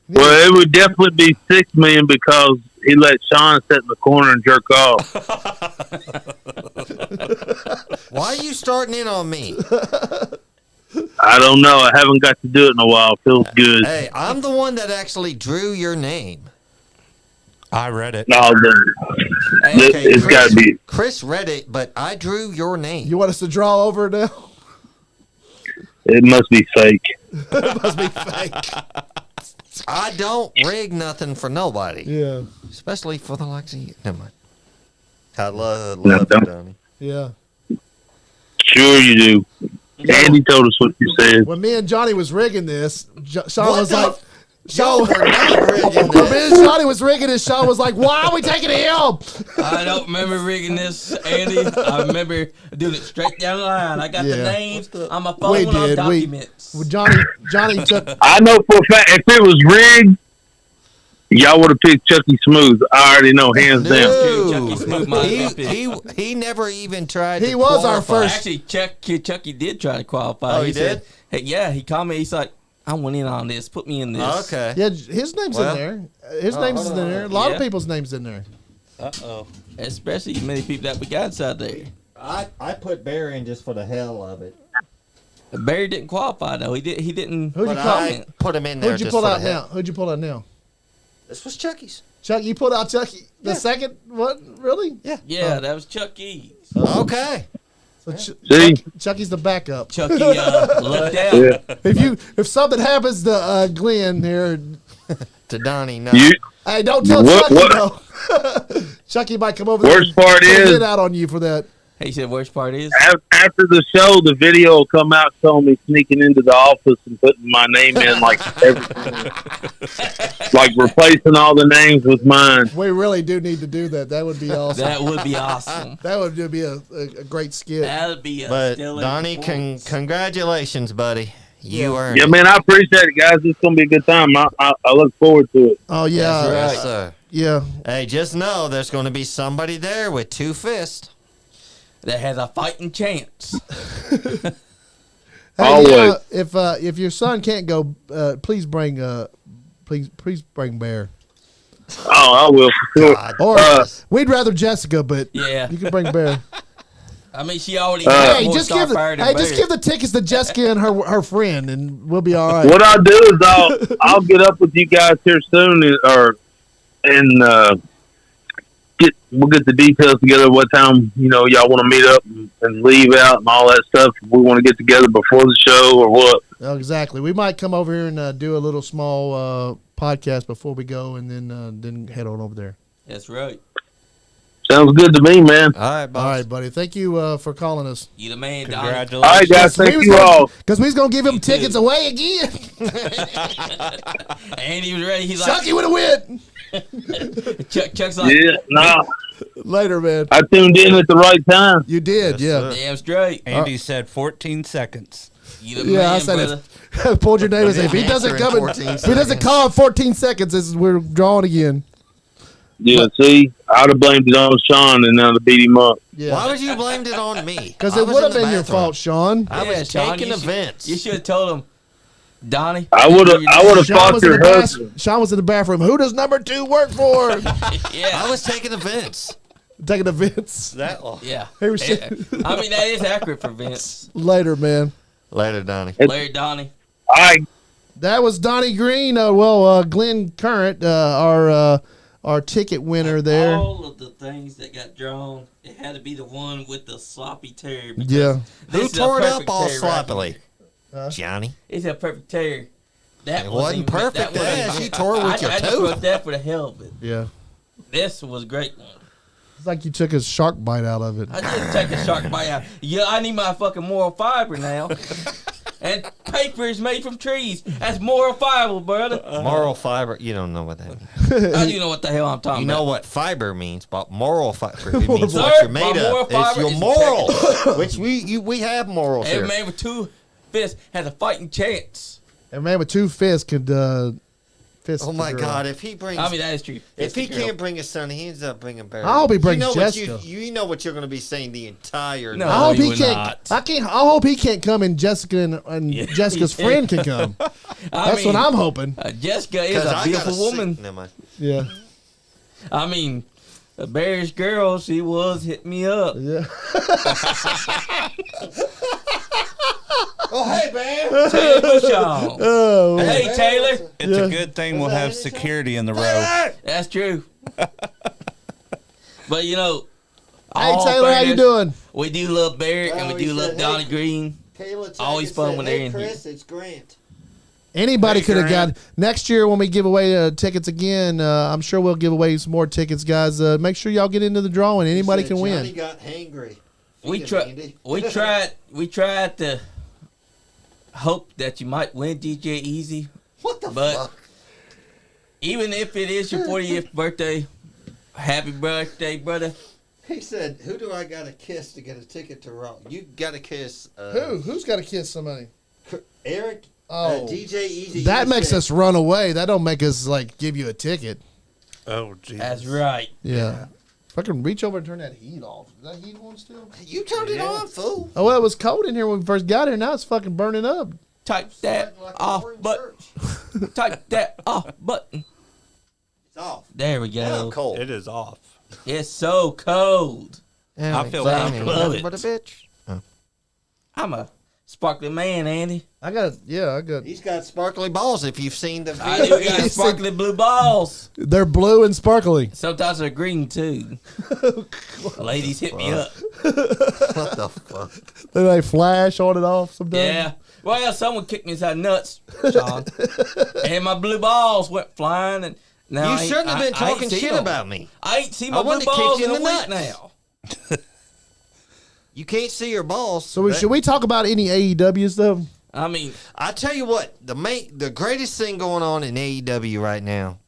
Well, it would definitely be $6 million because he let Sean sit in the corner and jerk off. Why are you starting in on me? I don't know. I haven't got to do it in a while. It feels good. Hey, I'm the one that actually drew your name. I read it. No, it's got to be. Chris read it, but I drew your name. You want us to draw over now? It must be fake. It must be fake. I don't rig nothing for nobody. Yeah. Especially for the likes of you. Never mind. I love you, Donnie. Yeah. Sure you do. Andy told us what you said. When me and Johnny was rigging this, Sean was like, Y'all were not rigging when me and Johnny was rigging this, Sean was like, why are we taking him? I don't remember rigging this, Andy. I remember doing it straight down the line. I got the names on my phone on documents. Johnny took. I know for a fact, if it was rigged, y'all would have picked Chucky Smooth. I already know, hands down. Chucky Smooth might have been picked. He never even tried He to was qualify. our first. Actually, Chucky did try to qualify. Oh, he did? Said, hey, yeah, he called me. He's like, I went in on this. Put me in this. Okay. Yeah, his name's in there. His name's in there. A lot of people's names in there. Uh-oh. Especially many people that we got inside there. I put Barry in just for the hell of it. Barry didn't qualify though. He didn't. Who'd you But call? I put him in there. Who'd you just pull for out the now? hell. Who'd you pull out now? This was Chucky's. Chuck, you pulled out Chucky. The second, what? Really? Yeah, that was Chuck E. Okay. So See? Chucky's the backup. Chucky looked out. Yeah. If something happens to Glenn here, To Donnie, no. You, hey, don't tell What- Chucky what- though. Chucky might come over there. Worst part and is- get out on you for that. He said, "Worst part is." after the show, the video will come out showing me sneaking into the office and putting my name in, like everything, like replacing all the names with mine. We really do need to do that. That would be awesome. That would be awesome. That would be a great skit. That would be a But stellar Donnie, performance. congratulations, buddy. You earned Yeah, it. man, I appreciate it, guys. It's gonna be a good time. I look forward to it. Oh yeah, That's right. Yes, sir. yeah. Hey, just know there's going to be somebody there with 2 fists. That has a fighting chance. Hey, Always. if your son can't go, please bring bring Bear. Oh, I will for sure. God. Or Uh, we'd rather Jessica, but Yeah. you can bring Bear. I mean, she already Hey, more just give Starfire than just Bear. give the tickets to Jessica and her friend, and we'll be all right. What I'll do is I'll get up with you guys here soon, and we'll get the details together. What time y'all want to meet up and leave out and all that stuff. If we want to get together before the show or what. Oh, exactly. We might come over here and do a little small podcast before we go, and then head on over there. That's right. Sounds good to me, man. All right, boss. All right, buddy. Thank you for calling us. You the man, Donnie. Congratulations. All right, guys. Thank you all. Because we was gonna give him You tickets too. away again. And he was ready. He's like, Chucky would have win. Chuck's like, Yeah, nah. Later, man. I tuned in at the right time. You did, Yes, yeah. damn straight. Andy said 14 seconds. You the Yeah, man, I said brother. it. Pulled your name and said, if he Answer doesn't in come in, 14 if he doesn't seconds. call in 14 seconds, we're drawing again. Yeah, see, I'd have blamed it on Sean, and now to beat him up. Why Yeah. would you blamed it on me? Because I it was would in have the been your bathroom. fault, Sean. I was Sean, taking you events. You should have told him, Donnie. I would have Sean fought was, in your the husband. Sean was in the bathroom. Who does number 2 work for? Yeah. I was taking events. Taking the Vince. That long. Yeah. He was Yeah. I mean, that is accurate for Vince. Later, man. Later, Donnie. Larry Donnie. All right, That was Donnie Green. Glenn Current, our ticket winner there. All of the things that got drawn, it had to be the one with the sloppy tear. because Yeah. this Who is a tore it up perfect all tear right sloppily? here. Johnny. It's a perfect tear. That It wasn't perfect, Dad. You tore it with your I just tooth. wrote that for the hell of it. Yeah. This was a great one. It's like you took a shark bite out of it. I did take a shark bite out. Yeah, I need my fucking moral fiber now. And paper is made from trees. That's moral fiber, brother. Moral fiber. You don't know what that means. I do know what the hell I'm talking You know about. what fiber means, but moral fiber it means Sir, what you're made my moral of. It's fiber your is morals, which we have morals Every here. man with 2 fists has a fighting chance. A man with 2 fists could fist. Oh my the girl. God! If he brings, I mean, that is true. if he Fist the girl. can't bring his son, he ends up bringing Barry. I hope he brings you know Jessica. What you know what you're going to be saying the entire. No. night. I hope you he would can't. not. I hope he can't come, and Jessica and Yeah. Jessica's friend can come. That's what I'm hoping. Jessica is 'Cause a I beautiful gotta see- woman. Never mind. Yeah, I mean, Barry's girl, she was hit me up. yeah. Oh hey, man! Taylor Shaw. Oh, Hey, Taylor. It's Yeah. a good thing we'll have security in the row. That's true. But you know, hey all Taylor, how you fairness, doing? We do love Barry and Well, we he do love said, Donnie hey. Green. Always fun when they're in here. It's Grant. Anybody Hey, could have Grant. got next year when we give away tickets again. I'm sure we'll give away some more tickets, guys. Make sure y'all get into the drawing. Anybody can Johnny win. got hangry. We Feed him, tried. Andy. We tried to hope that you might win DJ Easy, What the but fuck? even if it is your 40th birthday, happy birthday, brother. He said, "Who do I got to kiss to get a ticket to Raw? You got to kiss Who's got to kiss somebody? Eric, Oh. DJ Easy. That you makes said. us run away. That don't make us like give you a ticket. Oh, Jesus. That's right. Yeah. If I can reach over and turn that heat off. Is that heat on still? You turned it on, fool. Oh, well, it was cold in here when we first got here. Now it's fucking burning up. Type that Like off we're in button. church. Type that off button. It's off. There we Now I'm go. cold. It is off. It's so cold. I feel comfortable. But a bitch. I'm a Sparkly man, Andy. I got. He's got sparkly balls. If you've seen the I video, do got sparkly blue balls. They're blue and sparkly. Sometimes they're green too. Ladies hit me up. what the fuck? They like flash on and off sometimes. Yeah. Well, someone kicked me inside nuts, John. And my blue balls went flying. And now You shouldn't have been I ain't talking seen shit them. about me. I ain't seen I my blue wanted to kick balls you in in a the week nuts. now. You can't see your balls. So should we talk about any AEW stuff? I mean, I tell you what, the greatest thing going on in AEW right now,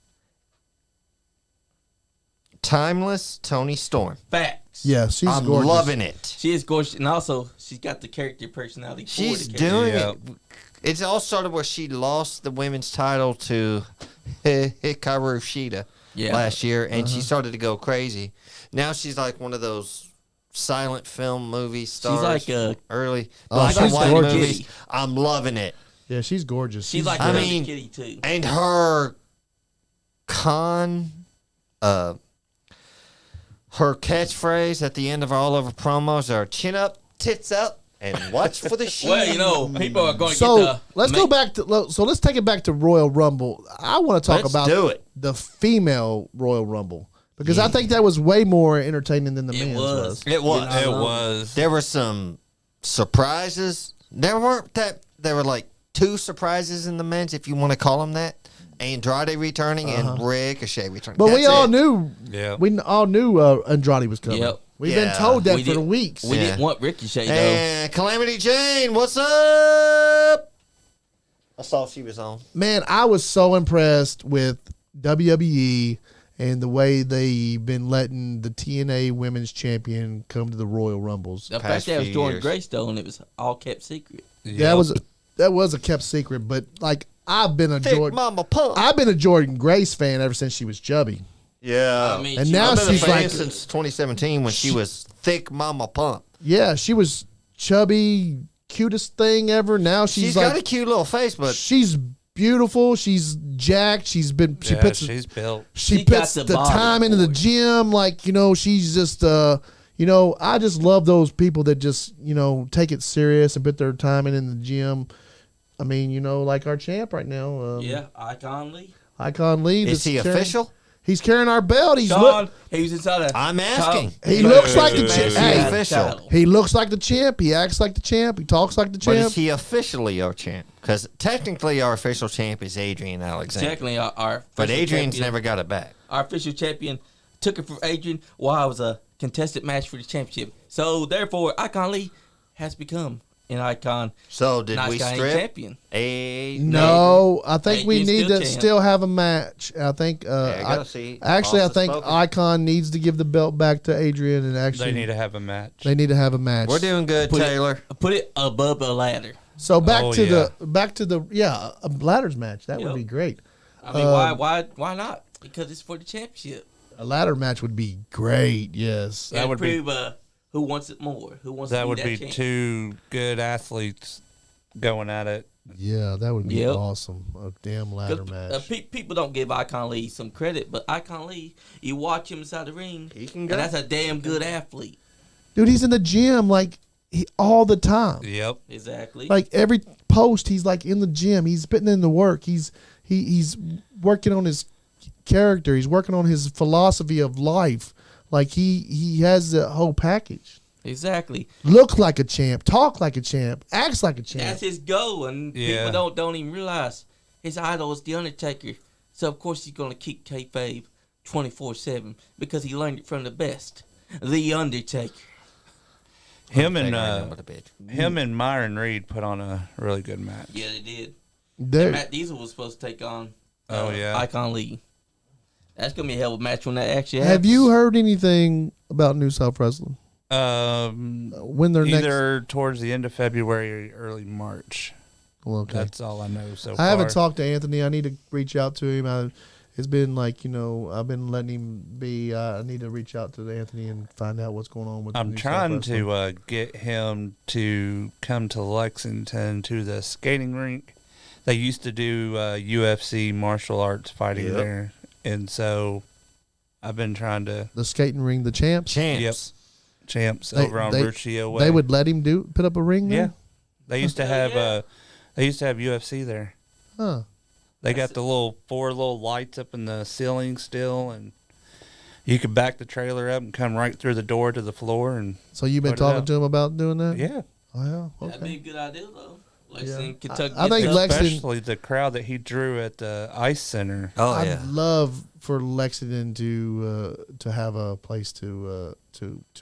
timeless Tony Storm. facts. Yeah, she's I'm gorgeous. loving it. She is gorgeous, and also she's got the character personality. for She's the character. doing Yep. it. It's all started where she lost the women's title to Hikaru Shida last year, and she started to go crazy. Now she's like one of those silent film movie stars. like a early Oh, black and she's white gorgeous. movies. I'm loving it. Yeah, she's gorgeous. She's like I a mean- kitty too. And her her catchphrase at the end of all of her promos are chin up, tits up, and watch for the sheep. Well, you know, people are going to So get the. let's go back to. So let's take it back to Royal Rumble. I want to talk Let's about do it. the female Royal Rumble because I think that was way more entertaining than the It men's was. It was. It was. There were some surprises. There weren't that. There were like 2 surprises in the men's, if you want to call them that. Andrade returning and Ricochet returning. But we That's all it. knew. Yeah. We all knew Andrade was coming. Yep. We've Yeah. been told that We for did- weeks. We Yeah. didn't want Ricochet though. And Calamity Jane, what's up? I saw she was on. Man, I was so impressed with WWE and the way they've been letting the TNA Women's Champion come to the Royal Rumbles. The past fact that it was few Jordan years. Greystone, it was all kept secret. That was a kept secret, but like I've been a Thick Jordan. Mama Pump. I've been a Jordan Grace fan ever since she was chubby. Yeah. I mean, And she- now I've been a she's fan like- since 2017 when she was Thick Mama Pump. Yeah, she was chubby, cutest thing ever. Now she's She's like got a cute little face, but she's beautiful. She's jacked. She Yeah, puts she's built. She puts got the the body time into the for it. gym. Like she's just I just love those people that just take it serious and put their time in the gym. I mean, like our champ right now, yeah, Icon Lee. Icon Lee. is he that's carrying- official? He's carrying our belt. He's Sean, he was inside a. I'm asking. He looks like the Is champ. he Hey, official? he looks like the champ. He acts like the champ. He talks like the But champ. is he officially our champ? Because technically our official champ is Adrian Alexander. Technically, our But official Adrian's champion- never got it back. Our official champion took it from Adrian while it was a contested match for the championship. So therefore, Icon Lee has become an icon. So did Nice we guy strip? champion. No, I think we Adrian's need still to champ. still have a match. I think. I gotta see. Actually, I Boss has think spoken. Icon needs to give the belt back to Adrian, and actually They need to have a match. they need to have a match. We're doing good, Put it- Taylor. Put it above a ladder. So back Oh, to yeah. a ladders match. That would Yep. be great. I mean, why not? Because it's for the championship. A ladder match would be great. Yes. And would be- prove who wants it more. Who wants That to would be be champ. 2 good athletes going at it. Yeah, that would be Yep. awesome. A damn ladder 'Cause, match. people don't give Icon Lee some credit, but Icon Lee, you watch him inside the ring, He can and go. that's a damn good athlete. Dude, he's in the gym like all the time. Yep. Exactly. Like every post, he's like in the gym. He's putting in the work. He's working on his character. He's working on his philosophy of life. Like he has the whole package. exactly. Look like a champ, talk like a champ, acts like a champ. That's his goal, and Yeah. people don't even realize his idol is the Undertaker. So of course he's gonna keep kayfabe 24/7 because he learned it from the best, the Undertaker. Him Taylor ain't and nothing but a bitch. him and Myron Reed put on a really good match. Yeah, they did. There- Matt Diesel was supposed to take on Oh, yeah. Icon Lee. That's gonna be a hell of a match when that actually have happens. you heard anything about New South Wrestling? When they're next? Either towards the end of February or early March. Well, okay. That's all I know so far. I haven't talked to Anthony. I need to reach out to him. It's been like I've been letting him be. I need to reach out to Anthony and find out what's going on with. I'm New South trying Wrestling. to get him to come to Lexington to the skating rink. They used to do UFC martial arts fighting Yep. there, and so I've been trying to the skating ring, the champs. Champs. champs They- over on they- Virtue Way. They would let him put up a ring there. Yeah. They used to have UFC there. Huh. They got the four little lights up in the ceiling still, and you could back the trailer up and come right through the door to the floor. And So you've been put it talking up. to him about doing that? Yeah, Oh, yeah. That'd be Okay. a good idea, though. Lexington, Kentucky. I think gets up. especially the crowd that he drew at the Ice Center. Oh I'd yeah. love for Lexington to have a place to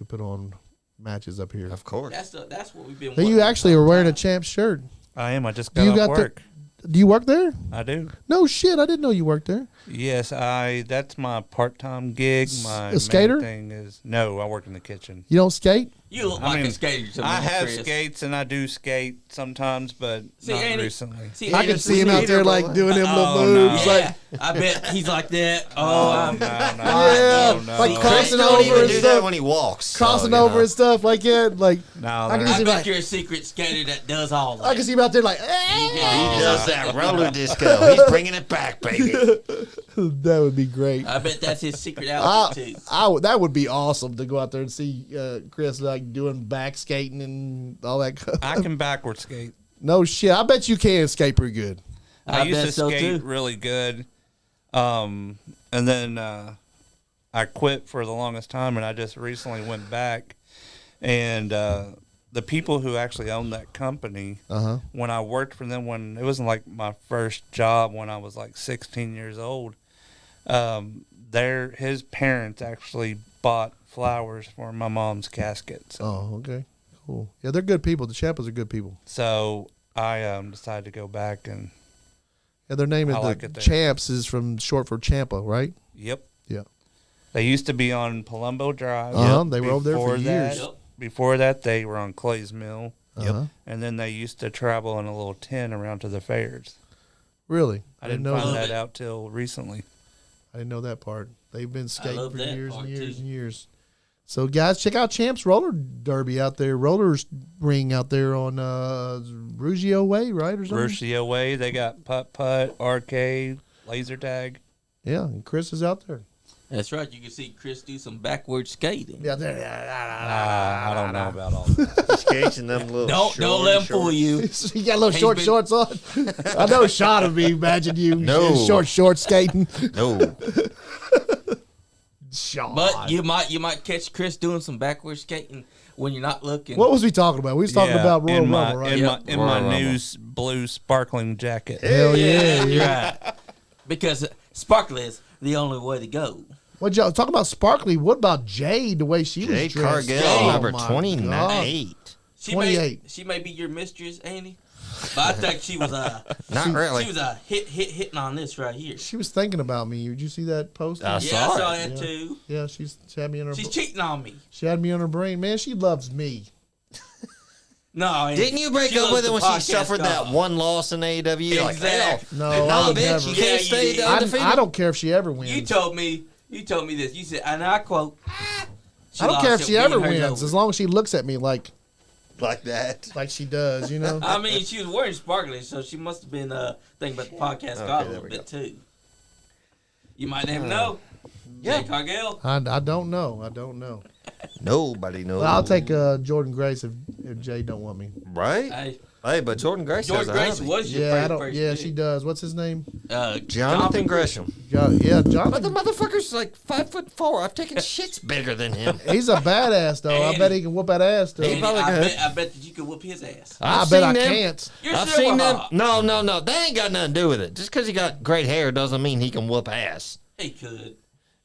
put on matches up here. Of course. That's what we've been. Then you wanting actually for are some wearing a time. Champs shirt. I am. I just You got got off the- work. Do you work there? I do. No shit. I didn't know you worked there. Yes, that's my part-time gig. My A skater? main thing is no. I work in the kitchen. You don't skate? You look I like mean, a skater. to me, I have Chris. skates and I do skate sometimes, but See, not Andy- recently. See, I Andy, can see him out there like doing them little Oh, moves. no. Like, Yeah, I bet he's like that. Oh, I'm, yeah, like Chris crossing don't over even and do that stuff. when he walks. Crossing so, you over know. and stuff like that. Like No, I can they're just I see bet like you're a secret skater that does all that. I can see him out there like. He does that roller disco. He's bringing it back, baby. That would be great. I bet that's his secret outfit too. That would be awesome to go out there and see Chris like doing back skating and all that. I can backward skate. No shit. I bet you can skate pretty good. I used bet to so, skate too. really good, and then I quit for the longest time, and I just recently went back. And the people who actually owned that company, when I worked for them, when it wasn't like my first job when I was like 16 years old, his parents actually bought flowers for my mom's casket. So, Oh, okay, cool. Yeah, they're good people. The Champas are good people. so I decided to go back and Yeah, their name is I the like it there. Champs is from short for Champa, right? yep. Yeah. They used to be on Palumbo Drive. They were over there for Before that- years. Yep. Before that, they were on Clay's Mill, Uh-huh. and then they used to travel in a little tin around to the fairs. Really? I didn't know find that. that out till recently. I didn't know that part. They've been skating love for that years and part, years too. and years. So, guys, check out Champs Roller Derby out there. Roller ring out there on Ruggiero Way, right? Or something? Russia Way, they got putt, arcade, laser tag. Yeah, and Chris is out there. That's right. You can see Chris do some backward skating. Yeah, there. I don't know about all that. He's skating them little Don't let him fool you. You got little He's short been- shorts on. I know Sean would be imagine you No. in short skating. No. Sean. But you might catch Chris doing some backward skating when you're not looking. What was we talking about? We was talking Yeah, about Royal in my, Rumble, right? In Yep. my, in my Royal new Rumble. blue sparkling jacket. Hell yeah. you're yeah. right. Because sparkle is the only way to go. What y'all talking about? Sparkly. What about Jade? The way she Jade was dressed. Cargill, Oh, number my 28. She 28. She may be your mistress, Andy. But I think she was Not really. she was hitting on this right here. God. She was thinking about me. Did you see that post? I Yeah, saw I saw it. that too. Yeah, she had me in her. She's cheating on me. She had me on her brain. Man, she loves me. No, Andy, Didn't you break she up loves with her the when she podcast suffered that God. one loss in AEW? You're like, Exactly. No, hell, I no, would bitch, never. you Yeah, can't you stay did. undefeated. I don't care if she ever wins. You told me this. You said, and I quote. "She I don't care if lost she it, ever beating her wins, over." as long as she looks at me like like that. she does, you know. I mean, she was wearing sparkly, so she must have been thinking about the podcast God a there little we bit too. You might never know. Yeah. Jay Cargill. I don't know. I don't know. Nobody knows. Well, I'll take Jordan Grace if Jay don't want me. Right? Hey, Hey, but Jordan Grace George has a Grace hobby. was your Yeah, I first don't. person. Yeah, she does. What's his name? Jonathan Gresham. Yeah, But the Jonathan. motherfucker's like 5'4". I've taken shits bigger than him. He's a badass though. I Andy. bet he can whoop that ass though. He probably could. I bet that you could whoop his ass. I I've bet I seen them. can't. You're I've sure seen them. Hawk. No. That ain't got nothing to do with it. Just because he got great hair doesn't mean he can whoop ass. He could.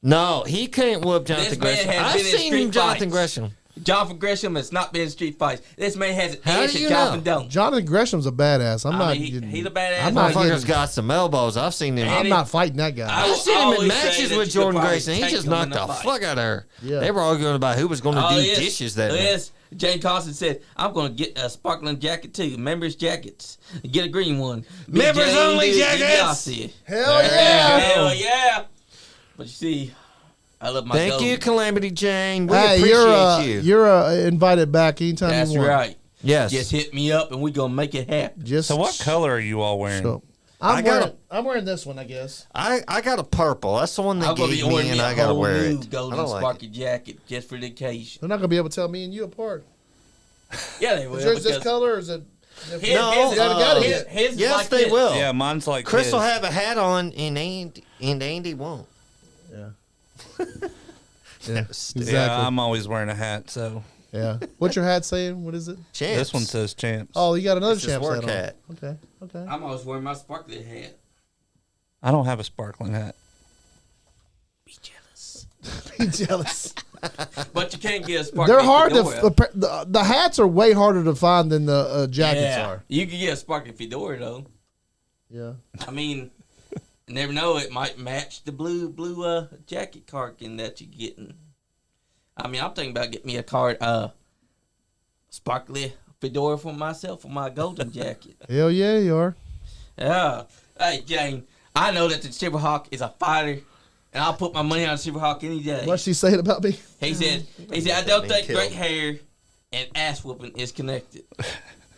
No, he can't whoop Jonathan This man Gresham. has I've been in seen street him, Jonathan fights. Gresham. Jonathan Gresham has not been in street fights. This man has an How ass do that you Jonathan know? don't. Jonathan Gresham's a badass. I'm I not. mean, getting- he's a badass. I'm not Motherfucker's getting- got some elbows. I've seen him. I'm not fighting that guy. I- I've seen him in always say matches that with you could Jordan probably Grayson. He take just him in knocked a the fight. fuck out of her. Yeah. They were arguing about who was going to do yes. dishes that Oh, night. yes. Jane Constant said, I'm going to get a sparkling jacket too. Members jackets. Get a green one. Big Members Jane only did jackets. DiBiase. Hell yeah! Hell yeah. But you see, I love my Thank gold. you, Calamity Jane. We Hey, appreciate you. you're invited back anytime That's you want. right. Yes. Just hit me up and we're going to make it happen. Just So what color are you all wearing? So, I got I'm wearing this one, I guess. I got a purple. That's the one they I'm going to gave be me, ordering and me I a got to whole wear new it. I golden don't like sparky it. jacket just for the occasion. They're not gonna be able to tell me and you apart. Yeah, they will. Is yours this because color or is it? His, No, his, got it his, yet. his is Yes, like they this. will. Yeah, mine's like Chris will his. have a hat on, and Andy won't. Yeah. Stupid. Exactly. Yeah, I'm always wearing a hat, so Yeah. What's your hat saying? What is it? Champs. this one says champs. Oh, you got another It's his champ work hat hat. on. Okay. I'm always wearing my sparkly hat. I don't have a sparkling hat. Be jealous. Be jealous. But you can't get a sparkly They're hard fedora. the hats are way harder to find than the jackets Yeah. are. You can get a sparkly fedora, though. Yeah. I mean, you never know. It might match the blue jacket carkin that you're getting. I mean, I'm thinking about getting me a sparkly fedora for myself for my golden jacket. Hell yeah, you are. Yeah. Hey, Jane, I know that the Silverhawk is a fighter, and I'll put my money on the Silverhawk any day. What's she saying about me? He said, I don't think killed. great hair and ass whooping is connected.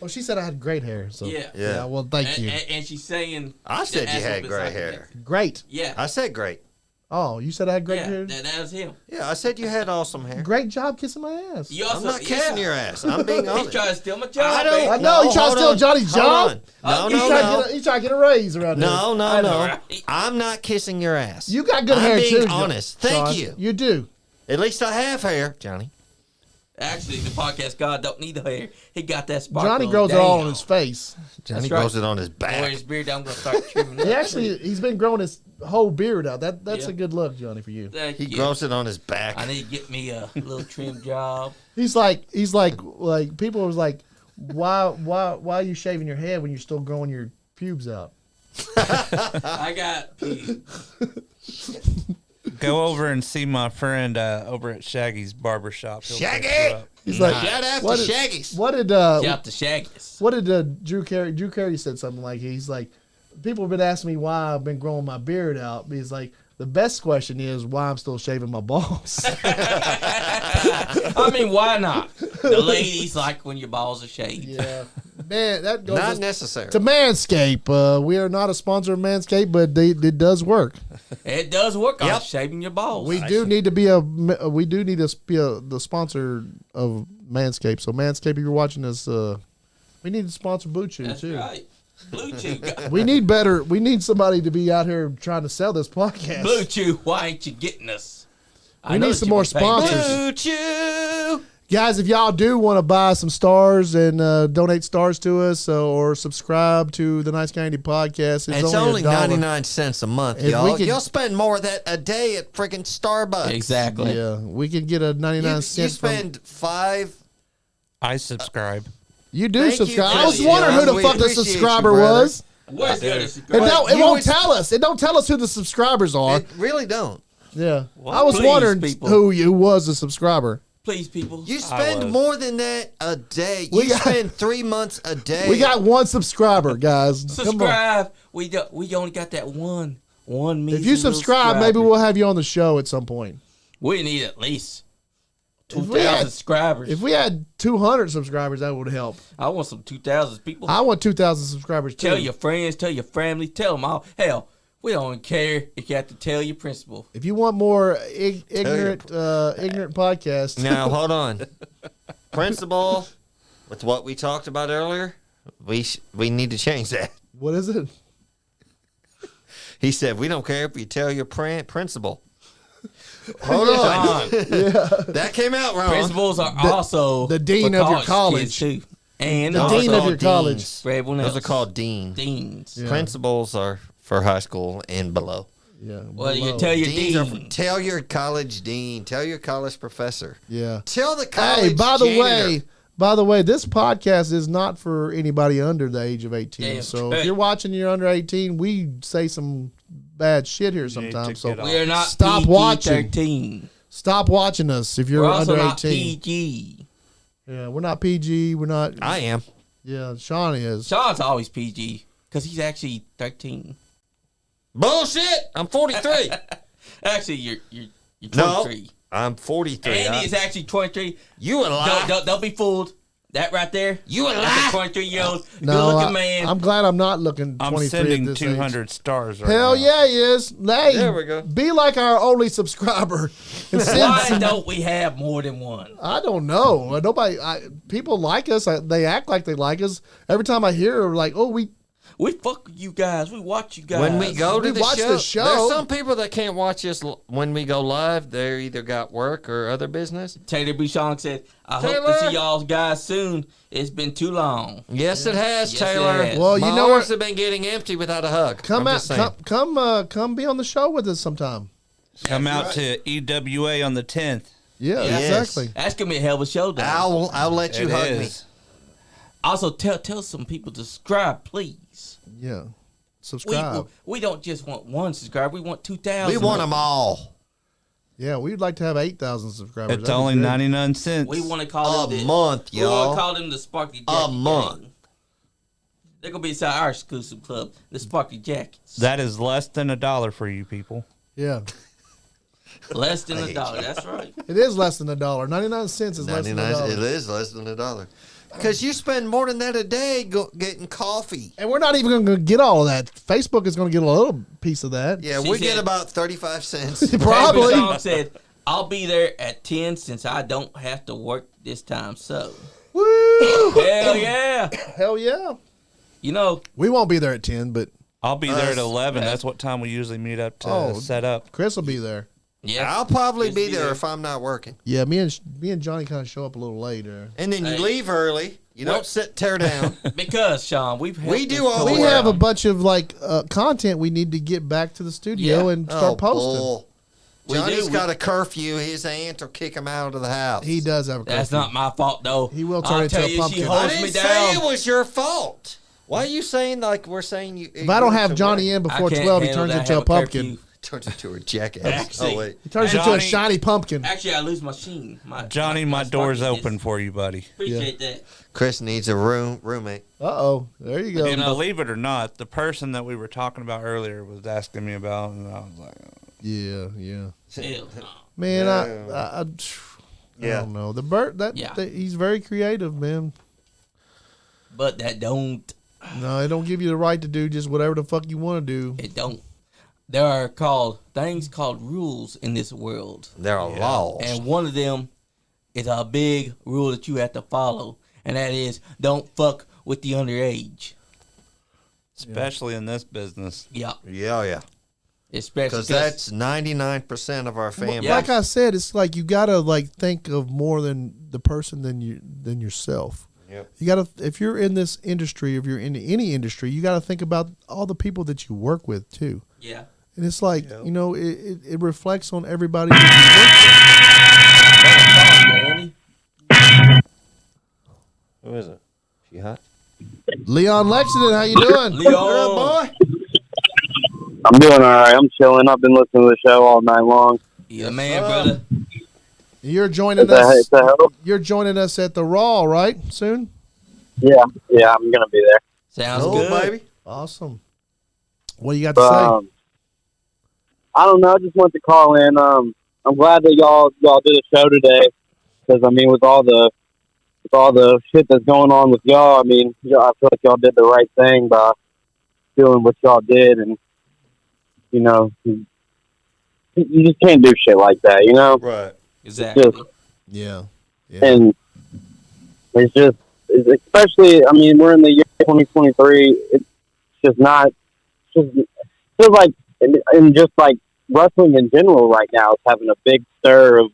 Oh, she said I had great hair. So Yeah. Yeah. well, thank you. And she's saying I said that you ass had whooping's gray not hair. connected. Great. Yeah. I said great. Oh, you said I had great Yeah, hair. that was him. Yeah, I said you had awesome hair. Great job kissing my ass. You also, I'm not kissing your ass. I'm being He's honest. trying to steal my job. I don't. baby. I know, you trying to hold steal on. Johnny's Hold job? on. No, He's no, trying no. to he's trying to get a raise around here. No, no, I know, no. right? I'm not kissing your ass. You got good I'm hair being too. honest. John. Thank you. You do. At least I have hair, Johnny. Actually, the podcast God don't need the hair. He got that sparkle. Johnny grows it all on his face. Johnny That's right. grows it on his Or back. his beard, I'm gonna start trimming it. He's been growing his whole beard out. That's Yeah. a good look, Johnny, for you. Thank He you. grows it on his back. I need to get me a little trim job. He's like people was like, why are you shaving your head when you're still growing your pubes out? I got pee. Go over and see my friend over at Shaggy's barbershop. He'll fix you Shaggy! up. He's like, Shout out what to did- Shaggy's. What did Shout to Shaggy's. what did Drew Carey? Drew Carey said something like, he's like, people have been asking me why I've been growing my beard out. He's like, the best question is why I'm still shaving my balls. I mean, why not? The ladies like when your balls are shaved. Yeah, man, that goes Not necessary. to Manscaped. We are not a sponsor of Manscaped, but it does work. It does work on Yep. shaving your balls. We do need to be the sponsor of Manscaped. So Manscaped, if you're watching this, we need to sponsor Blue Chew That's too. right. Blue Chew. We need somebody to be out here trying to sell this podcast. Blue Chew, why ain't you getting us? We need some more sponsors. Blue Chew. Guys, if y'all do want to buy some stars and donate stars to us or subscribe to the NiceGuyAndy podcast, It's only $1. 99 cents a month, If y'all. we could- You'll spend more of that a day at freaking Starbucks. Exactly. Yeah, we can get a 99 You cents from... spend $5. I subscribe. You do Thank you, subscribe. I was Jesse. wondering who the We fuck the appreciate you, subscriber brother. was. Where's the other It subscriber? don't. It you won't was- tell us. It don't tell us who the subscribers are. It really don't. Yeah, I was Please, wondering people. who was the subscriber. Please, people. You spend was. more than that a day. We You got- spend 3 months a day. We got one subscriber, guys. Come on. subscribe. We only got that one measly If you little subscribe, maybe we'll have you on the show at some point. We need at least If we 2,000 had- subscribers. If we had 200 subscribers, that would help. I want some 2,000 people. I want 2,000 subscribers too. Tell your friends, tell your family, tell them all. Hell, we don't care if you have to tell your principal. If you want more ignorant podcasts, Now, hold on. Principal, with what we talked about earlier, we need to change that. what is it? He said, we don't care if you tell your principal. Hold on. John, That came out wrong. principals are also the dean for of your college. kids, too. And The also dean of your deans. college. for everyone else. Those are called dean. deans. Yeah. Principals are for high school and below. Yeah. Well, you below. tell your Deans are dean. for, tell your college dean. Tell your college professor. Yeah. Tell the college Hey, by the janitor. way, this podcast is not for anybody under the age of 18. Damn so straight. if you're watching, you're under 18. We say some bad shit here need to sometimes. So get We are not Stop PG watching. 13. stop watching us if you're We're also under not 18. PG. Yeah, we're not PG. We're not. I am. Yeah, Sean is. Sean's always PG because he's actually 13. Bullshit. I'm 43. Actually, you're No, 23. I'm 43. Andy is actually 23. You a lie. Don't be fooled. That right there, You a that's a lie? 23-year-old No, good-looking man. I'm glad I'm not looking 23 I'm at sending this 200 age. stars right Hell now. yeah, he is. Hey, There we go. Be like our only subscriber. And Why send- don't we have more than one? I don't know. Nobody. People like us. They act like they like us. Every time I hear, like, oh, We fuck you guys. We watch you guys. When we go to We the watch show, the show. there's some people that can't watch us when we go live. They either got work or other business. Taylor Bouchon said, I hope Taylor? to see y'all guys soon. It's been too long. Yes, it has, Yes, it Taylor. has. Well, My you know arms what? have been getting empty without a hug. come I'm out, just saying. come be on the show with us sometime. Come out to EWA on the 10th. Yeah, Yes. exactly. That's going to be a hell of a show, though. I'll let you It hug is. Also, tell some people to subscribe, please. Yeah, subscribe. We don't just want one subscriber. We want 2,000. me. We want them all. Yeah, we'd like to have 8,000 subscribers. It's That'd be only great. 99 cents. We want to call A them month, We want y'all. to call them the Sparky Jacket A month. Gang. They're going to be inside our exclusive club, the Sparky Jackets. That is less than $1 for you people. Yeah, Less than I $1. hate you. That's right. it is less than $1. 99 cents is less than 99. It $1. is less than $1. Because you spend more than that a day getting coffee. And we're not even going to get all of that. Facebook is going to get a little piece of that. Yeah, She we get said- about 35 cents. Probably. Taylor Bouchon said, I'll be there at 10 since I don't have to work this time. So, Woo! hell yeah. Hell yeah. You know, We won't be there at 10, but I'll be there at Us. 11. That's what time we usually meet up to Oh. set up. Chris will be there. yeah. I'll probably Just be be there there. if I'm not working. Yeah, me and Johnny kind of show up a little later. And then you Hey. leave early. You What? don't sit tear down. Because, Sean, we've helped We do this all couple We the have a out. bunch of content we need to get back to the studio Yeah. and start posting. bull. We Johnny's do. got a curfew. His aunt will kick him out of the house. He does have a That's curfew. not my fault, though. He will turn I'll into tell a you, pumpkin. She I holds didn't me say down. it was your fault. Why are you saying like we're saying you? If I don't have Johnny in before I can't 12, he handle turns that. into a Have pumpkin. curfew. Turns into a jackass. Actually- Oh wait, He turns into a Johnny- shiny pumpkin. Actually, I lose my sheen. Johnny, my door's sparky open for you, buddy. Appreciate that. Chris needs a roommate. Uh-oh. There you go. And believe it or not, the person that we were talking about earlier was asking me about, and I was like, Yeah, yeah. Hell no. Man, No. I Yeah. don't know. The bird Yeah. he's very creative, man. But that don't. No, it don't give you the right to do just whatever the fuck you want to do. It don't. There are things called rules in this world. There are laws. And one of them is a big rule that you have to follow. And that is don't fuck with the underage. especially in this business. Yeah. Yeah. Especially Because that's 99% of our family. Yeah. Like I said, it's like you gotta like think of more than the person than yourself. Yep. You gotta, if you're in this industry, if you're in any industry, you gotta think about all the people that you work with too. Yeah. And it's like, Yep. you know, it reflects on everybody that Andy. Who is it? She hot? you work with. Leon Lexington, how you doing? Leon. boy. I'm doing all right. I'm chilling. I've been listening to the show all night long. Yeah, man, brother. You're joining It's a, us. it's a hell. You're joining us at the Raw, right? Soon. Yeah, I'm gonna be there. Sounds Oh, good. baby. Awesome. What do you got to say? I don't know. I just want to call in. I'm glad that y'all did a show today because I mean, with all the shit that's going on with y'all, I mean, I feel like y'all did the right thing by doing what y'all did, and you know, you just can't do shit like that, you know. Right. Exactly. Yeah. And it's just, especially, I mean, we're in the year 2023. It's just not, just feels like, and just like wrestling in general right now is having a big stir of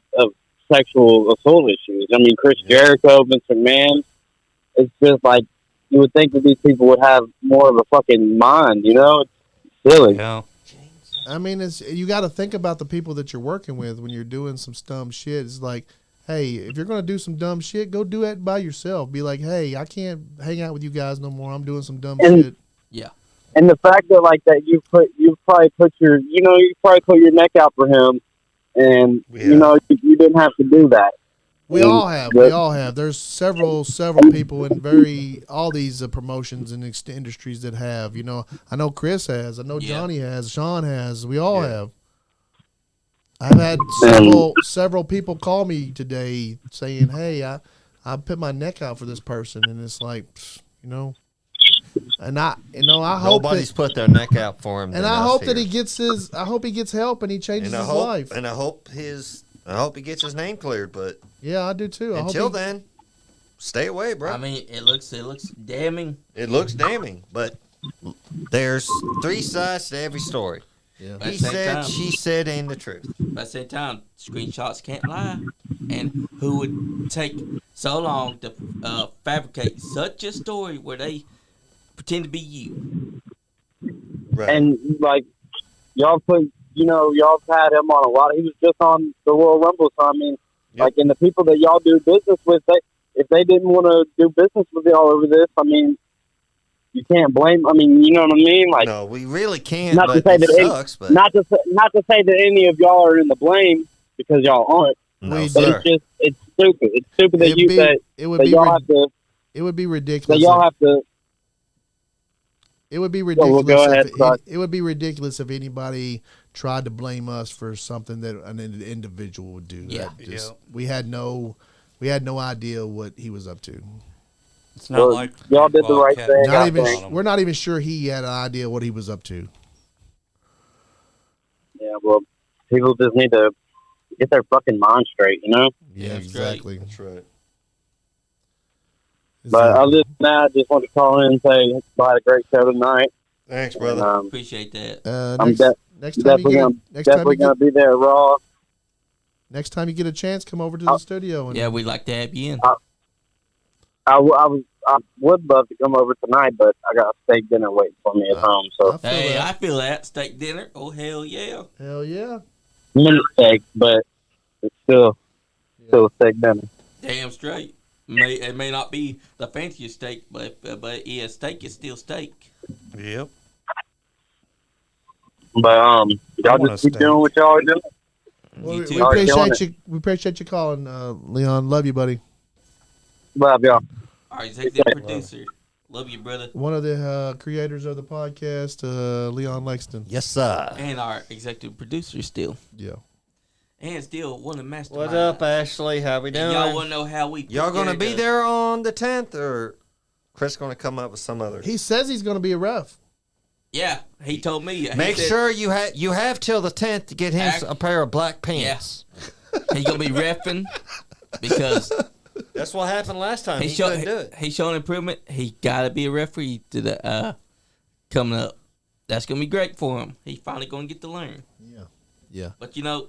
sexual assault issues. I mean, Chris Jericho, Vince McMahon. It's just like you would think that these people would have more of a fucking mind, you know? It's silly. Yeah. I mean, you got to think about the people that you're working with when you're doing some dumb shit. It's like, hey, if you're gonna do some dumb shit, go do it by yourself. Be like, hey, I can't hang out with you guys no more. I'm doing some dumb shit. Yeah. And the fact that like that you probably put your neck out for him, and you know you didn't have to do that. We all have. There's several people in all these promotions and industries that have. You know, I know Chris has. I know Johnny has. Sean has. We all have. I've had several people call me today saying, "Hey, I I put my neck out for this person, and it's like, you know, and I hope Nobody's that, put their neck out for him. and I hope that he gets help and he changes his life. And I hope he gets his name cleared. But Yeah, I do too. until then, stay away, bro. I mean, it looks damning. It looks damning, but there's 3 sides to every story. Yeah. But He at the same said, time- she said, and the truth. But at the same time, screenshots can't lie. And who would take so long to fabricate such a story where they pretend to be you? Right. And like y'all y'all had him on a lot. He was just on the Royal Rumble, so I mean, like, and the people that y'all do business with, if they didn't want to do business with y'all over this, I mean, you can't blame. I mean, you know what I mean? Like, no, we really can't. not But to say it that sucks. But not to say that any of y'all are in the blame because y'all aren't. no, We- But sir. it's stupid. It's stupid that It would that be y'all have to. it would be That ridiculous. y'all have to. It would be well, ridiculous. go ahead, Scott. It would be ridiculous if anybody tried to blame us for something that an individual would do. Yeah. That just, Yeah. we had no idea what he was up to. It's not Well, like y'all did the right Wildcat thing. Not I even think. we're not even sure he had an idea what he was up to. Yeah, well, people just need to get their fucking mind straight, you know. Yeah, That's exactly. That's right. But other than that, I just want to call in and say I had a great show tonight. Thanks, And, brother. Appreciate that. I'm next time you definitely get gonna next time you definitely gonna get be there raw. next time you get a chance, come over to the studio and Yeah, we'd like to have you in. I would love to come over tonight, but I got a steak dinner waiting for me at home. So I feel Hey, that. I feel that. Steak dinner. Oh, hell yeah. Hell yeah. mini steak, but it's still a steak dinner. Damn straight. It may not be the fanciest steak, but yeah, steak is still steak. Yep. But y'all want just a keep steak. doing what y'all are doing. Well, You we too. Y'all are killing appreciate it. you. We appreciate you calling, Leon. Love you, buddy. Love y'all. Our executive producer. Love you, brother. One of the creators of the podcast, Leon Lexington. Yes, sir. And our executive producer still. Yeah. And still one of the masterminds. What up, Ashley? How we And doing? y'all want to know how we Y'all put gonna together be there on the 10th, or Chris gonna come up with some other? He says he's going to be a ref. Yeah, he told me. He Make said sure you have till the 10th to get him Act- a pair of black pants. He's going to be reffing because That's what happened last time. he He couldn't do showed it. he's showing improvement. He got to be a referee to the coming up. That's going to be great for him. He's finally going to get to learn. Yeah. Yeah. But you know,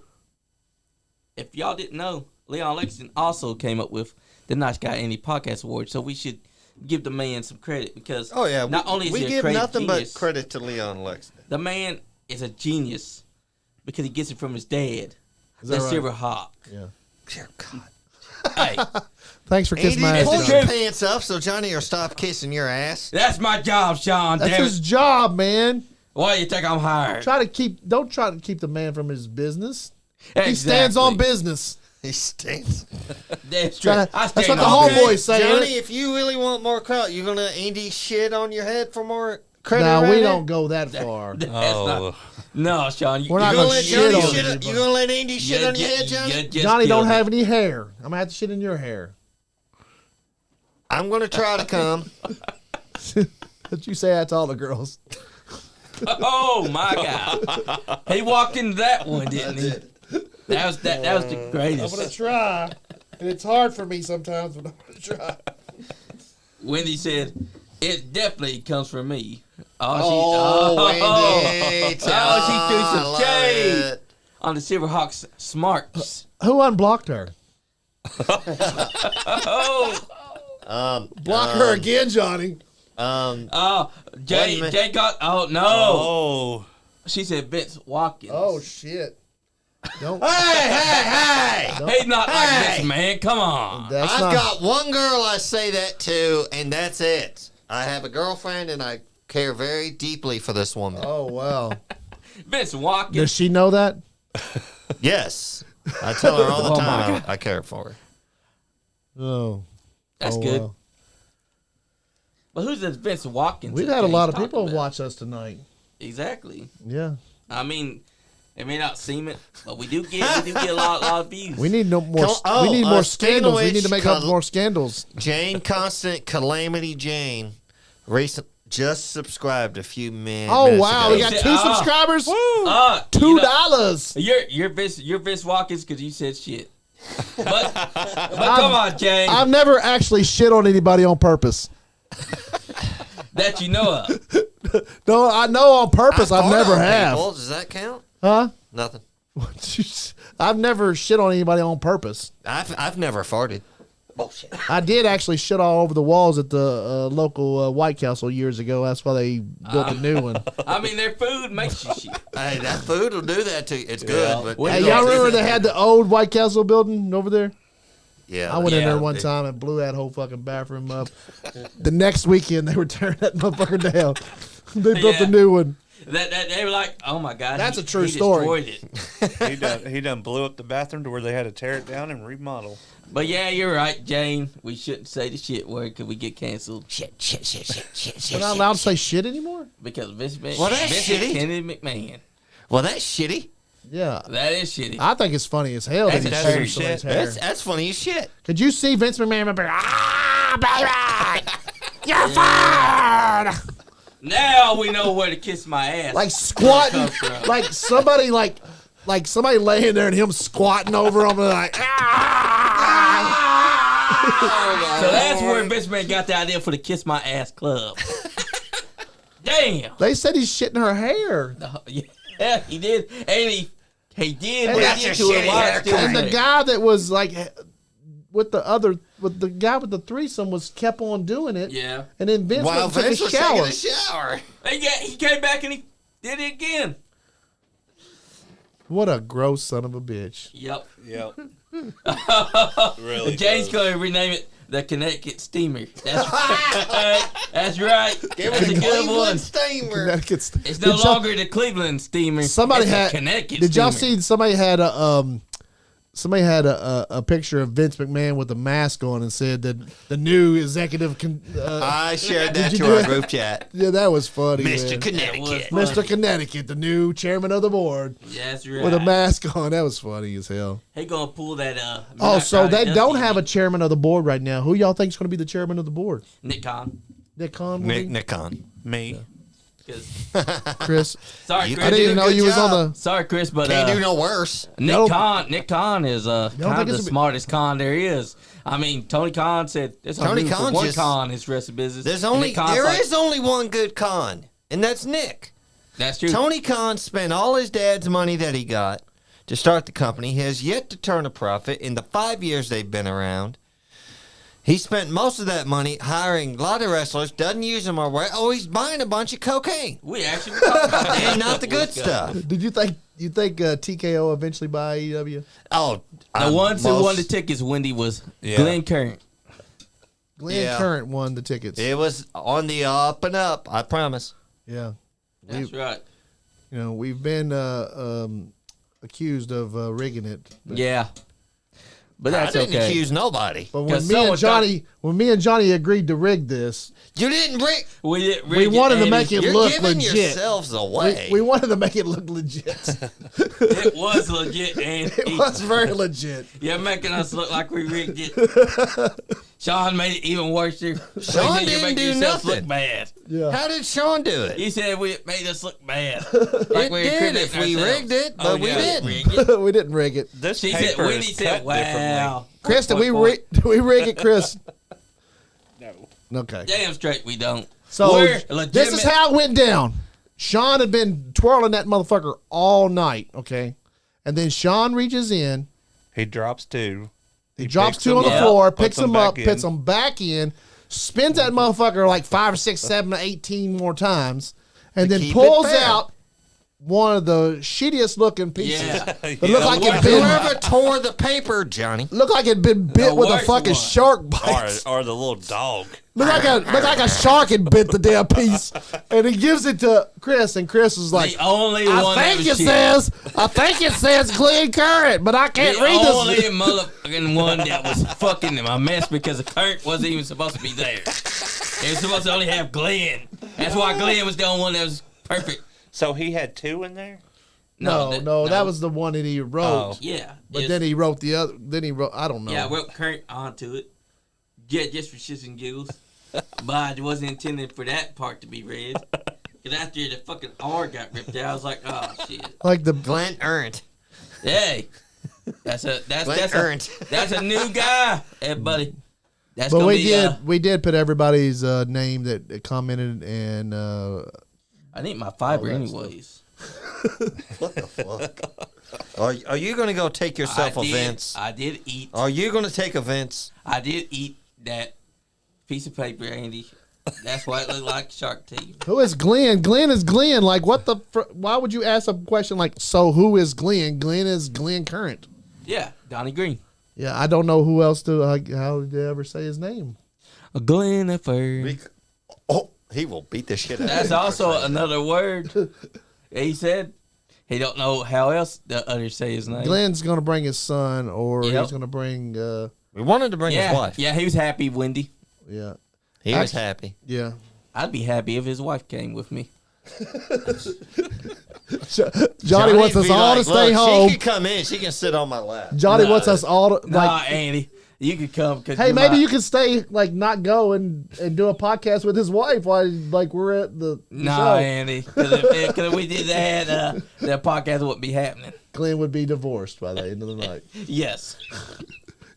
if y'all didn't know, Leon Lexington also came up with the Nice Guy Andy Podcast Award. So we should give the man some credit because Oh yeah, not only is we he a give great nothing genius, but credit to Leon Lexington. the man is a genius because he gets it from his dad, Is the that right? Silver Hawk. Yeah. Dear God. Hey, Thanks for kissing my Andy, ass. pull Johnny. your pants up so Johnny will stop kissing your ass. that's my job, Sean. That's Damn his it. job, man. Why do you think I'm hired? Don't try to keep the man from his business. Exactly. He stands on business. He stinks. That's true. That's I what stand the on homeboys business. say. Johnny, if you really want more credit, you're gonna Andy shit on your head for more credit. Now right we there? don't go that far. That's Oh, not. No, Sean. We're not You gonna gonna let shit Johnny on shit? anybody. You gonna let Andy shit on your head, Johnny? Johnny don't have any hair. I'm gonna have to shit in your hair. I'm gonna try to come. But you say that to all the girls. Oh my God! He walked into that one, didn't he? That was the greatest. try, and it's hard for me sometimes, but I'm gonna try. Wendy said, "It definitely comes from me." Wendy, she threw some love shade it. on the Silverhawks smarts. Who unblocked her? Oh, Block her again, Johnny. oh, Wait a Jay minute. got. Oh no! oh, She said Vince Watkins. Oh shit! Don't. Hey! He's not like Hey! this, man. Come on. That's I've not. got one girl I say that to, and that's it. I have a girlfriend, and I care very deeply for this woman. Oh wow. Vince Watkins. Does she know that? Yes, I tell her all the Oh, my time I care for her. Oh. That's Oh, good. wow. But who's this Vince Watkins? We've that had a lot he's of people talking about? watch us tonight. Exactly. Yeah. I mean, It may not seem it, but we do get a lot of views. We need no more. Oh, we need more speaking of scandals. We which, need to make up more scandals. Jane Constant Calamity Jane just subscribed a few minutes Oh wow, ago. we got 2 subscribers. $2. You're Vince Watkins because you said shit. But come on, Jane. I've never actually shit on anybody on purpose. That you know of. No, I know on purpose. I've never have. People. Does that count? Huh? Nothing. I've never shit on anybody on purpose. I've never farted. Bullshit. I did actually shit all over the walls at the local White Castle years ago. That's why they built a new one. I mean, their food makes you shit. Hey, that food will do that to you. It's good, but Hey, y'all remember they had the old White Castle building over there? yeah, I went in there one time and blew that whole fucking bathroom up. The next weekend, they were tearing that motherfucker down. They built a new one. That they were like, oh my god, That's a true he story. Destroyed it. He done blew up the bathroom to where they had to tear it down and remodel. But yeah, you're right, Jane. We shouldn't say the shit word because we get canceled. shit. We're not allowed to say shit anymore? Because Vince Well, that's shitty. Kennedy McMahon. Well, that's shitty. Yeah. That is shitty. I think it's funny as hell that That's he a shaved dirty somebody's shit. hair. That's funny as shit. Could you see Vince McMahon up there? Ah, baby! You're fired! Now we know where to kiss my ass. Like squatting, Where it comes from. like somebody like somebody laying there and him squatting over him and like, ah! So that's where Vince McMahon got the idea for the Kiss My Ass Club. Damn. They said he's shitting her hair. Yeah, he did. And he did. And But that's he a did to her shitty while haircut. still And the there. guy that was like with the guy with the threesome was kept on doing it. Yeah. And then Vince While went and Vince took was a shower. taking a shower. He came back and he did it again. What a gross son of a bitch. Yep. Yep. Really Jane's going to rename it the Connecticut Steamer. That's right. That's right. That's a good one. Steamer. Connecticut. It's no Did y'all- longer the Cleveland Steamer. Somebody it's the had. Connecticut Did y'all Steamer. see? Somebody had a picture of Vince McMahon with a mask on and said that the new executive. I shared that Did you to do our it? group chat. Yeah, that was funny, Mr. man. Connecticut. That was Mr. Connecticut, the new chairman of the board, Yeah, that's right. with a mask on. That was funny as hell. He gonna pull that. Oh, so they Dusty don't have a chairman of the board right now. Who y'all think is going to be the chairman of the board? Nick Khan. Nick Khan? will be? Nick Khan. Me. 'Cause- Chris? Sorry, You- Chris. I didn't even know good you was job. on the. Sorry, Chris, but Can't do no worse. No. Nick Khan is kind think of it's the a- smartest con there is. I mean, Tony Khan said there's Tony only room for Khan one just- con in his rest of business. There's And only Nick Khan's there like, is only one good con, and that's Nick. That's true. Tony Khan spent all his dad's money that he got to start the company. He has yet to turn a profit in the 5 years they've been around. He spent most of that money hiring a lot of wrestlers, doesn't use them or where. Oh, he's buying a bunch of cocaine. We actually were talking about that. And not the good stuff. Did you think TKO eventually buy AEW? Oh, The ones who won the tickets, Wendy, was Yeah. Glenn Curran. Glenn Yeah. Current won the tickets. It was on the up and up, I promise. Yeah. That's right. You know, we've been accused of rigging it. But, Yeah. But I that's didn't okay. accuse nobody. But Because someone when me and Johnny agreed to rig this, You didn't rig. We didn't we rig it, wanted to Andy. make it You're look giving legit. yourselves away. We wanted to make it look legit. It was legit, and It was very legit. You're making us look like we rigged it. Sean made it even worse. Sean Sean didn't do nothing. Look bad. Yeah. How did Sean do it? He said we made us look bad. It we did if we rigged it, but we didn't. Rigged it. We didn't rig it. This She said, paper Wendy is said, cut wow. differently. Chris, did we rig it, Chris? No. Okay. Damn straight we don't. So We're this is legitimate- how it went down. Sean had been twirling that motherfucker all night, okay? And then Sean reaches in, He drops two. he drops picks two on the them up, floor, puts picks them them up, back puts in. them back in, spins that motherfucker like 5, 6, 7, 18 more times, and To then keep it pulls fair. out one of the shittiest looking pieces. Yeah. It looked like worst it been Whoever tore the paper, Johnny. looked like it'd been bit with a worst fucking one. shark bite. Or the little dog. Look like a shark had bit the damn piece, and he gives it to Chris, and Chris is like, The only I one that think was it shit. I think it says Glenn Current, but I can't The read only this. motherfucking one that was fucking a mess because the current wasn't even supposed to be there. It was supposed to only have Glenn. That's why Glenn was the only one that was perfect. So he had two in there? No, that was the one that he wrote. Oh. Yeah. But then he wrote the other. Then he wrote. I don't know. Yeah, I wrote Kurt onto it. Yeah, just for shits and giggles. But I wasn't intending for that part to be read. Because after the fucking R got ripped out, I was like, oh shit. Like the Glenn Ernst. Hey, that's a new guy, everybody. That's But gonna we be. did we did put everybody's name that commented and I need my fiber that anyways. What the fuck? Are you going to go take yourself events? I did eat. Are you going to take events? I did eat that piece of paper, Andy. That's why it looked like shark teeth. who is Glenn? Glenn is Glenn. Like what the? Why would you ask a question like so? Who is Glenn? Glenn is Glenn Current. Yeah, Donnie Green. Yeah, I don't know who else to. How did they ever say his name? Glenn Affair. Oh, he will beat the shit out of you. That's also another word. He said he don't know how else the others say his name. Glenn's gonna bring his son, or Yep. he's gonna bring. We wanted to bring yeah, his wife. yeah, he was happy, Wendy. Yeah, He was happy. yeah. I'd be happy if his wife came with me. Johnny wants us be all to like, stay "Look, home. She can come in. She can sit on my lap. Johnny No. wants us all to Nah, like. Andy, you could come. Cause Hey, you maybe might- you could stay, like, not go and do a podcast with his wife while, like, we're at the Nah, show. Andy. Because if we did that, the podcast wouldn't be happening. Glenn would be divorced by the end of the night. Yes.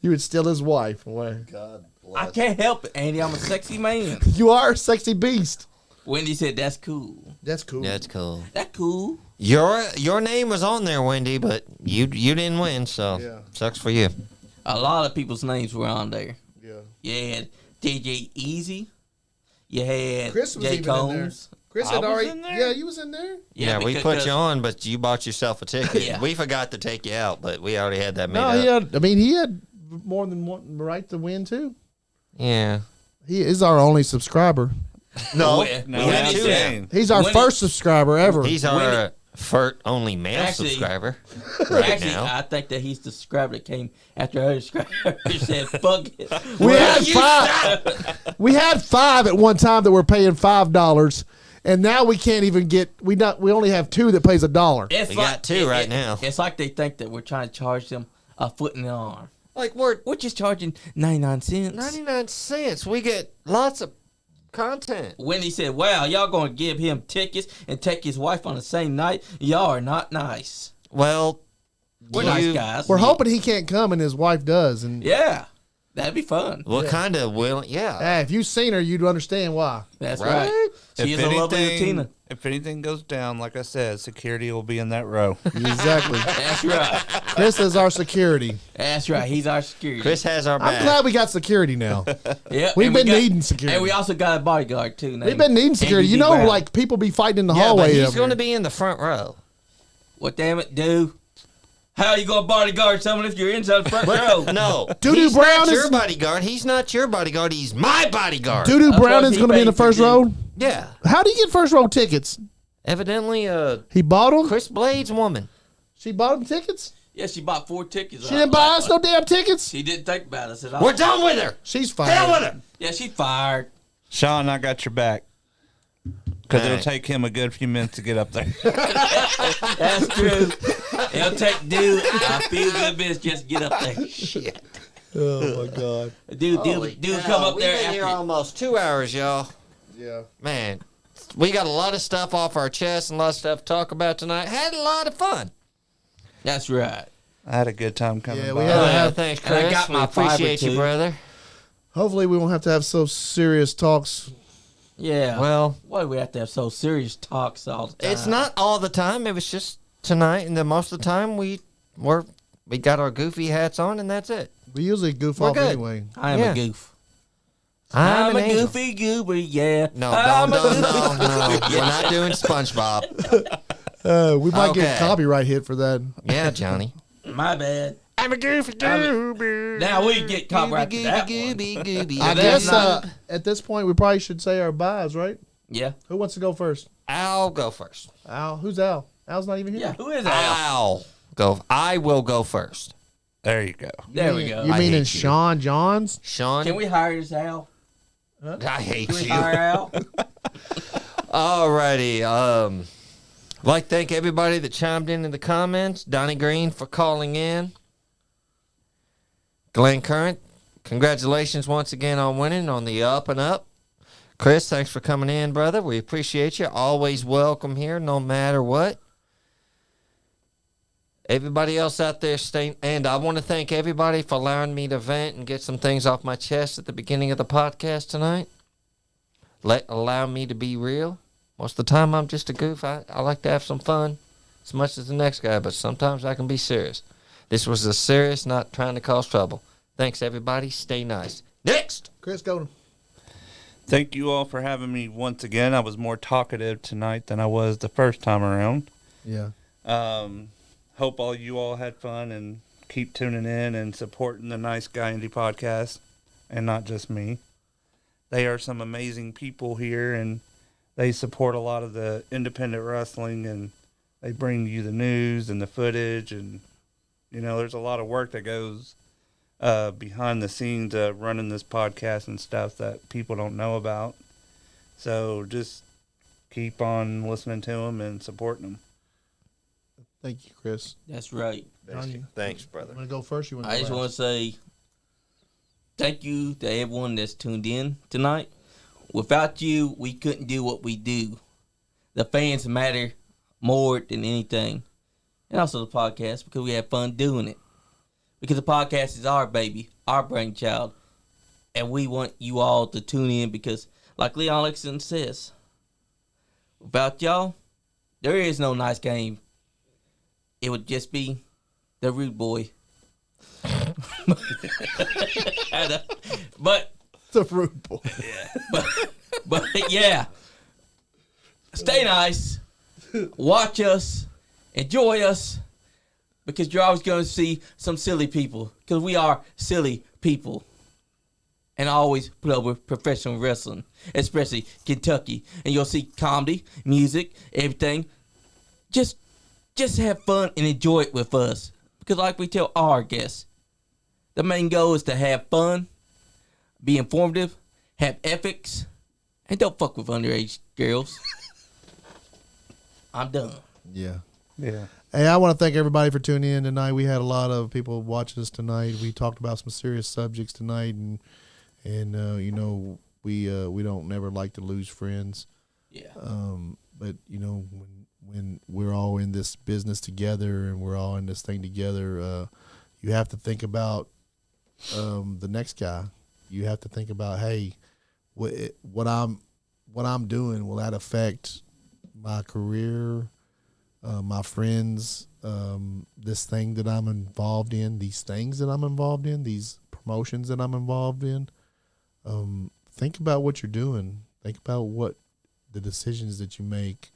You would steal his wife away. God I can't help it, Andy. I'm a sexy man. You are a sexy beast. Wendy said, that's cool. That's cool. That's cool. That's cool. Your name was on there, Wendy, but you didn't win, so Yeah. sucks for you. A lot of people's names were on there. Yeah. You had DJ Easy. You had Chris was Jay even in there. Combs. Chris I had was already. in there? Yeah, you was in there. Yeah, we put you on, but you bought yourself a ticket. Yeah. We forgot to take you out, but we already had that made No, up. he had. I mean, he had more than one right to win too. Yeah. He is our only subscriber. No, No, we had I'm two saying. now. He's our When first subscriber ever. He's our only male Actually- subscriber right Actually, now. I think that he's the subscriber that came after other subscribers said, fuck it. we had five. We had five at one time that were paying $5, and now we can't even get. We only have two that pays $1. It's We got two right now. It's like they think that we're trying to charge them a foot in the arm. Like we're We're just charging 99 cents. 99 cents. We get lots of content. Wendy said, wow, y'all going to give him tickets and take his wife on the same night? Y'all are not nice. Well, We're you- nice guys. We're hoping he can't come, and his wife does. And Yeah, that'd be fun. What kind of willing? Yeah. hey, if you've seen her, you'd understand why. That's Right? right. She is a lovely Latina. If anything goes down, like I said, security will be in that row. Exactly. That's right. Chris is our security. That's right. He's our security. Chris has our I'm back. glad we got security now. Yeah, We've and we been needing security. And we also got a bodyguard, too. We've been needing security. You know, Brown. like people be fighting in the yeah, but hallway. he's up going to here. be in the front row. What damn it, dude? How you going to bodyguard someone if you're inside the front row? No, Doo-Doo he's Brown not is- your bodyguard. He's not your bodyguard. He's my bodyguard. Doo-Doo Of Brown course is he going to be in the paid for first you. row. Yeah. How do you get first row tickets? Evidently, He bought them. Chris Blade's woman. She bought him tickets. Yeah, she bought 4 tickets. She didn't buy us no damn tickets. She didn't think about us at all. We're done with her. She's Hell with fired. her. Yeah, she fired. Sean, I got your back. Because it'll Alright. take him a good few minutes to get up there. That's true. It'll take dude a few good minutes just to get up there. Shit. Oh my god. Dude, come up there We've been here after. almost 2 hours, y'all. Yeah. Man, we got a lot of stuff off our chest and a lot of stuff to talk about tonight. Had a lot of fun. That's right. I had a good time coming Yeah, by. we had to have. Thanks, and I Chris. got We my fiber, appreciate you, too. brother. Hopefully, we won't have to have so serious talks. Yeah. Well, Why do we have to have so serious talks all the time? it's not all the time. It was just tonight, and then most of the time we got our goofy hats on, and that's it. We usually goof We're off good. anyway. I am Yeah. a goof. I'm I'm an a angel. goofy goober, yeah. No, I'm no, a no, goofy no. goober, We're not doing SpongeBob. We might get Okay. a copyright hit for that. Yeah, Johnny. My bad. I'm a goofy goober. Now we get copyright for that one. gooby. I that's guess not- at this point we probably should say our byes, right? Yeah. Who wants to go first? I'll go first. Al. Who's Al? Al's not even here. Yeah. Who is that? I'll go. I will go first. There you go. There we go. You I mean hate in you. Sean Johns? Sean, Can we hire this Al? I hate Can we you. hire Al? Alrighty. I'd like to thank everybody that chimed in the comments. Donnie Green for calling in. Glenn Current, congratulations once again on winning on the Up and Up. Chris, thanks for coming in, brother. We appreciate you. Always welcome here, no matter what. Everybody else out there, and I want to thank everybody for allowing me to vent and get some things off my chest at the beginning of the podcast tonight. Allow me to be real. Most of the time, I'm just a goof. I like to have some fun as much as the next guy, but sometimes I can be serious. This was a serious, not trying to cause trouble. Thanks, everybody. Stay nice. Next! Chris Golden. Thank you all for having me once again. I was more talkative tonight than I was the first time around. Yeah. Hope all you all had fun and keep tuning in and supporting the Nice Guy Indie podcast, and not just me. They are some amazing people here, and they support a lot of the independent wrestling, and they bring you the news and the footage, and there's a lot of work that goes behind the scenes running this podcast and stuff that people don't know about. So just keep on listening to them and supporting them. Thank you, Chris. That's right. Thanks, brother. You want to go first? You want I just want to say thank you to everyone that's tuned in tonight. Without you, we couldn't do what we do. The fans matter more than anything. And also the podcast, because we have fun doing it. Because the podcast is our baby, our brainchild. And we want you all to tune in because, like Leon Lexington says, without y'all, there is no nice game. It would just be the rude boy. But the rude boy. but yeah. Stay nice. Watch us. Enjoy us. Because you're always going to see some silly people. Because we are silly people. And I always put up with professional wrestling. Especially Kentucky. And you'll see comedy, music, everything. Just have fun and enjoy it with us. Because like we tell our guests, the main goal is to have fun, be informative, have ethics, and don't fuck with underage girls. I'm done. Yeah. Yeah. Hey, I want to thank everybody for tuning in tonight. We had a lot of people watching us tonight. We talked about some serious subjects tonight, and we don't never like to lose friends. Yeah. But when we're all in this business together and we're all in this thing together, you have to think about the next guy. You have to think about, hey, what I'm doing, will that affect my career, my friends, this thing that I'm involved in, these things that I'm involved in, these promotions that I'm involved in. Think about what you're doing. Think about what the decisions that you make,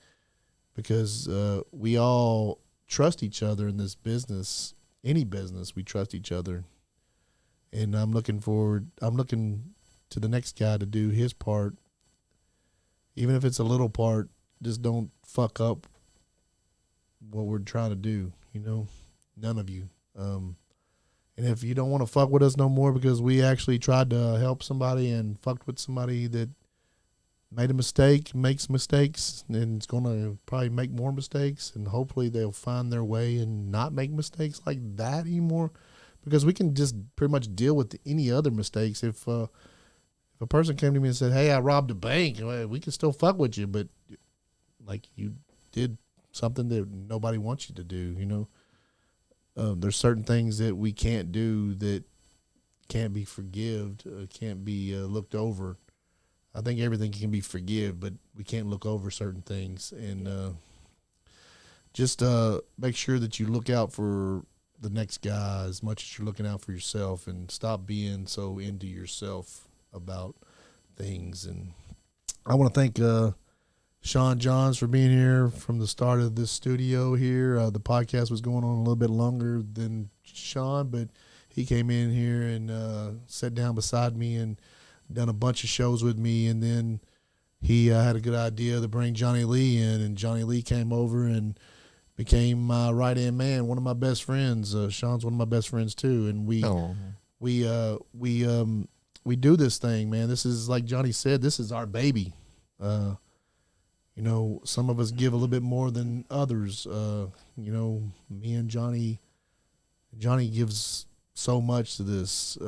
because we all trust each other in this business. Any business, we trust each other. And I'm looking to the next guy to do his part. Even if it's a little part, just don't fuck up what we're trying to do, none of you. And if you don't want to fuck with us no more because we actually tried to help somebody and fucked with somebody that made a mistake, makes mistakes, and it's going to probably make more mistakes, and hopefully they'll find their way and not make mistakes like that anymore, because we can just pretty much deal with any other mistakes. If a person came to me and said, hey, I robbed a bank, we can still fuck with you, but like you did something that nobody wants you to do, there's certain things that we can't do that can't be can't be looked over. I think everything can be forgive, but we can't look over certain things. And just make sure that you look out for the next guy as much as you're looking out for yourself, and stop being so into yourself about things. And I want to thank Sean Johns for being here from the start of this studio here. The podcast was going on a little bit longer than Sean, but he came in here and sat down beside me and done a bunch of shows with me. And then he had a good idea to bring Johnny Lee in, and Johnny Lee came over and became my right-hand man, one of my best friends. Sean's one of my best friends too, and we do this thing, man. This is, like Johnny said, this is our baby. some of us give a little bit more than others. Me and Johnny gives so much to this.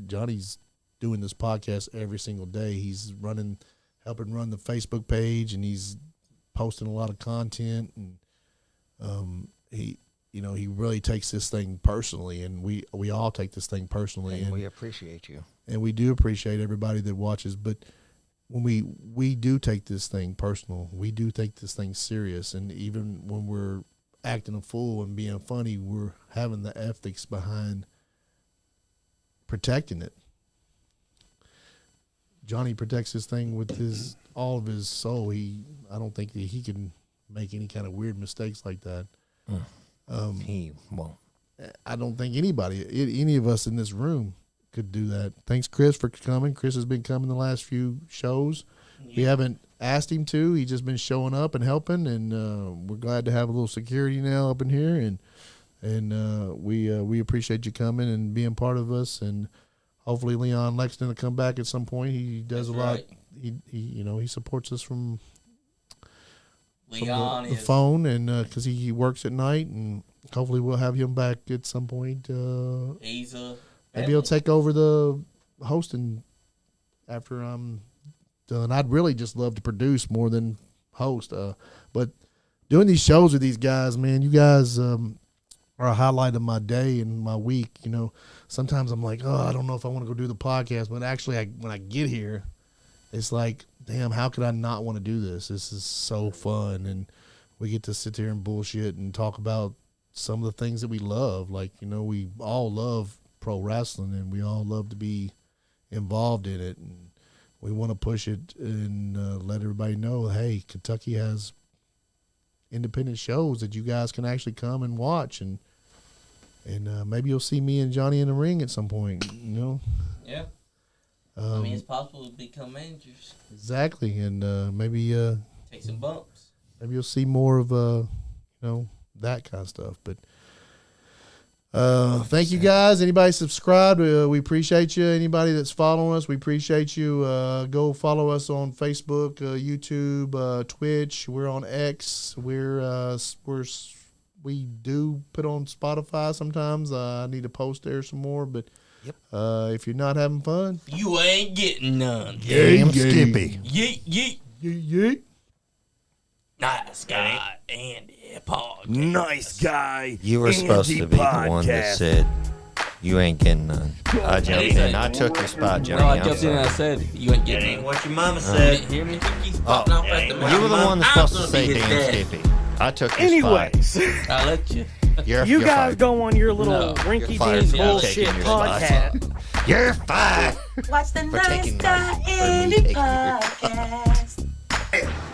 Johnny's doing this podcast every single day. He's helping run the Facebook page, and he's posting a lot of content, and he really takes this thing personally, and we all take this thing personally, and we appreciate you, and we do appreciate everybody that watches. But when we do take this thing personal, we do take this thing serious, and even when we're acting a fool and being funny, we're having the ethics behind protecting it. Johnny protects this thing with all of his soul. I don't think that he can make any kind of weird mistakes like that. He won't. I don't think any of us in this room could do that. Thanks, Chris, for coming. Chris has been coming the last few shows. Yeah. We haven't asked him to. He's just been showing up and helping, and we're glad to have a little security now up in here, and we appreciate you coming and being part of us, and hopefully Leon Lexington will come back at some point. He does a lot. He supports us from the phone, and because he works at night, and hopefully we'll have him back at some point. Maybe he'll take over the hosting after I'm done. I'd really just love to produce more than host, but doing these shows with these guys, man, you guys are a highlight of my day and my week. Sometimes I'm like, I don't know if I want to go do the podcast, but actually when I get here, it's like, damn, how could I not want to do this? This is so fun, and we get to sit here and bullshit and talk about some of the things that we love. Like, we all love pro wrestling, and we all love to be involved in it, and we want to push it and let everybody know, hey, Kentucky has independent shows that you guys can actually come and watch, and maybe you'll see me and Johnny in the ring at some point. Yeah. It's possible to become managers. Exactly, and maybe take some bumps. Maybe you'll see more of that kind of stuff. But thank you guys. Anybody subscribed? We appreciate you. Anybody that's following us, we appreciate you. Go follow us on Facebook, YouTube, Twitch. We're on X. We do put on Spotify sometimes. I need to post there some more, but. Yep. If you're not having fun, you ain't getting none. Damn Skippy. Yeet, yeet. Yeet, yeet. Nice guy, Andy podcast. Nice guy. You were supposed to be the one that said you ain't getting none. I jumped in. I took your spot, Johnny. No, I jumped in and I said you ain't getting none. What your mama said. You didn't hear me? You were the one that's supposed to say damn Skippy. I took your spot. I let you. You guys go on your little rinky-dink bullshit podcast. You're fired. Watch the Nice Guy Andy podcast.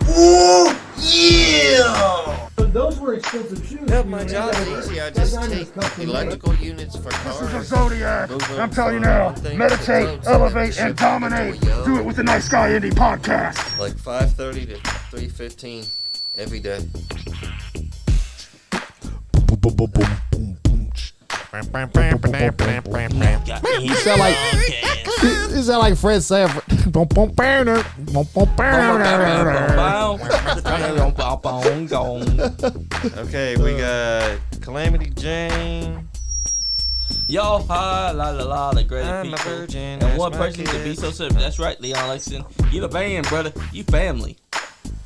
Ooh, yeah! Those were expensive shoes. Yep, my job's easy. I just take electrical units for cars. This is a Zodiac. I'm telling you now, meditate, elevate, and dominate. Do it with the Nice Guy Andy podcast. Like 5:30 to 3:15 every day. You sound like Fred Sanford. Okay, we got Calamity Jane. Y'all, hi, la la la, the great I'm a people. virgin. And one person to be so simple. That's right, Leon Lexington. You the band, brother. You family.